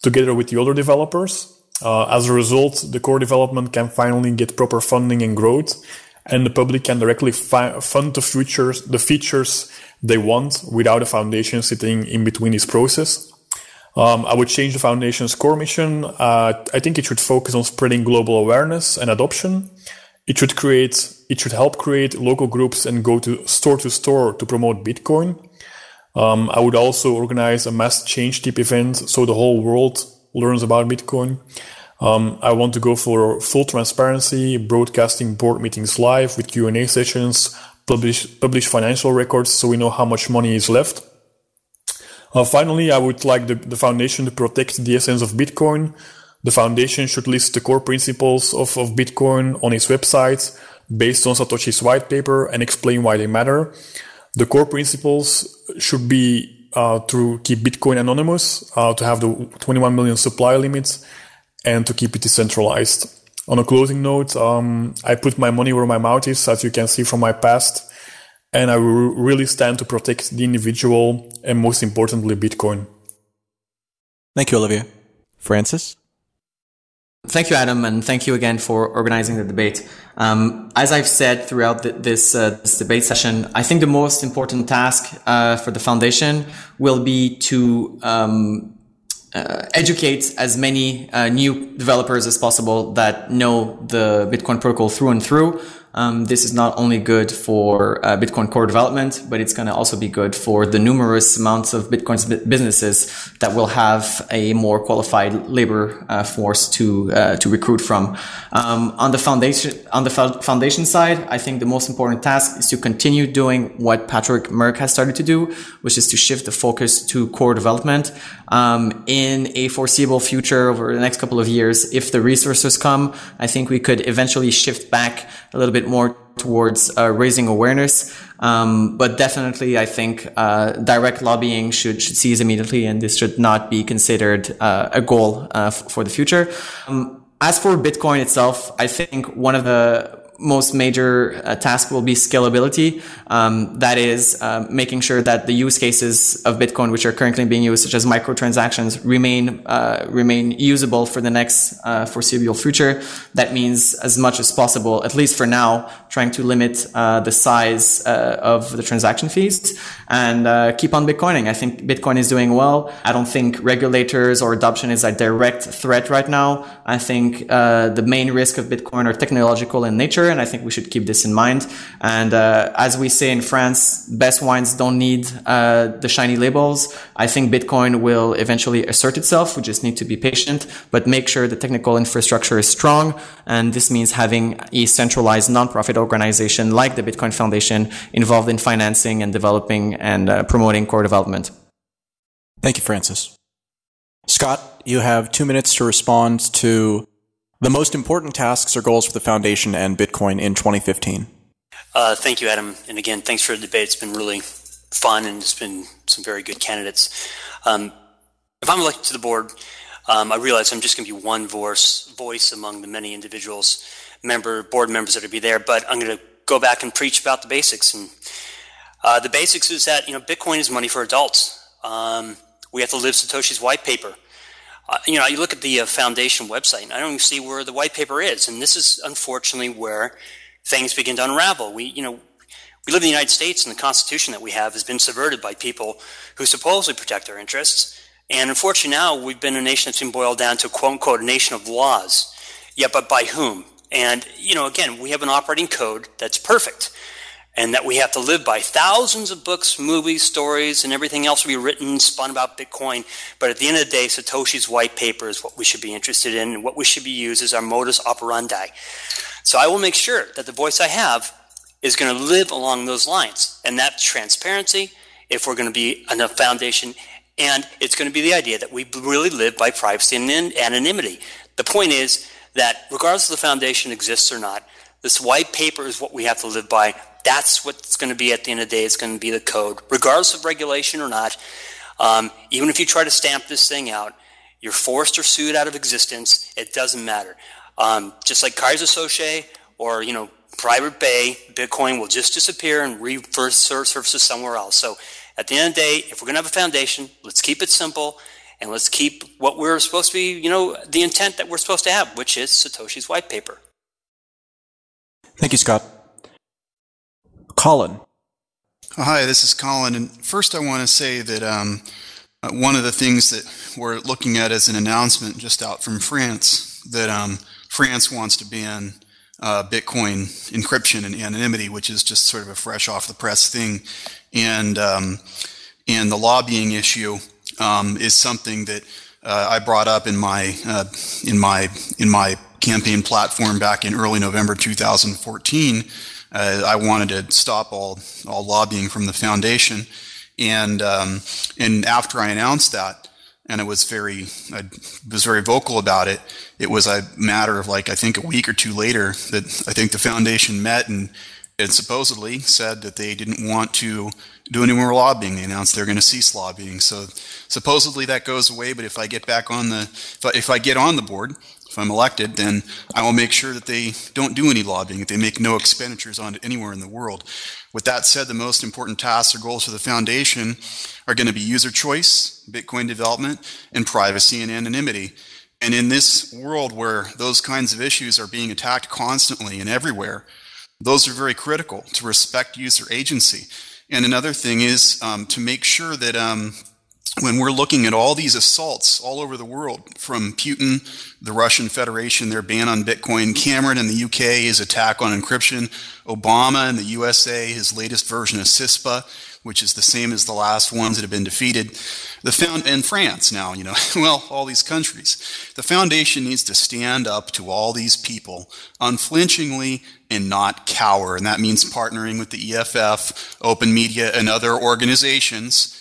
together with the other developers. As a result, the core development can finally get proper funding and growth, and the public can directly fund the features they want without a foundation sitting in between this process. I would change the foundation's core mission. I think it should focus on spreading global awareness and adoption. It should help create local groups and go to store to promote Bitcoin. I would also organize a mass change tip event so the whole world learns about Bitcoin. I want to go for full transparency, broadcasting board meetings live with Q&A sessions, publish financial records so we know how much money is left. Finally, I would like the foundation to protect the essence of Bitcoin. The foundation should list the core principles of Bitcoin on its website based on Satoshi's white paper and explain why they matter. The core principles should be to keep Bitcoin anonymous, to have the 21 million supply limit, and to keep it decentralized. On a closing note, I put my money where my mouth is, as you can see from my past, and I will really stand to protect the individual and, most importantly, Bitcoin. Thank you, Olivier. Francis? Thank you, Adam, and thank you again for organizing the debate. As I've said throughout this debate session, I think the most important task for the foundation will be to educate as many new developers as possible that know the Bitcoin protocol through and through. This is not only good for Bitcoin core development, but it's going to also be good for the numerous amounts of Bitcoin's businesses that will have a more qualified labor force to recruit from. On the foundation side, I think the most important task is to continue doing what Patrick Merck has started to do, which is to shift the focus to core development. In a foreseeable future, over the next couple of years, if the resources come, I think we could eventually shift back a little bit more towards raising awareness. But definitely, I think direct lobbying should cease immediately, and this should not be considered a goal for the future. As for Bitcoin itself, I think one of the most major task will be scalability. That is making sure that the use cases of Bitcoin, which are currently being used, such as microtransactions, remain usable for the next foreseeable future. That means, as much as possible, at least for now, trying to limit the size of the transaction fees and keep on Bitcoining. I think Bitcoin is doing well. I don't think regulators or adoption is a direct threat right now. I think the main risk of Bitcoin are technological in nature, and I think we should keep this in mind. And as we say in France, best wines don't need the shiny labels. I think Bitcoin will eventually assert itself. We just need to be patient, but make sure the technical infrastructure is strong. And this means having a centralized nonprofit organization like the Bitcoin Foundation involved in financing and developing and promoting core development. Thank you, Francis. Scott, you have 2 minutes to respond to the most important tasks or goals for the foundation and Bitcoin in 2015. Thank you, Adam. And again, thanks for the debate. It's been really fun, and it's been some very good candidates. If I'm elected to the board, I realize I'm just going to be one voice among the many individuals, board members that will be there, but I'm going to go back and preach about the basics. And the basics is that, Bitcoin is money for adults. We have to live Satoshi's white paper. You look at the foundation website, and I don't even see where the white paper is. And this is unfortunately where things begin to unravel. We live in the United States, and the Constitution that we have has been subverted by people who supposedly protect our interests. And unfortunately now we've been a nation that's been boiled down to, quote unquote, a nation of laws. Yeah, but by whom? And, again, we have an operating code that's perfect and that we have to live by. Thousands of books, movies, stories, and everything else will be written, spun about Bitcoin. But at the end of the day, Satoshi's white paper is what we should be interested in, and what we should be used as our modus operandi. So I will make sure that the voice I have is going to live along those lines. And that's transparency, if we're going to be a foundation, and it's going to be the idea that we really live by privacy and anonymity. The point is that regardless of the foundation exists or not, this white paper is what we have to live by. That's what's going to be at the end of the day. It's going to be the code, regardless of regulation or not. Even if you try to stamp this thing out, you're forced or sued out of existence. It doesn't matter. Just like Kaiser Soche or Private Bay, Bitcoin will just disappear and reverse surfaces somewhere else. So at the end of the day, if we're going to have a foundation, let's keep it simple, and let's keep what we're supposed to be, the intent that we're supposed to have, which is Satoshi's white paper. Thank you, Scott. Colin. Hi, this is Colin. And first I want to say that one of the things that we're looking at as an announcement just out from France, that France wants to ban Bitcoin encryption and anonymity, which is just sort of a fresh off the press thing. And the lobbying issue is something that I brought up in my campaign platform back in early November 2014. I wanted to stop all lobbying from the foundation, and after I announced that, and I was very vocal about it. It was a matter of I think a week or two later that I think the foundation met and supposedly said that they didn't want to do any more lobbying. They announced they're going to cease lobbying. So supposedly that goes away. But if I get back on if I get on the board, if I'm elected, then I will make sure that they don't do any lobbying, that they make no expenditures on it anywhere in the world. With that said, the most important tasks or goals for the foundation are going to be user choice, Bitcoin development, and privacy and anonymity. And in this world where those kinds of issues are being attacked constantly and everywhere, those are very critical to respect user agency. And another thing is to make sure that when we're looking at all these assaults all over the world, from Putin, the Russian Federation, their ban on Bitcoin, Cameron in the UK, his attack on encryption, Obama in the USA, his latest version of CISPA, which is the same as the last ones that have been defeated, and France now, well, all these countries. The foundation needs to stand up to all these people unflinchingly and not cower. And that means partnering with the EFF, Open Media, and other organizations,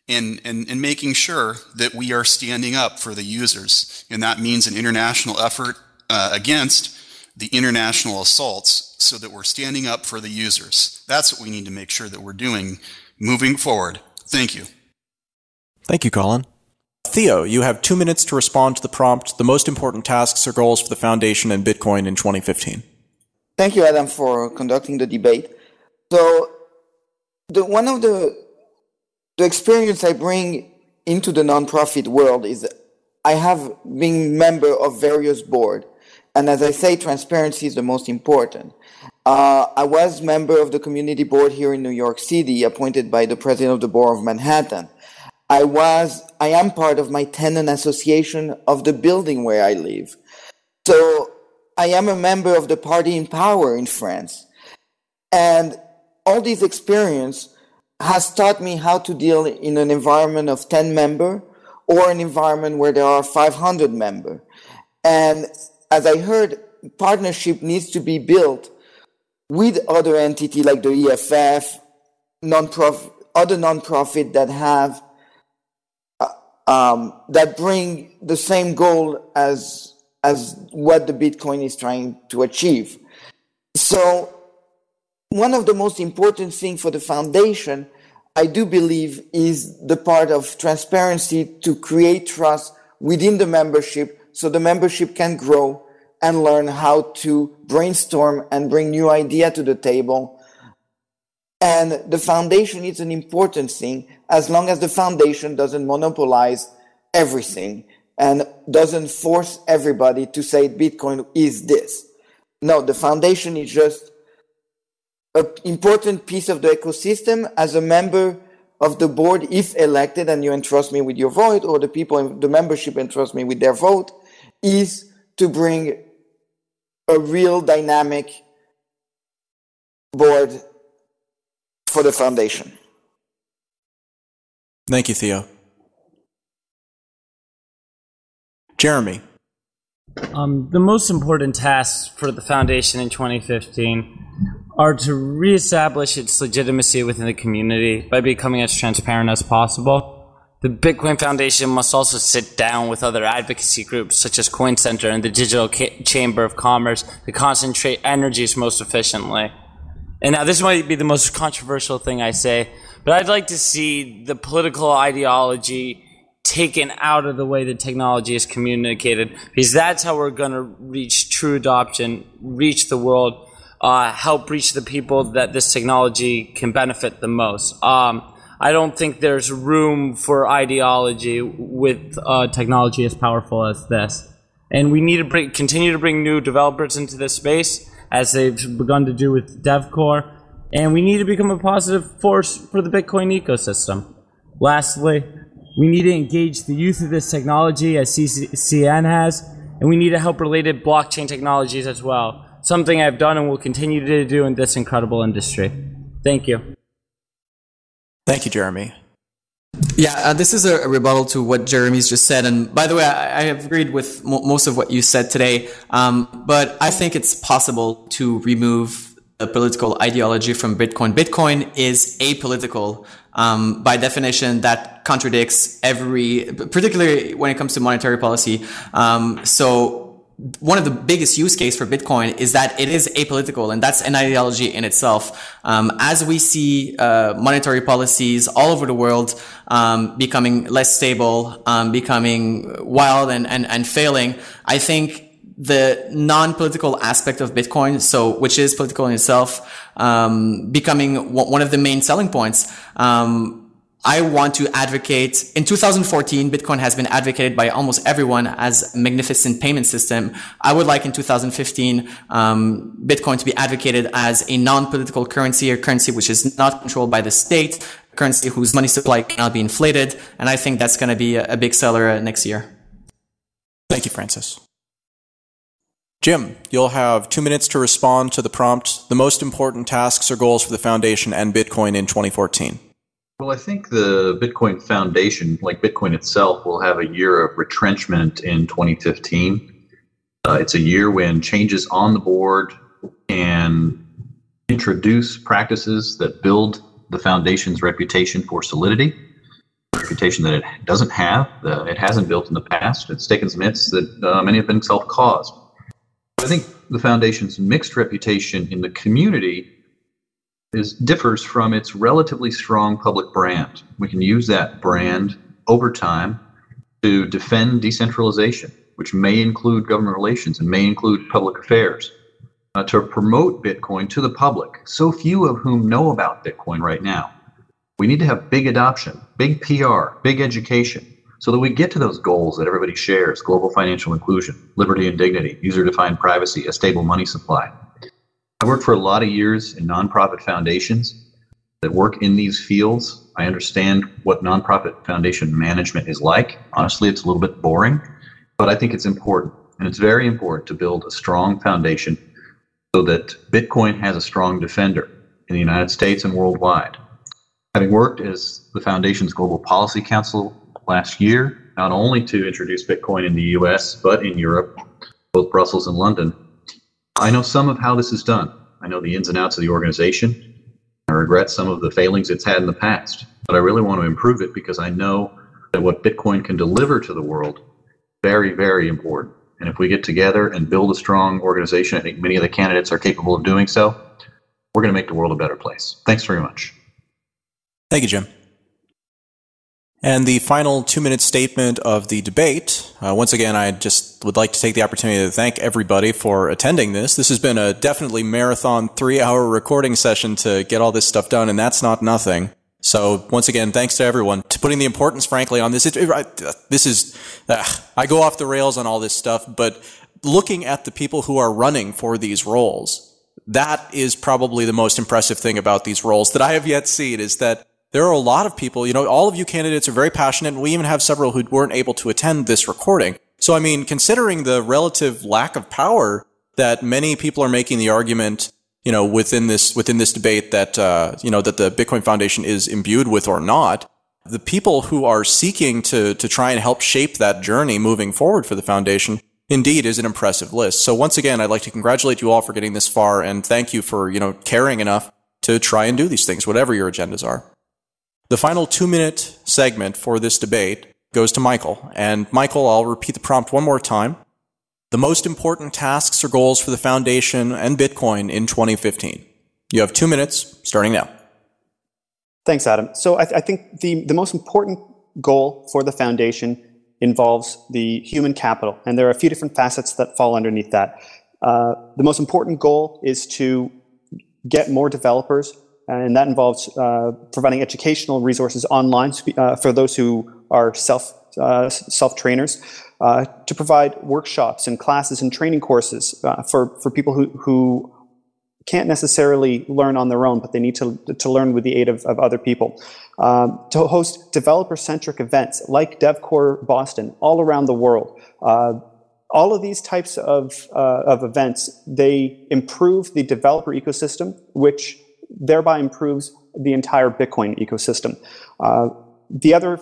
and making sure that we are standing up for the users. And that means an international effort against the international assaults, so that we're standing up for the users. That's what we need to make sure that we're doing moving forward. Thank you. Thank you, Colin. Theo, you have 2 minutes to respond to the prompt, the most important tasks or goals for the Foundation and Bitcoin in 2015. Thank you, Adam, for conducting the debate. So, one of the experience I bring into the nonprofit world is I have been member of various boards. And as I say, transparency is the most important. I was member of the community board here in New York City, appointed by the president of the board of Manhattan. I am part of my tenant association of the building where I live. So I am a member of the party in power in France. And all this experience has taught me how to deal in an environment of 10 members or an environment where there are 500 members. And as I heard, partnership needs to be built with other entities like the EFF, other nonprofit that have that bring the same goal as what the Bitcoin is trying to achieve. So one of the most important things for the foundation, I do believe, is the part of transparency to create trust within the membership, so the membership can grow and learn how to brainstorm and bring new ideas to the table. And the foundation is an important thing, as long as the foundation doesn't monopolize everything and doesn't force everybody to say Bitcoin is this. No, the foundation is just an important piece of the ecosystem. As a member of the board, if elected and you entrust me with your vote, or the people in the membership entrust me with their vote, is to bring a real dynamic board for the foundation. Thank you, Theo. Jeremy. The most important tasks for the foundation in 2015 are to reestablish its legitimacy within the community by becoming as transparent as possible. The Bitcoin Foundation must also sit down with other advocacy groups such as Coin Center and the Digital Chamber of Commerce to concentrate energies most efficiently. And now this might be the most controversial thing I say, but I'd like to see the political ideology taken out of the way that technology is communicated, because that's how we're going to reach true adoption, reach the world, help reach the people that this technology can benefit the most. I don't think there's room for ideology with technology as powerful as this. And we need to continue to bring new developers into this space, as they've begun to do with DevCore. And we need to become a positive force for the Bitcoin ecosystem. Lastly, we need to engage the youth of this technology, as CCN has, and we need to help related blockchain technologies as well. Something I've done and will continue to do in this incredible industry. Thank you. Thank you, Jeremy. Yeah, this is a rebuttal to what Jeremy's just said. And by the way, I have agreed with most of what you said today. But I think it's possible to remove the political ideology from Bitcoin. Bitcoin is apolitical. By definition, that contradicts particularly when it comes to monetary policy. So one of the biggest use case for Bitcoin is that it is apolitical, and that's an ideology in itself. As we see monetary policies all over the world becoming less stable, becoming wild and failing, I think the non-political aspect of Bitcoin, which is political in itself, becoming one of the main selling points, I want to advocate, in 2014, Bitcoin has been advocated by almost everyone as a magnificent payment system. I would like in 2015, Bitcoin to be advocated as a non-political currency, a currency which is not controlled by the state, a currency whose money supply cannot be inflated. And I think that's going to be a big seller next year. Thank you, Francis. Jim, you'll have 2 minutes to respond to the prompt, the most important tasks or goals for the foundation and Bitcoin in 2014. Well, I think the Bitcoin Foundation, like Bitcoin itself, will have a year of retrenchment in 2015. It's a year when changes on the board can introduce practices that build the foundation's reputation for solidity, a reputation that it doesn't have, it hasn't built in the past. It's taken some hits that many have been self-caused. I think the foundation's mixed reputation in the community differs from its relatively strong public brand. We can use that brand over time to defend decentralization, which may include government relations and may include public affairs, to promote Bitcoin to the public, so few of whom know about Bitcoin right now. We need to have big adoption, big PR, big education, so that we get to those goals that everybody shares: global financial inclusion, liberty and dignity, user-defined privacy, a stable money supply. I worked for a lot of years in nonprofit foundations that work in these fields. I understand what nonprofit foundation management is like. Honestly, it's a little bit boring, but I think it's important. And it's very important to build a strong foundation so that Bitcoin has a strong defender in the United States and worldwide. Having worked as the foundation's Global Policy Council last year, not only to introduce Bitcoin in the US, but in Europe, both Brussels and London, I know some of how this is done. I know the ins and outs of the organization. I regret some of the failings it's had in the past, but I really want to improve it because I know that what Bitcoin can deliver to the world is very, very important. And if we get together and build a strong organization, I think many of the candidates are capable of doing so, we're going to make the world a better place. Thanks very much. Thank you, Jim. And the final 2-minute statement of the debate. Once again, I just would like to take the opportunity to thank everybody for attending this. This has been a definitely marathon 3-hour recording session to get all this stuff done, and that's not nothing. So once again, thanks to everyone to putting the importance, frankly, on this. I go off the rails on all this stuff, but looking at the people who are running for these roles, that is probably the most impressive thing about these roles that I have yet seen, is that there are a lot of people, all of you candidates are very passionate, and we even have several who weren't able to attend this recording. So, I mean, considering the relative lack of power that many people are making the argument, within this debate that, that the Bitcoin Foundation is imbued with or not, the people who are seeking to try and help shape that journey moving forward for the foundation indeed is an impressive list. So once again, I'd like to congratulate you all for getting this far, and thank you for, caring enough to try and do these things, whatever your agendas are. The final 2-minute segment for this debate goes to Michael. And Michael, I'll repeat the prompt one more time. The most important tasks or goals for the foundation and Bitcoin in 2015. You have 2 minutes, starting now. Thanks, Adam. So I think the most important goal for the foundation involves the human capital. And there are a few different facets that fall underneath that. The most important goal is to get more developers, and that involves providing educational resources online for those who are self-trainers, to provide workshops and classes and training courses for people who can't necessarily learn on their own, but they need to learn with the aid of other people. To host developer-centric events like DevCore Boston all around the world. All of these types of events, they improve the developer ecosystem, which thereby improves the entire Bitcoin ecosystem. The other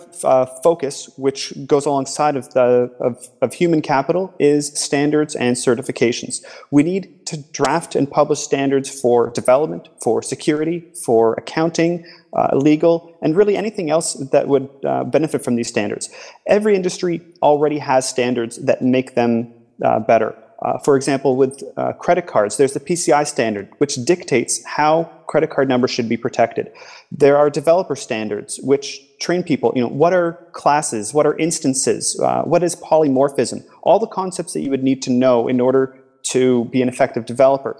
focus, which goes alongside of human capital, is standards and certifications. We need to draft and publish standards for development, for security, for accounting, legal, and really anything else that would benefit from these standards. Every industry already has standards that make them better. For example, with credit cards, there's the PCI standard, which dictates how credit card numbers should be protected. There are developer standards, which train people, what are classes, what are instances, what is polymorphism, all the concepts that you would need to know in order to be an effective developer.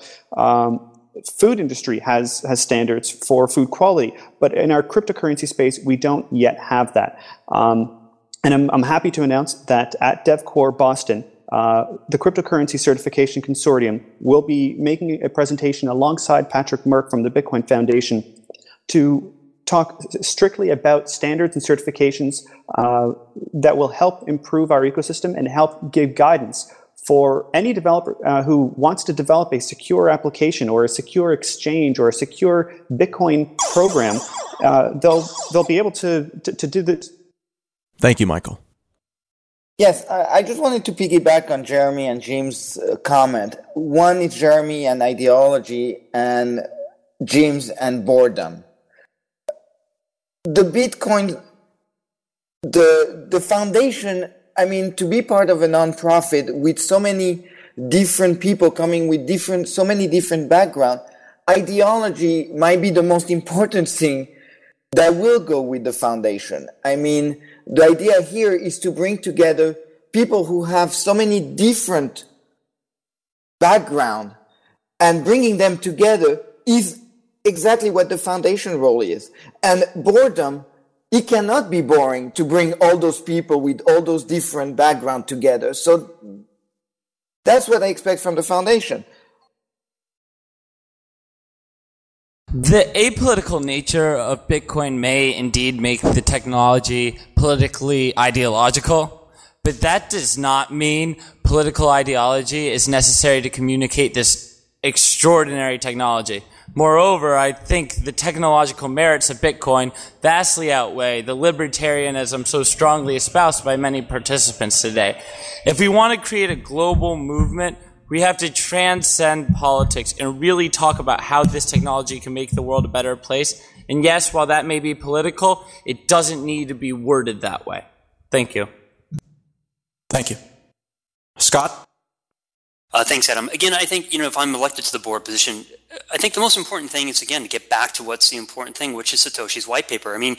food industry has standards for food quality, but in our cryptocurrency space, we don't yet have that. And I'm happy to announce that at DevCore Boston, the Cryptocurrency Certification Consortium will be making a presentation alongside Patrick Merck from the Bitcoin Foundation to talk strictly about standards and certifications that will help improve our ecosystem and help give guidance for any developer who wants to develop a secure application or a secure exchange or a secure Bitcoin program. They'll be able to do this. Thank you, Michael. Yes, I just wanted to piggyback on Jeremy and Jim's comment. One is Jeremy and ideology, and Jim's and boredom. The Bitcoin, the foundation, I mean, to be part of a nonprofit with so many different people coming with so many different backgrounds, ideology might be the most important thing that will go with the foundation. I mean, the idea here is to bring together people who have so many different backgrounds, and bringing them together is exactly what the foundation role is. And boredom, it cannot be boring to bring all those people with all those different backgrounds together. So that's what I expect from the foundation. The apolitical nature of Bitcoin may indeed make the technology politically ideological, but that does not mean political ideology is necessary to communicate this extraordinary technology. Moreover, I think the technological merits of Bitcoin vastly outweigh the libertarianism so strongly espoused by many participants today. If we want to create a global movement, we have to transcend politics and really talk about how this technology can make the world a better place. And yes, while that may be political, it doesn't need to be worded that way. Thank you. Thank you. Scott? Thanks, Adam. Again, I think, if I'm elected to the board position, I think the most important thing is, again, to get back to what's the important thing, which is Satoshi's white paper. I mean,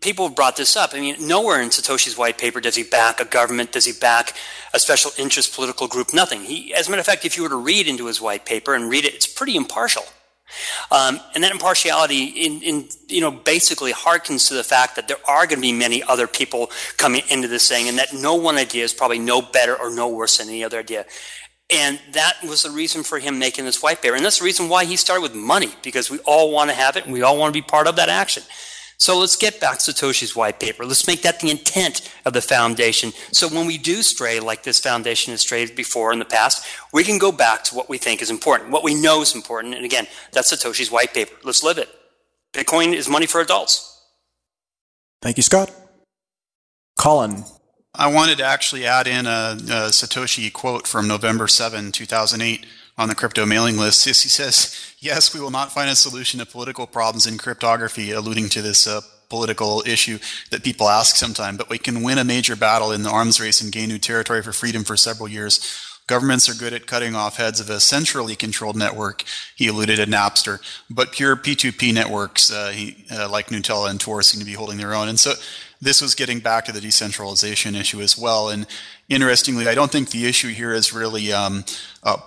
people have brought this up. I mean, nowhere in Satoshi's white paper does he back a government, does he back a special interest political group, nothing. As a matter of fact, if you were to read into his white paper and read it, it's pretty impartial. And that impartiality basically harkens to the fact that there are going to be many other people coming into this thing, and that no one idea is probably no better or no worse than any other idea. And that was the reason for him making this white paper. And that's the reason why he started with money, because we all want to have it and we all want to be part of that action. So let's get back to Satoshi's white paper. Let's make that the intent of the foundation. So when we do stray like this foundation has strayed before in the past, we can go back to what we think is important, what we know is important. And again, that's Satoshi's white paper. Let's live it. Bitcoin is money for adults. Thank you, Scott. Colin. I wanted to actually add in a Satoshi quote from November 7, 2008 on the crypto mailing list. He says, "Yes, we will not find a solution to political problems in cryptography," alluding to this political issue that people ask sometimes, "but we can win a major battle in the arms race and gain new territory for freedom for several years. Governments are good at cutting off heads of a centrally controlled network," he alluded to Napster, "but pure P2P networks like Nutella and Tor seem to be holding their own." And so this was getting back to the decentralization issue as well. And interestingly, I don't think the issue here is really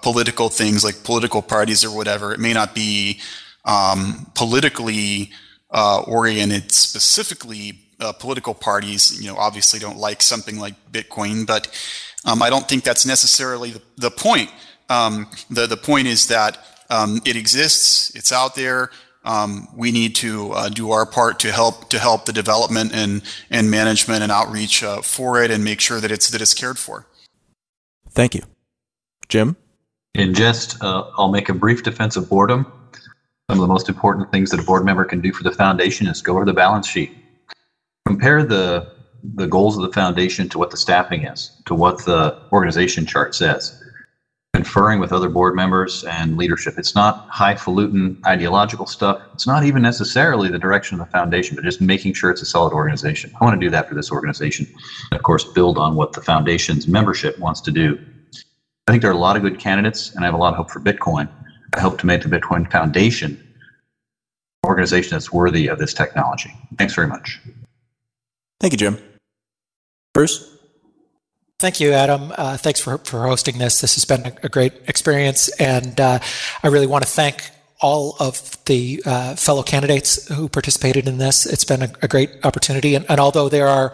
political things like political parties or whatever. It may not be politically oriented specifically. Political parties, obviously don't like something like Bitcoin, but I don't think that's necessarily the point. The point is that it exists, it's out there. We need to do our part to help the development and management and outreach for it, and make sure that it's cared for. Thank you. Jim? In jest, I'll make a brief defense of boredom. Some of the most important things that a board member can do for the foundation is go over the balance sheet. Compare the goals of the foundation to what the staffing is, to what the organization chart says. Conferring with other board members and leadership. It's not highfalutin ideological stuff. It's not even necessarily the direction of the foundation, but just making sure it's a solid organization. I want to do that for this organization. And of course, build on what the foundation's membership wants to do. I think there are a lot of good candidates, and I have a lot of hope for Bitcoin. I hope to make the Bitcoin Foundation an organization that's worthy of this technology. Thanks very much. Thank you, Jim. Bruce? Thank you, Adam. Thanks for hosting this. This has been a great experience, and I really want to thank all of the fellow candidates who participated in this. It's been a great opportunity, and although there are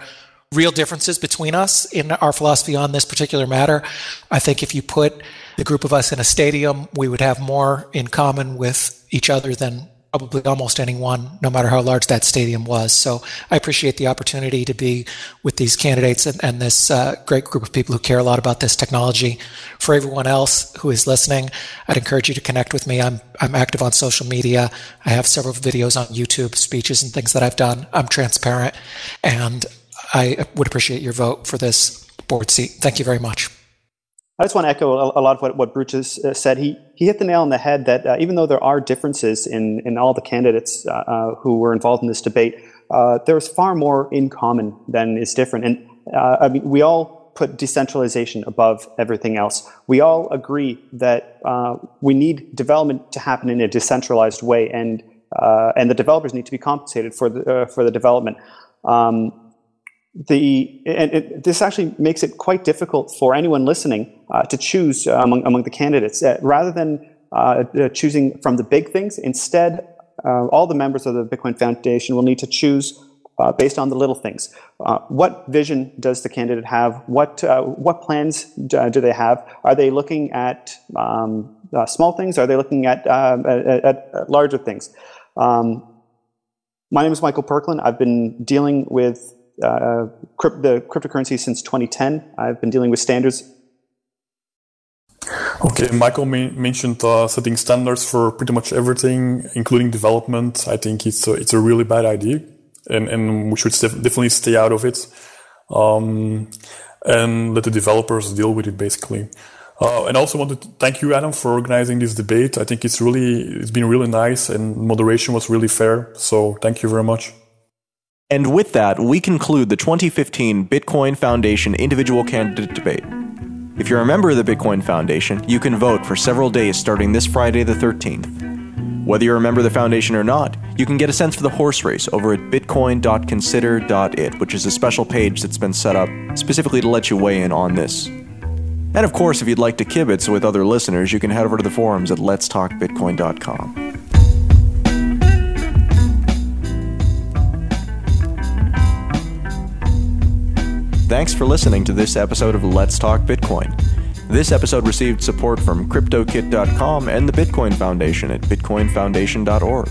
real differences between us in our philosophy on this particular matter, I think if you put the group of us in a stadium, we would have more in common with each other than probably almost anyone, no matter how large that stadium was. So I appreciate the opportunity to be with these candidates and this great group of people who care a lot about this technology. For everyone else who is listening, I'd encourage you to connect with me. I'm active on social media. I have several videos on YouTube, speeches and things that I've done. I'm transparent, and I would appreciate your vote for this board seat. Thank you very much. I just want to echo a lot of what Bruce has said. He hit the nail on the head that even though there are differences in all the candidates who were involved in this debate, there's far more in common than is different. And I mean, we all put decentralization above everything else. We all agree that we need development to happen in a decentralized way, and the developers need to be compensated for the development. This actually makes it quite difficult for anyone listening to choose among the candidates. Rather than choosing from the big things, instead, all the members of the Bitcoin Foundation will need to choose based on the little things. What vision does the candidate have? What plans do they have? Are they looking at small things? Are they looking at larger things? My name is Michael Perklin. I've been dealing with the cryptocurrency since 2010. I've been dealing with standards. Okay, Michael mentioned setting standards for pretty much everything, including development. I think it's a really bad idea, and we should definitely stay out of it, and let the developers deal with it, basically. And I also want to thank you, Adam, for organizing this debate. I think it's been really nice, and moderation was really fair. So thank you very much. And with that, we conclude the 2015 Bitcoin Foundation Individual Candidate Debate. If you're a member of the Bitcoin Foundation, you can vote for several days starting this Friday the 13th. Whether you're a member of the foundation or not, you can get a sense for the horse race over at bitcoin.consider.it, which is a special page that's been set up specifically to let you weigh in on this. And of course, if you'd like to kibitz with other listeners, you can head over to the forums at letstalkbitcoin.com. Thanks for listening to this episode of Let's Talk Bitcoin. This episode received support from CryptoKit.com and the Bitcoin Foundation at bitcoinfoundation.org.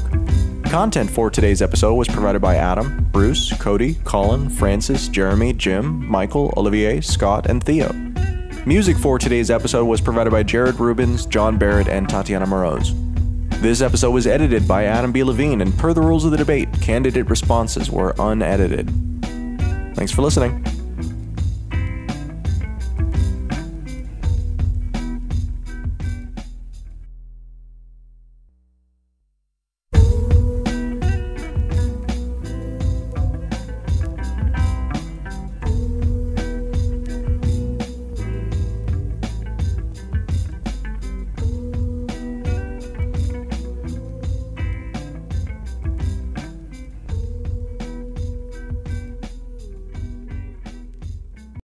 Content for today's episode was provided by Adam, Bruce, Cody, Colin, Francis, Jeremy, Jim, Michael, Olivier, Scott, and Theo. Music for today's episode was provided by Jared Rubens, John Barrett, and Tatiana Moroz. This episode was edited by Adam B. Levine, and per the rules of the debate, candidate responses were unedited. Thanks for listening.